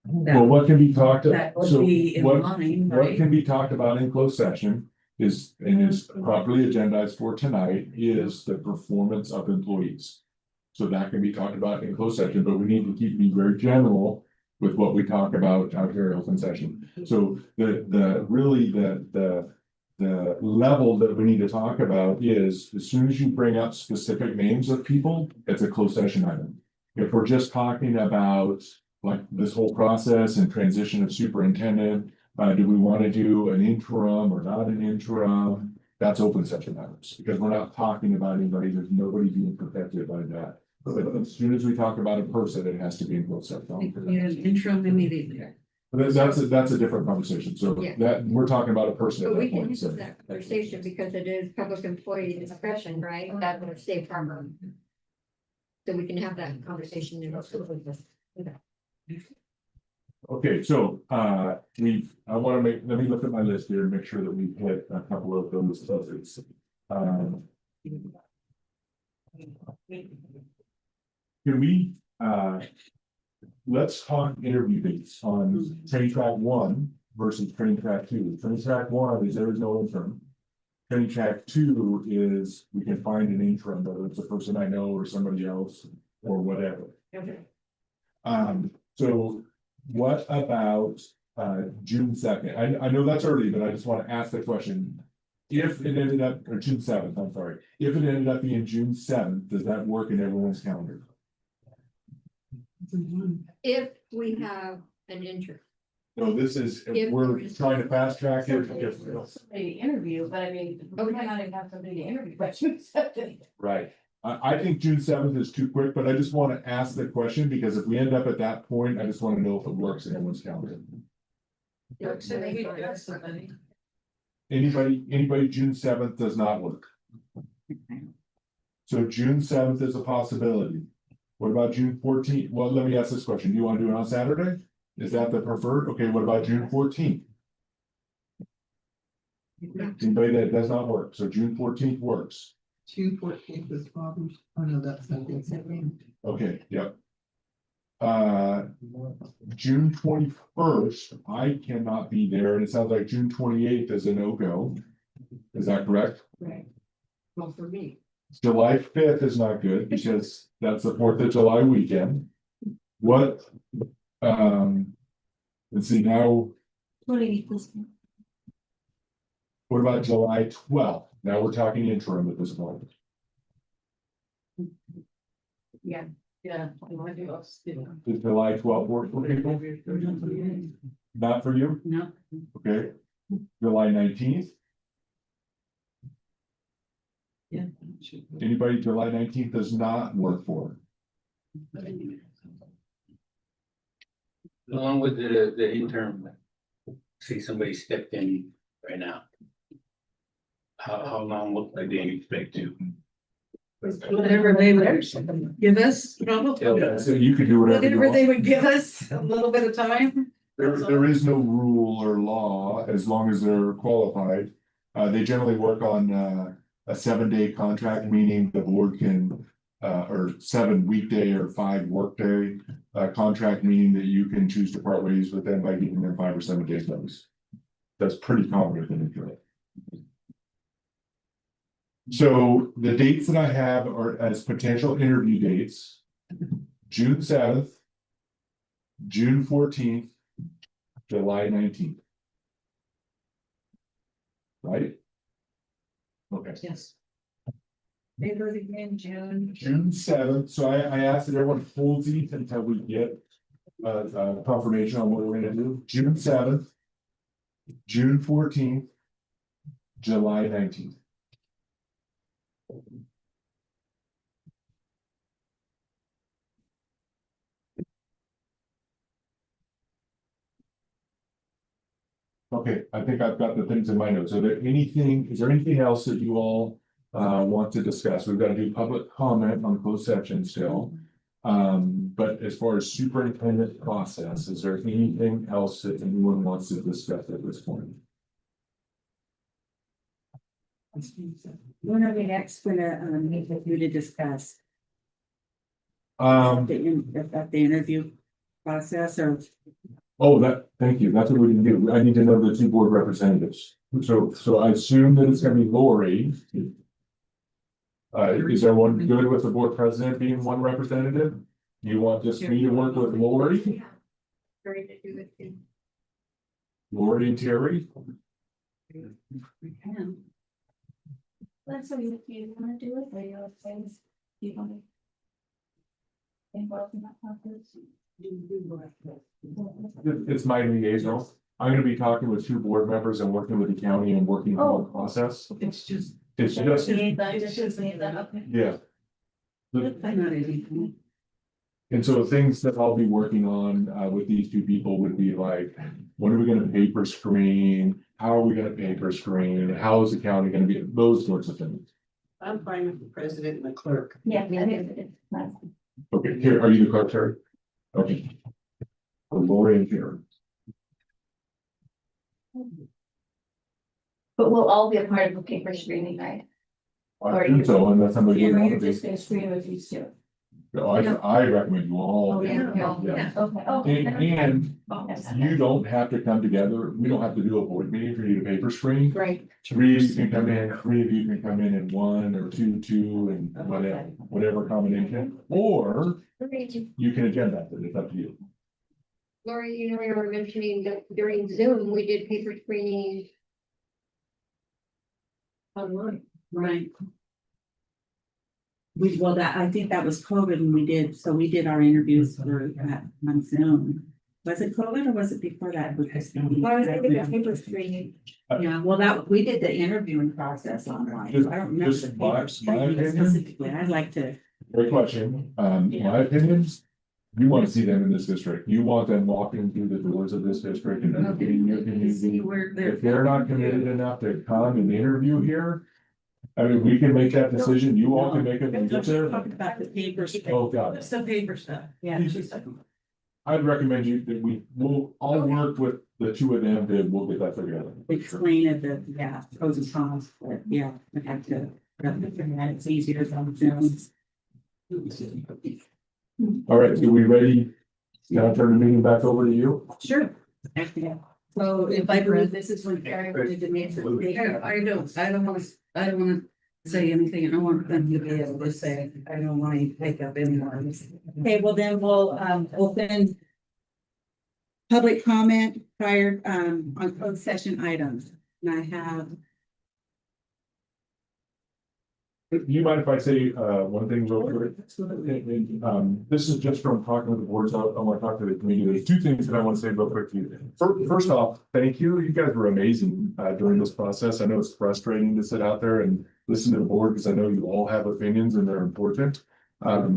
S1: Well, what can be talked,
S16: That would
S1: so
S16: be in
S1: what,
S16: line,
S1: what
S16: right?
S1: can be talked about in closed session is, and is properly agendized for tonight, is the performance of employees. So that can be talked about in closed session, but we need to keep being very general with what we talk about out here in open session. So really the level that we need to talk about is, as soon as you bring up specific names of people, it's a closed session item. If we're just talking about like this whole process and transition of superintendent, do we want to do an interim or not an interim? That's open session items, because we're not talking about anybody, there's nobody being protected by that. But as soon as we talk about a person, it has to be in closed session.
S16: Yeah, interim immediately.
S1: But that's a different conversation, so
S14: Yeah.
S1: that, we're talking about a person at
S14: But we
S1: that
S14: can
S1: point,
S14: use
S1: so.
S14: that conversation because it is public employee discretion, right? That would safe harbor. So we can have that conversation in.
S1: Okay, so, I wanna let me look at my list here and make sure that we've hit a couple of those subjects. Can we, let's talk interview dates on train track 1 versus train track 2. Train track 1 is there is no interim. Train track 2 is we can find an interim, whether it's a person I know or somebody else or whatever.
S14: Okay.
S1: So what about June 2nd? I know that's early, but I just want to ask the question. If it ended up, or June 7th, I'm sorry, if it ended up being June 7th, does that work in everyone's calendar?
S14: If we have an interim.
S1: No, this is,
S14: If
S1: we're
S14: there is-
S1: trying to fast track it.
S7: Somebody to interview, but I mean, we might not even have somebody to interview, but you accepted.
S1: Right. I think June 7th is too quick, but I just want to ask the question because if we end up at that point, I just want to know if it works in everyone's calendar. Anybody June 7th does not work. So June 7th is a possibility. What about June 14th? Well, let me ask this question. Do you want to do it on Saturday? Is that the preferred? Okay, what about June 14th? Anybody that does not work, so June 14th works.
S15: June 14th is problems. Oh, no, that's something.
S1: Okay, yep. June 21st, I cannot be there, and it sounds like June 28th is a no-go. Is that correct?
S14: Right. Well, for me.
S1: July 5th is not good because that's the 4th of July weekend. What, let's see now, what about July 12th? Now we're talking interim at this point.
S14: Yeah.
S16: Yeah.
S1: Does July 12th work for people? Not for you?
S16: No.
S1: Okay. July 19th?
S16: Yeah.
S1: Anybody July 19th does not work for?
S17: Along with the interim, see somebody stepped in right now. How long would they expect to?
S16: Whatever they would give us, probably.
S1: So you could do whatever you
S16: Whatever they
S1: want.
S16: would give us, a little bit of time.
S1: There is no rule or law as long as they're qualified. They generally work on a 7-day contract, meaning the board can or 7 weekday or 5 workday contract, meaning that you can choose to part ways with them by giving them 5 or 7 days notice. That's pretty common within the job. So the dates that I have are as potential interview dates, June 7th, June 14th, July 19th. Right? Okay.
S3: Yes. They go again, June.
S1: June 7th, so I asked that everyone holds these until we get confirmation on what we're gonna do. June 7th, June 14th, July 19th. Okay, I think I've got the things in my notes. Is there anything else that you all want to discuss? We've got to do public comment on closed session still. But as far as superintendent process, is there anything else that anyone wants to discuss at this point?
S3: When are we next gonna meet with you to discuss
S1: Um,
S3: the interview process or?
S1: Oh, thank you. That's what we can do. I need to know the two board representatives. So I assume that it's gonna be Lori. Is everyone good with the board president being one representative? You want just me to work with Lori?
S14: Very to do with you.
S1: Lori and Terry?
S3: We can.
S7: That's what you wanna do it, or you okay? You wanna? Involved in that process?
S1: It's my liaison. I'm gonna be talking with two board members and working with the county and working through the process.
S3: It's just.
S1: It's just,
S7: Okay.
S1: yeah.
S3: Not anything.
S1: And so things that I'll be working on with these two people would be like, when are we gonna paper screen? How are we gonna paper screen? How is the county gonna be, those sorts of things.
S15: I'm fine with the president and the clerk.
S7: Yeah, that is.
S1: Okay, here, are you the clerk, Terry? Okay. For Lori and Terry.
S7: But we'll all be a part of the paper screening, right?
S1: I think so, unless somebody would
S7: Or
S1: want
S7: you're
S1: to
S7: just
S1: be.
S7: gonna screen with these two?
S1: No, I recommend you all.
S7: Oh, yeah.
S1: Yeah.
S7: Okay. Oh,
S1: And
S7: yes.
S1: you don't have to come together. We don't have to do a board meeting for you to paper screen.
S7: Right.
S1: Three of you can come in, three of you can come in one or two, and whatever combination, or you can agenda it. It's up to you.
S14: Lori, you know, you were mentioning that during Zoom, we did paper screening. Online.
S3: Right. I think that was COVID when we did our interviews for on Zoom. Was it COVID or was it before that?
S14: Well, I think it was paper screening.
S3: Yeah, well, we did the interviewing process online.
S1: Just-
S3: I don't remember
S1: just
S3: the
S1: my
S3: paper screening
S1: opinion.
S3: specifically. I'd like to.
S1: Great question. My opinions, you want to see them in this district. You want them walking through the doors of this district and getting your community. If they're not committed enough to come and interview here, I mean, we can make that decision. You all can make it. and get there.
S3: Talking about the paper.
S1: Oh, God.
S3: It's the paper stuff. Yeah.
S1: I'd recommend you that I'll work with the two of them, then we'll get that together.
S3: Explain it, pros and cons, but yeah, I have to. It's easier on Zoom.
S1: All right, so we ready? Can I turn the meeting back over to you?
S3: Sure. So if I read, this is when Eric wanted to make.
S16: I don't wanna say anything. I don't want them to be able to say, I don't want to take up any more.
S3: Okay, well then we'll open. Public comment prior on closed session items, and I have.
S1: Do you mind if I say one thing real quick? This is just from talking with the boards. I want to talk to the community. There's two things that I want to say real quick to you. First off, thank you. You guys were amazing during this process. I know it's frustrating to sit out there and listen to the board because I know you all have opinions and they're important.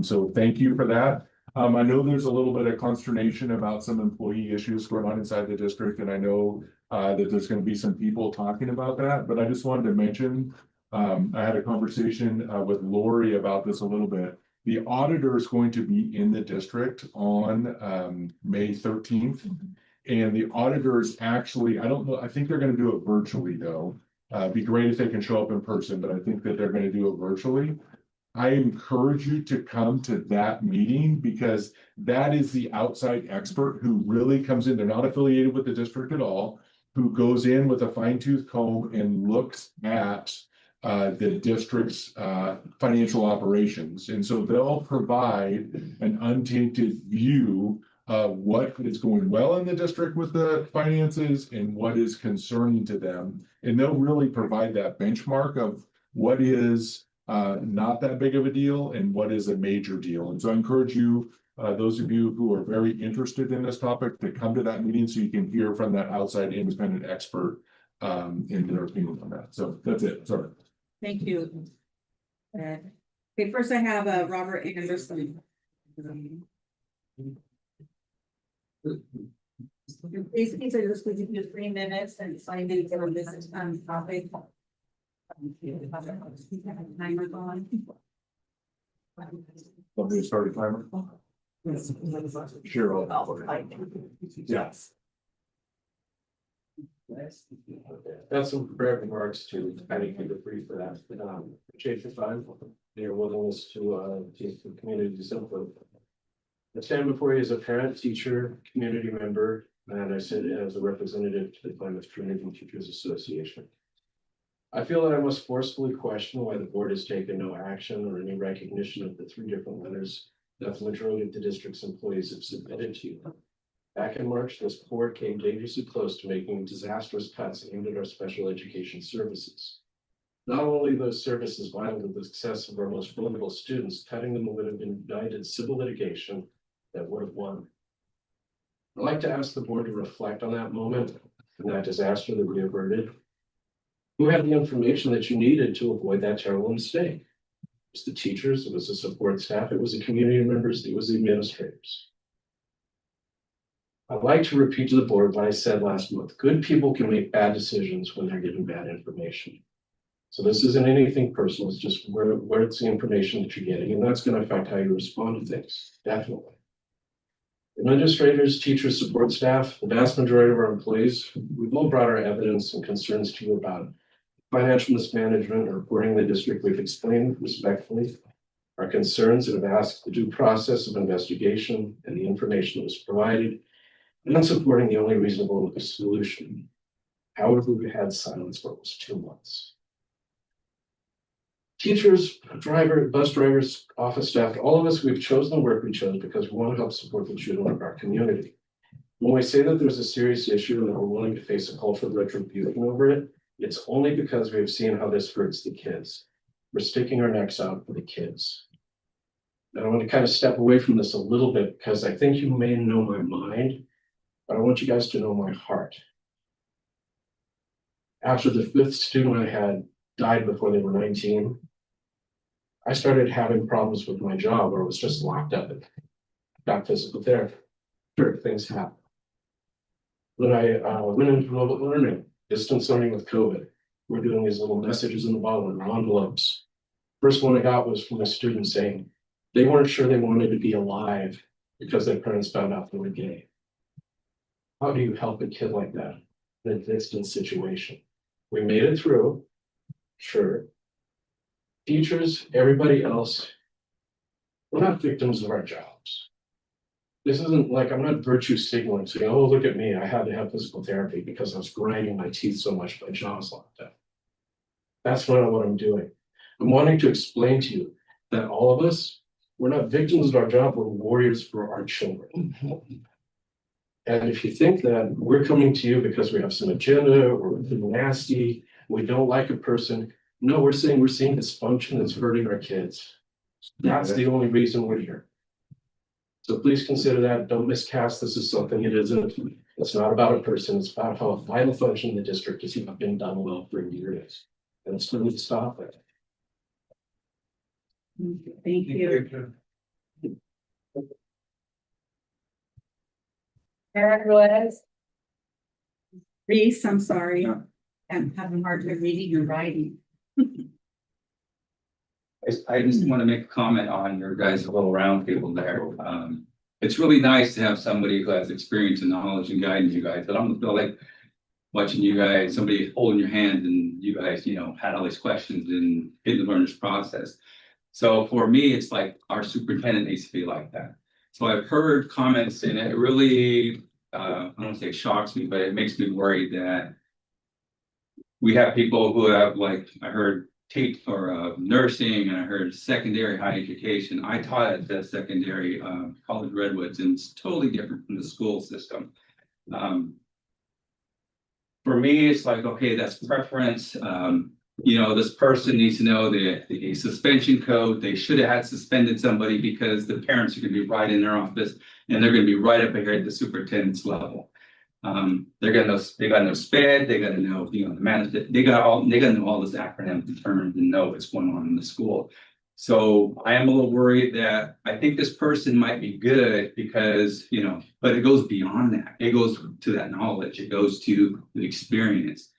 S1: So thank you for that. I know there's a little bit of consternation about some employee issues going on inside the district, and I know that there's going to be some people talking about that, but I just wanted to mention I had a conversation with Lori about this a little bit. The auditor is going to be in the district on May 13th. And the auditors actually, I don't know, I think they're going to do it virtually though. It'd be great if they can show up in person, but I think that they're going to do it virtually. I encourage you to come to that meeting because that is the outside expert who really comes in. They're not affiliated with the district at all, who goes in with a fine-tooth comb and looks at the district's financial operations. And so they'll provide an untainted view what is going well in the district with the finances and what is concerning to them. And they'll really provide that benchmark of what is not that big of a deal and what is a major deal. And so I encourage you, those of you who are very interested in this topic, to come to that meeting so you can hear from that outside independent expert in their opinion on that. So that's it. Sorry.
S3: Thank you. Okay, first I have Robert Anderson. Please, I just give you 3 minutes and sign in for this topic. Timer going.
S1: Want me to start a timer? Sure. Yes.
S4: That's some prepared remarks to kind of keep it brief for that. Appreciate your time, your willingness to take the community's input. I stand before you as a parent, teacher, community member, and I sit as a representative to the Plymouth Trinity Teachers Association. I feel that I must forcefully question why the board has taken no action or any recognition of the 3 different letters that the majority of the district's employees have submitted to you. Back in March, this board came dangerously close to making disastrous cuts aimed at our special education services. Not only those services vital to the success of our most vulnerable students, cutting them would have invited civil litigation that would have won. I'd like to ask the board to reflect on that moment and that disaster that we averted. Who had the information that you needed to avoid that terrible mistake? It was the teachers, it was the support staff, it was the community members, it was the administrators. I'd like to repeat to the board what I said last month. Good people can make bad decisions when they're given bad information. So this isn't anything personal, it's just where it's the information that you're getting, and that's going to affect how you respond to things, definitely. Administrators, teachers, support staff, the vast majority of our employees, we've all brought our evidence and concerns to you about financial mismanagement or reporting the district. We've explained respectfully our concerns and have asked the due process of investigation and the information that was provided, and then supporting the only reasonable solution. However, we had silence for almost 2 months. Teachers, bus drivers, office staff, all of us, we've chosen the work we chose because we want to help support the children of our community. When we say that there's a serious issue and that we're willing to face a cultural retribution over it, it's only because we've seen how this hurts the kids. We're sticking our necks out for the kids. And I want to kind of step away from this a little bit because I think you may know my mind, but I want you guys to know my heart. After the 5th student I had died before they were 19, I started having problems with my job where I was just locked up and got physical therapy. Sure, things happen. Then I went into remote learning, distance learning with COVID. We're doing these little messages in the bottom and envelopes. First one I got was from a student saying they weren't sure they wanted to be alive because their parents found out they were gay. How do you help a kid like that in a distant situation? We made it through, sure. Teachers, everybody else, we're not victims of our jobs. This isn't like, I'm not virtue signaling saying, oh, look at me, I had to have physical therapy because I was grinding my teeth so much my jaw was locked up. That's not what I'm doing. I'm wanting to explain to you that all of us, we're not victims of our job, we're warriors for our children. And if you think that we're coming to you because we have some agenda or we're being nasty, we don't like a person, no, we're saying we're seeing dysfunction that's hurting our kids. That's the only reason we're here. So please consider that. Don't miscast this as something it isn't. It's not about a person. It's about how a vital function in the district has not been done well for years. And it's going to stop it.
S3: Thank you. Reese, I'm sorry. I'm having a hard time reading and writing.
S11: I just want to make a comment on your guys' little round table there. It's really nice to have somebody who has experience and knowledge and guiding you guys, but I don't feel like watching you guys, somebody holding your hand and you guys, had all these questions and in the learner's process. So for me, it's like our superintendent needs to be like that. So I've heard comments and it really, I don't want to say shocks me, but it makes me worried that we have people who have, like I heard nursing, and I heard secondary high education. I taught at the secondary college Redwoods, and it's totally different from the school system. For me, it's like, okay, that's preference. This person needs to know the suspension code. They should have had suspended somebody because the parents are going to be right in their office, and they're going to be right up here at the superintendent's level. They got to know SPED, they got to know, the management, they got to know all this acronym terms and know what's going on in the school. So I am a little worried that I think this person might be good because, but it goes beyond that. It goes to that knowledge. It goes to the experience.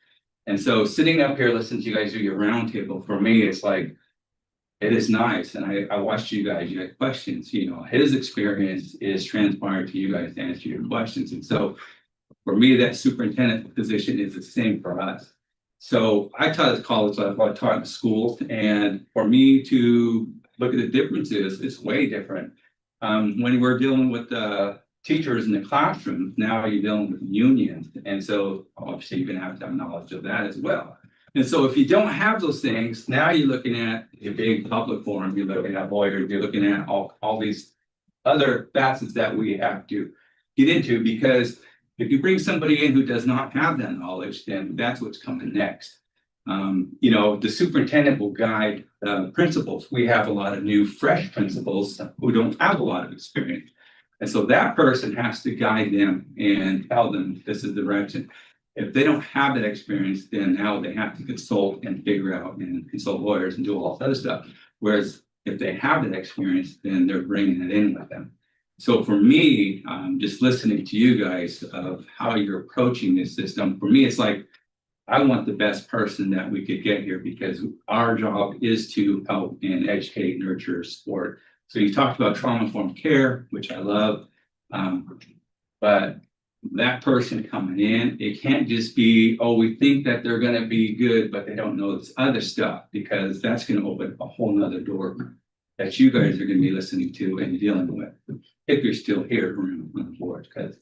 S11: And so sitting up here, listening to you guys do your roundtable, for me, it's like, it is nice. And I watched you guys, you had questions, his experience is transpired to you guys to answer your questions. And so for me, that superintendent position is the same for us. So I taught at college level, I taught in schools, and for me to look at the differences, it's way different. When we're dealing with teachers in the classroom, now you're dealing with unions. And so obviously you're gonna have to have knowledge of that as well. And so if you don't have those things, now you're looking at a big public forum, you're looking at lawyers, you're looking at all these other facets that we have to get into, because if you bring somebody in who does not have that knowledge, then that's what's coming next. The superintendent will guide principals. We have a lot of new, fresh principals who don't have a lot of experience. And so that person has to guide them and tell them this is the direction. If they don't have that experience, then now they have to consult and figure out and consult lawyers and do all this other stuff. Whereas if they have that experience, then they're bringing it in with them. So for me, just listening to you guys of how you're approaching this system, for me, it's like, I want the best person that we could get here, because our job is to help and educate, nurture, support. So you talked about trauma-informed care, which I love, but that person coming in, it can't just be, oh, we think that they're going to be good, but they don't know this other stuff, because that's going to open a whole nother door that you guys are going to be listening to and dealing with, if you're still here on the board, because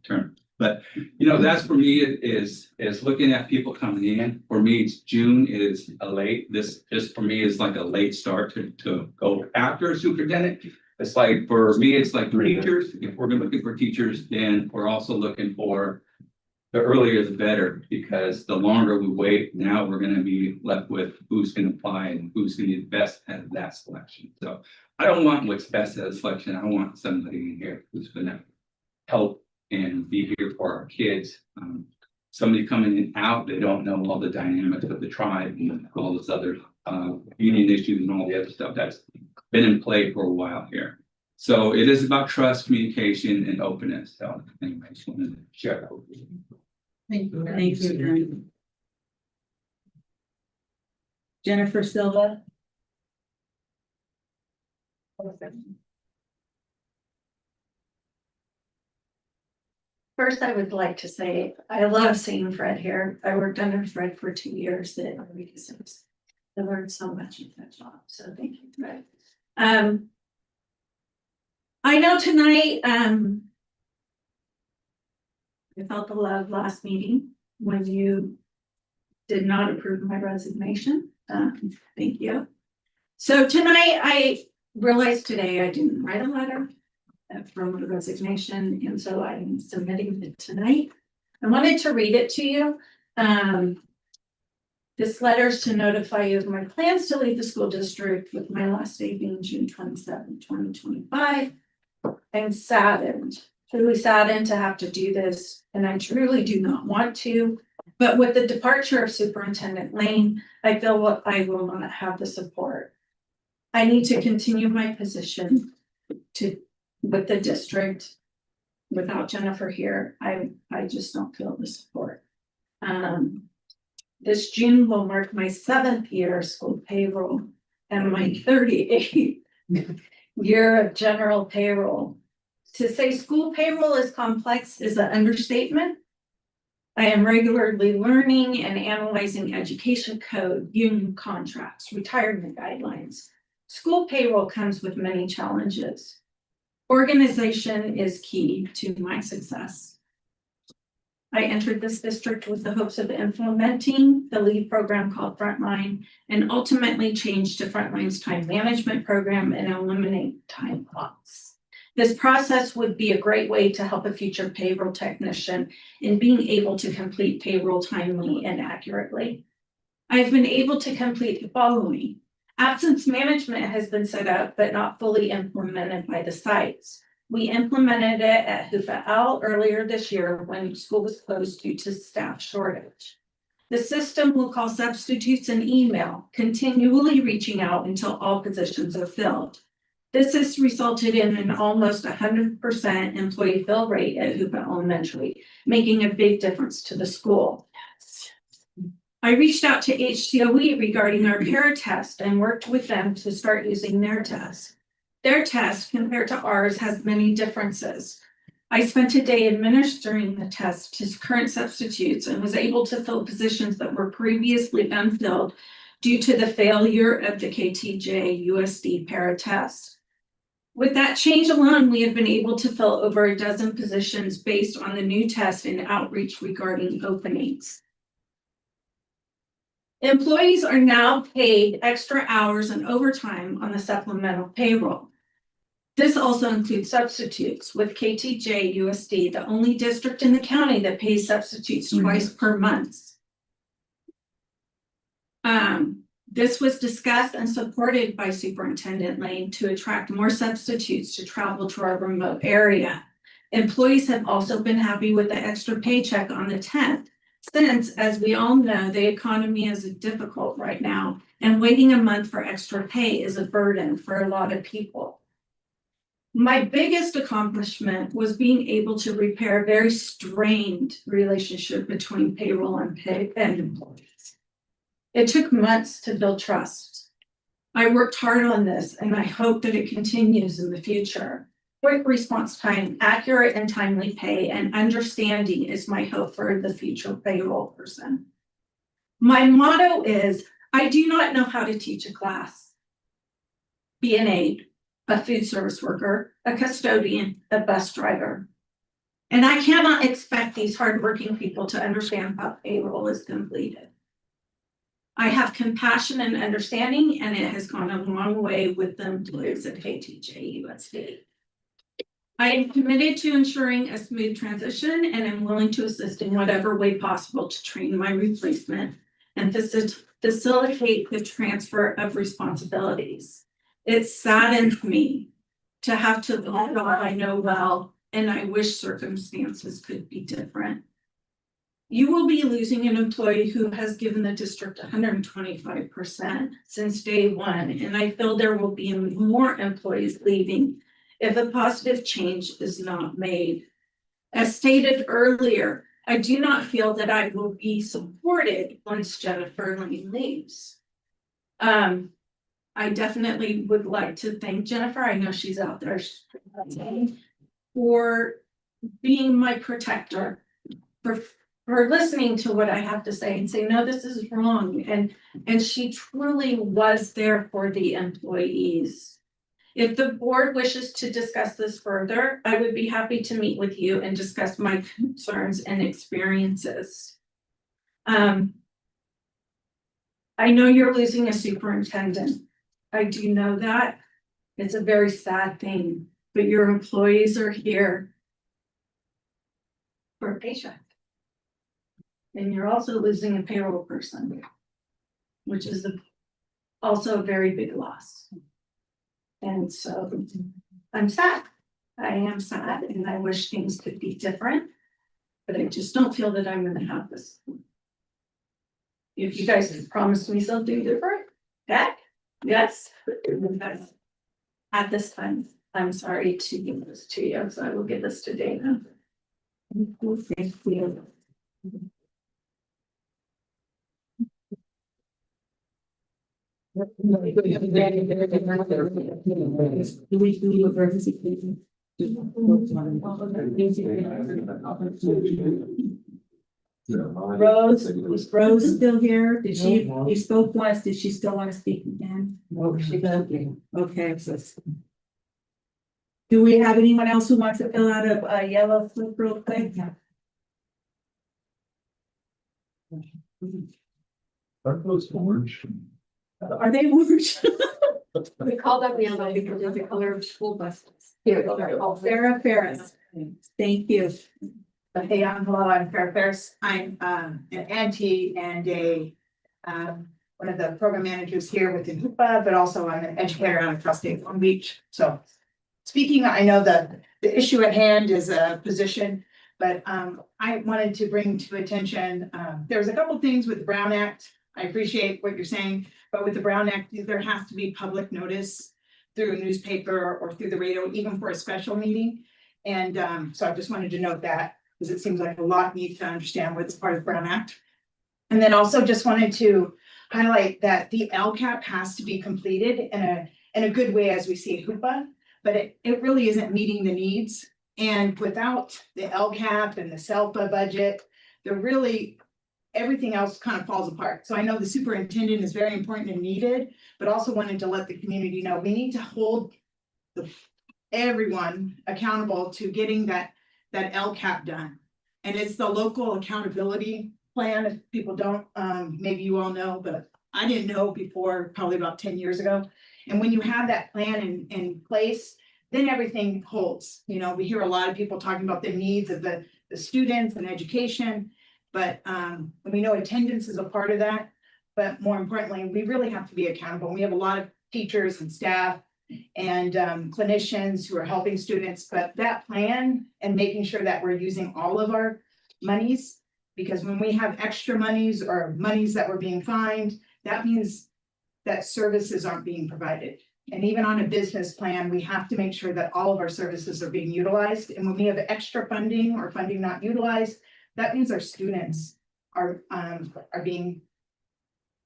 S11: term. But that's for me is looking at people coming in. For me, it's June is a late. This for me is like a late start to go after a superintendent. It's like, for me, it's like teachers. If we're looking for teachers, then we're also looking for the earlier the better, because the longer we wait, now we're going to be left with who's going to apply and who's going to be the best at that selection. So I don't want what's best at a selection. I want somebody in here who's going to help and be here for our kids. Somebody coming in out, they don't know all the dynamics of the tribe and all this other union issues and all the other stuff that's been in play for a while here. So it is about trust, communication, and openness. So anyway, I just wanted to share that with you.
S3: Thank you. Thank you. Jennifer Silva.
S18: First, I would like to say, I love seeing Fred here. I worked under Fred for 2 years at Reese's. I learned so much in that job, so thank you, Fred. I know tonight, I felt the love last meeting when you did not approve my resignation. Thank you. So tonight, I realized today I didn't write a letter from the resignation, and so I'm submitting it tonight. I wanted to read it to you. This letter is to notify you of my plans to leave the school district, with my last day being June 27, 2025. I'm saddened, truly saddened to have to do this, and I truly do not want to. But with the departure of Superintendent Lane, I feel I will not have the support. I need to continue my position with the district. Without Jennifer here, I just don't feel the support. This June will mark my 7th year of school payroll and my 38th year of general payroll. To say school payroll is complex is an understatement. I am regularly learning and analyzing education code, union contracts, retirement guidelines. School payroll comes with many challenges. Organization is key to my success. I entered this district with the hopes of implementing the LEAD program called Frontline and ultimately change to Frontline's time management program and eliminate time clocks. This process would be a great way to help a future payroll technician in being able to complete payroll timely and accurately. I've been able to complete the following. Absence management has been set up, but not fully implemented by the sites. We implemented it at Hoopa L earlier this year when school was closed due to staff shortage. The system will call substitutes an email, continually reaching out until all positions are filled. This has resulted in an almost 100% employee fill rate at Hoopa Elementary, making a big difference to the school. I reached out to HCOE regarding our para test and worked with them to start using their test. Their test compared to ours has many differences. I spent a day administering the test to current substitutes and was able to fill positions that were previously unfilled due to the failure of the KTJUSD para test. With that change alone, we have been able to fill over a dozen positions based on the new test and outreach regarding openings. Employees are now paid extra hours and overtime on the supplemental payroll. This also includes substitutes, with KTJUSD, the only district in the county that pays substitutes twice per month. This was discussed and supported by Superintendent Lane to attract more substitutes to travel to our remote area. Employees have also been happy with the extra paycheck on the 10th, since, as we all know, the economy is difficult right now, and waiting a month for extra pay is a burden for a lot of people. My biggest accomplishment was being able to repair a very strained relationship between payroll and employees. It took months to build trust. I worked hard on this, and I hope that it continues in the future. Quick response time, accurate and timely pay, and understanding is my hope for the future payroll person. My motto is, I do not know how to teach a class, be an aide, a food service worker, a custodian, a bus driver. And I cannot expect these hardworking people to understand how payroll is completed. I have compassion and understanding, and it has gone a long way with the employees at KTJUSD. I am committed to ensuring a smooth transition and am willing to assist in whatever way possible to train my replacement and facilitate the transfer of responsibilities. It saddens me to have to leave what I know well, and I wish circumstances could be different. You will be losing an employee who has given the district 125% since day one, and I feel there will be more employees leaving if a positive change is not made. As stated earlier, I do not feel that I will be supported once Jennifer Lane leaves. I definitely would like to thank Jennifer. I know she's out there for being my protector, for listening to what I have to say and say, no, this is wrong. And she truly was there for the employees. If the board wishes to discuss this further, I would be happy to meet with you and discuss my concerns and experiences. I know you're losing a superintendent. I do know that. It's a very sad thing, but your employees are here for a paycheck. And you're also losing a payroll person, which is also a very big loss. And so I'm sad. I am sad, and I wish things could be different, but I just don't feel that I'm gonna have this. If you guys have promised me something different, heck, yes. At this time, I'm sorry to give this to you, so I will give this to Dana. Thank you.
S3: Rose, is Rose still here? Did she, you spoke once, did she still want to speak again? No, she doesn't. Okay, so. Do we have anyone else who wants to fill out a yellow slip real quick?
S1: Aren't those orange?
S3: Are they orange?
S14: We call them yellow because they're the color of school buses. Here, they're all
S3: Sarah Ferris. Thank you.
S6: Hey, hello, I'm Farrah Ferris. I'm an auntie and a one of the program managers here within HOOPA, but also I'm an educator out of Trustees Long Beach. So speaking, I know the issue at hand is a position, but I wanted to bring to attention, there was a couple things with the Brown Act. I appreciate what you're saying, but with the Brown Act, there has to be public notice through a newspaper or through the radio, even for a special meeting. And so I just wanted to note that, because it seems like a lot needs to understand what's part of the Brown Act. And then also just wanted to highlight that the LCAP has to be completed in a good way as we see HOOPA, but it really isn't meeting the needs. And without the LCAP and the SELPA budget, everything else kind of falls apart. So I know the superintendent is very important and needed, but also wanted to let the community know we need to hold everyone accountable to getting that LCAP done. And it's the local accountability plan. If people don't, maybe you all know, but I didn't know before, probably about 10 years ago. And when you have that plan in place, then everything holds. You know, we hear a lot of people talking about the needs of the students and education, but we know attendance is a part of that. But more importantly, we really have to be accountable. We have a lot of teachers and staff and clinicians who are helping students, but that plan and making sure that we're using all of our monies, because when we have extra monies or monies that we're being fined, that means that services aren't being provided. And even on a business plan, we have to make sure that all of our services are being utilized. And when we have extra funding or funding not utilized, that means our students are being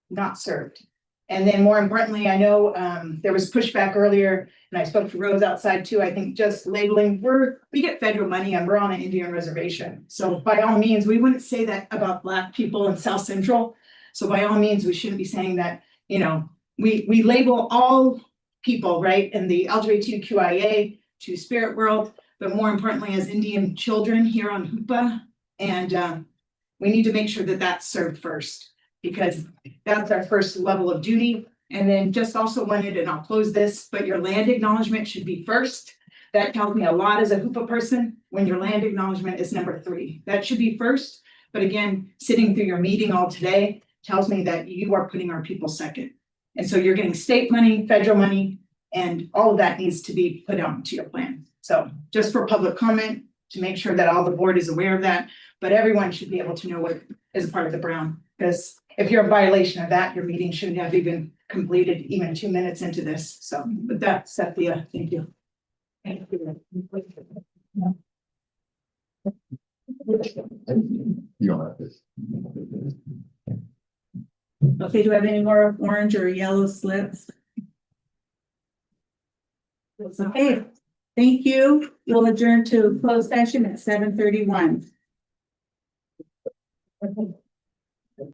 S6: not served. And then more importantly, I know there was pushback earlier, and I spoke to Rose outside too. I think just labeling, we get federal money and we're on an Indian reservation. So by all means, we wouldn't say that about Black people in South Central. So by all means, we shouldn't be saying that, you know, we label all people, right, in the LGBTQIA to spirit world, but more importantly, as Indian children here on HOOPA. And we need to make sure that that's served first, because that's our first level of duty. And then just also wanted, and I'll close this, but your land acknowledgement should be first. That tells me a lot as a HOOPA person, when your land acknowledgement is number 3. That should be first. But again, sitting through your meeting all today tells me that you are putting our people second. And so you're getting state money, federal money, and all of that needs to be put onto your plan. So just for public comment, to make sure that all the board is aware of that, but everyone should be able to know what is a part of the Brown, because if you're a violation of that, your meeting shouldn't have even completed even 2 minutes into this. So with that, Cynthia, thank you.
S1: You don't have this.
S3: Okay, do we have any more orange or yellow slips? Okay, thank you. We'll adjourn to closed session at 7:31.